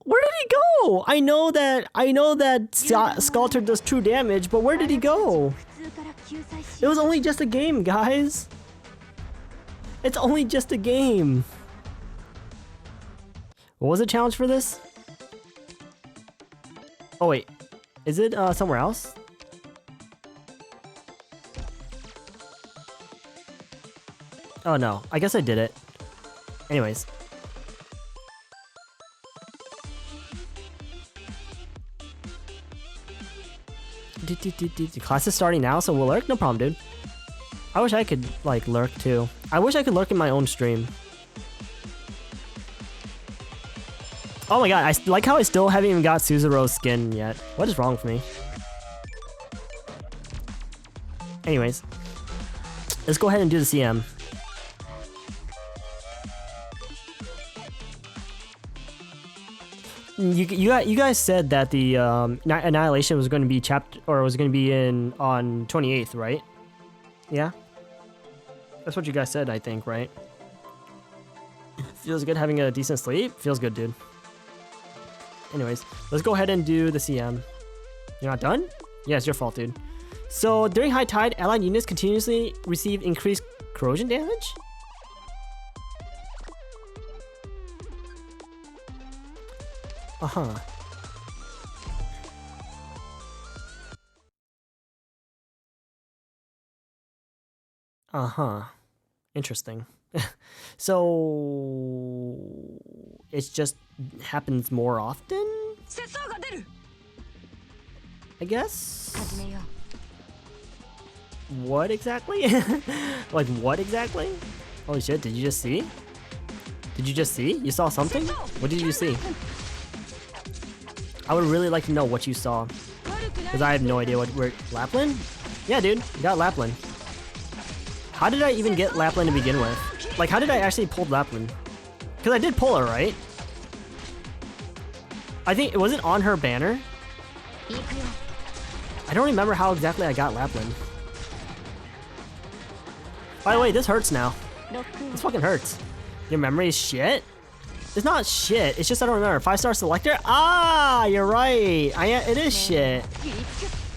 Speaker 1: Where did he go? I know that Sculptor does true damage, but where did he go? It was only just a game, guys. It's only just a game. What was the challenge for this? Oh wait, is it somewhere else? Oh no, I guess I did it. Anyways. Class is starting now, so we'll lurk? No problem, dude. I wish I could, like, lurk, too. I wish I could lurk in my own stream. Oh my god, I like how I still haven't even got Suzuru's skin yet. What is wrong with me? Anyways. Let's go ahead and do the CM. You guys said that the Annihilation was going to be was going to be on 28th, right? Yeah? That's what you guys said, I think, right? Feels good having a decent sleep? Feels good, dude. Anyways, let's go ahead and do the CM. You're not done? Yeah, it's your fault, dude. So, during high tide, allied units continuously receive increased corrosion damage? Uh-huh. Uh-huh. Interesting. So it just happens more often, I guess. What exactly? Like what exactly? Holy shit, did you just see? Did you just see? You saw something? What did you see? I would really like to know what you saw, because I have no idea where Lapland? Yeah, dude, you got Lapland. How did I even get Lapland to begin with? Like, how did I actually pull Lapland? Because I did pull her, right? I think, was it on her banner? I don't remember how exactly I got Lapland. By the way, this hurts now. This fucking hurts. Your memory is shit? It's not shit, it's just I don't remember. 5-star selector? Ah, you're right. It is shit.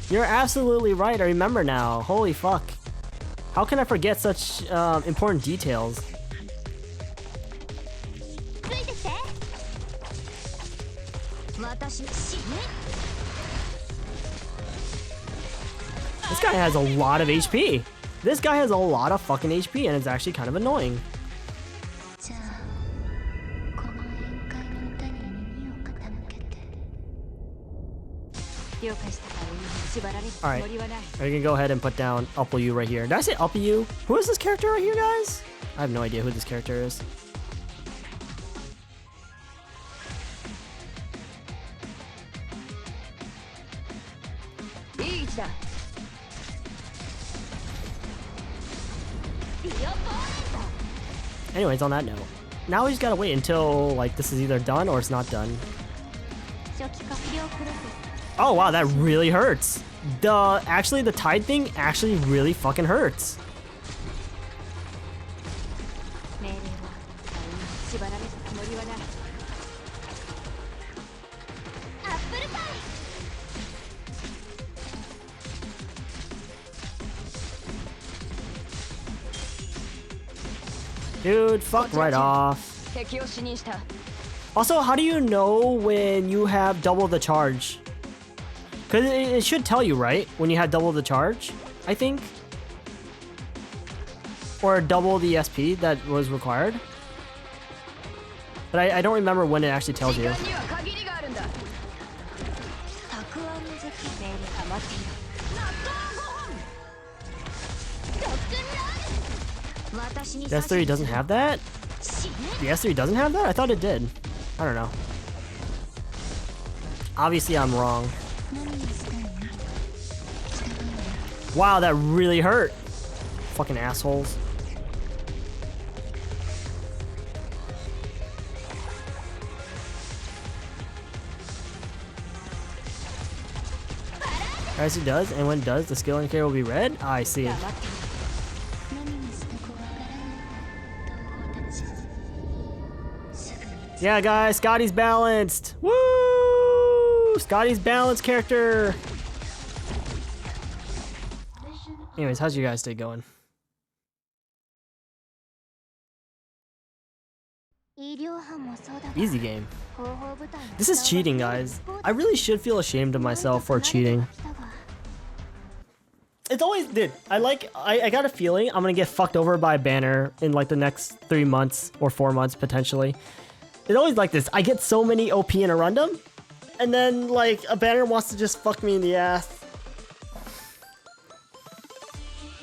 Speaker 1: You're absolutely right, I remember now. Holy fuck. How can I forget such important details? This guy has a lot of HP. This guy has a lot of fucking HP, and it's actually kind of annoying. Alright, we can go ahead and put down Upple U right here. Did I say Upple U? Who is this character right here, guys? I have no idea who this character is. Anyways, on that note, now we just gotta wait until like this is either done or it's not done. Oh wow, that really hurts. Actually the tide thing actually really fucking hurts. Dude, fuck right off. Also, how do you know when you have double the charge? Because it should tell you, right? When you have double the charge, I think. Or double the SP that was required. But I don't remember when it actually tells you. The S3 doesn't have that? The S3 doesn't have that? I thought it did. I don't know. Obviously, I'm wrong. Wow, that really hurt. Fucking assholes. As it does, and when it does, the skill indicator will be red? I see. Yeah, guys, Scotty's balanced. Woo! Scotty's balanced character. Anyways, how's your guys' day going? Easy game. This is cheating, guys. I really should feel ashamed of myself for cheating. It's always, dude, I got a feeling I'm gonna get fucked over by a banner in like the next 3 months or 4 months potentially. It's always like this. I get so many OP in a random, and then like a banner wants to just fuck me in the ass.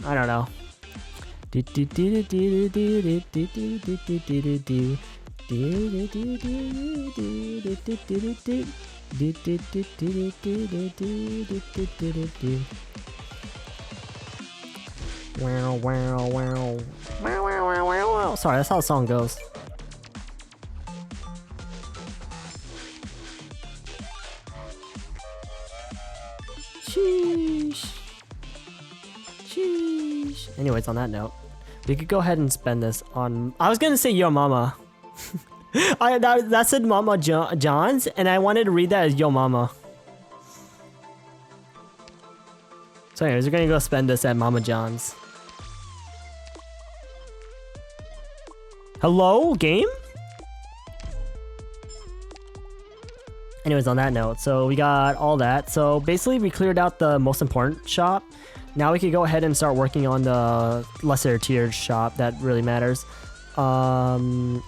Speaker 1: I don't know. Wow, wow, wow. Wow, wow, wow, wow. Sorry, that's how the song goes. Sheesh. Sheesh. Anyways, on that note, we could go ahead and spend this on... I was gonna say Yo Mama. That said Mama John's, and I wanted to read that as Yo Mama. So anyways, we're gonna go spend this at Mama John's. Hello, game? Anyways, on that note, so we got all that. So basically, we cleared out the most important shop. Now we can go ahead and start working on the lesser tiered shop that really matters. Alright,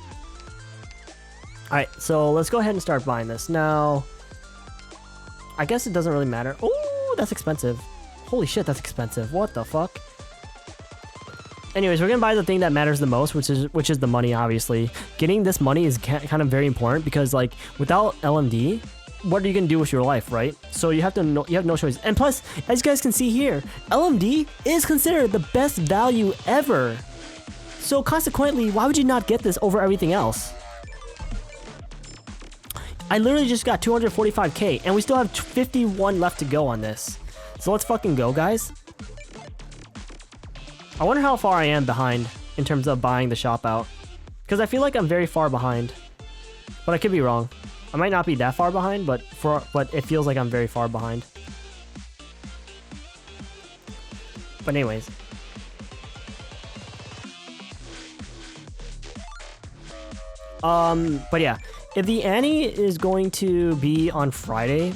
Speaker 1: so let's go ahead and start buying this. Now, I guess it doesn't really matter. Oh, that's expensive. Holy shit, that's expensive. What the fuck? Anyways, we're gonna buy the thing that matters the most, which is the money, obviously. Getting this money is kind of very important because, like, without LMD, what are you gonna do with your life, right? So you have no choice. And plus, as you guys can see here, LMD is considered the best value ever. So consequently, why would you not get this over everything else? I literally just got 245k, and we still have 51 left to go on this. So let's fucking go, guys. I wonder how far I am behind in terms of buying the shop out. Because I feel like I'm very far behind. But I could be wrong. I might not be that far behind, but it feels like I'm very far behind. But anyways. But yeah. If the Annie is going to be on Friday,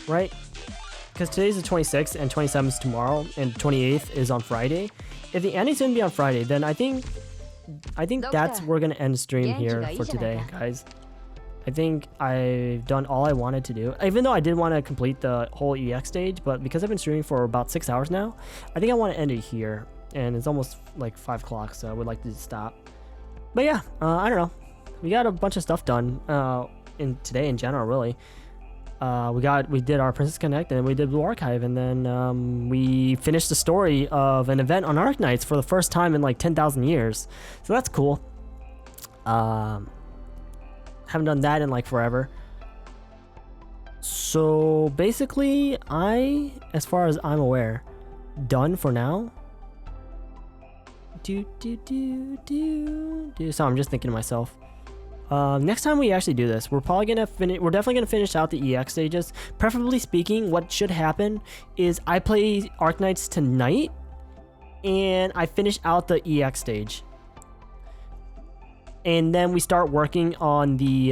Speaker 1: right? Because today's the 26th and 27th is tomorrow and 28th is on Friday. If the Annie's gonna be on Friday, then I think that's we're gonna end the stream here for today, guys. I think I've done all I wanted to do. Even though I did want to complete the whole EX stage, but because I've been streaming for about 6 hours now, I think I want to end it here. And it's almost like 5 o'clock, so I would like to stop. But yeah, I don't know. We got a bunch of stuff done in today in general, really. We did our Princess Connect, and we did Blue Archive, and then we finished the story of an event on Arknights for the first time in like 10,000 years. So that's cool. Haven't done that in like forever. So basically, as far as I'm aware, done for now. So I'm just thinking to myself. Next time we actually do this, we're definitely gonna finish out the EX stages. Preferably speaking, what should happen is I play Arknights tonight, and I finish out the EX stage, and then we start working on the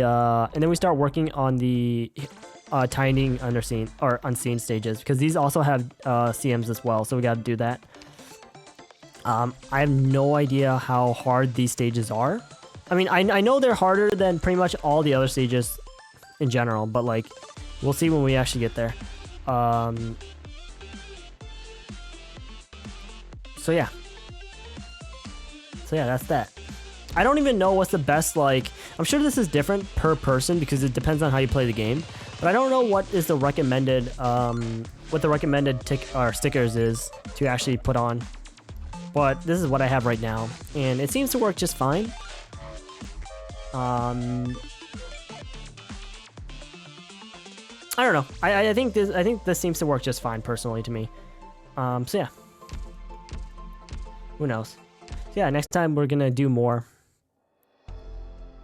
Speaker 1: Tidying Underseen or Unseen stages, because these also have CMs as well. So we got to do that. I have no idea how hard these stages are. I mean, I know they're harder than pretty much all the other stages in general, but like, we'll see when we actually get there. So yeah, that's that. I don't even know what's the best, like, I'm sure this is different per person because it depends on how you play the game, but I don't know what is the recommended, stickers is to actually put on. But this is what I have right now, and it seems to work just fine. I don't know. I think this seems to work just fine personally to me. So yeah. Who knows? So yeah, next time we're gonna do more.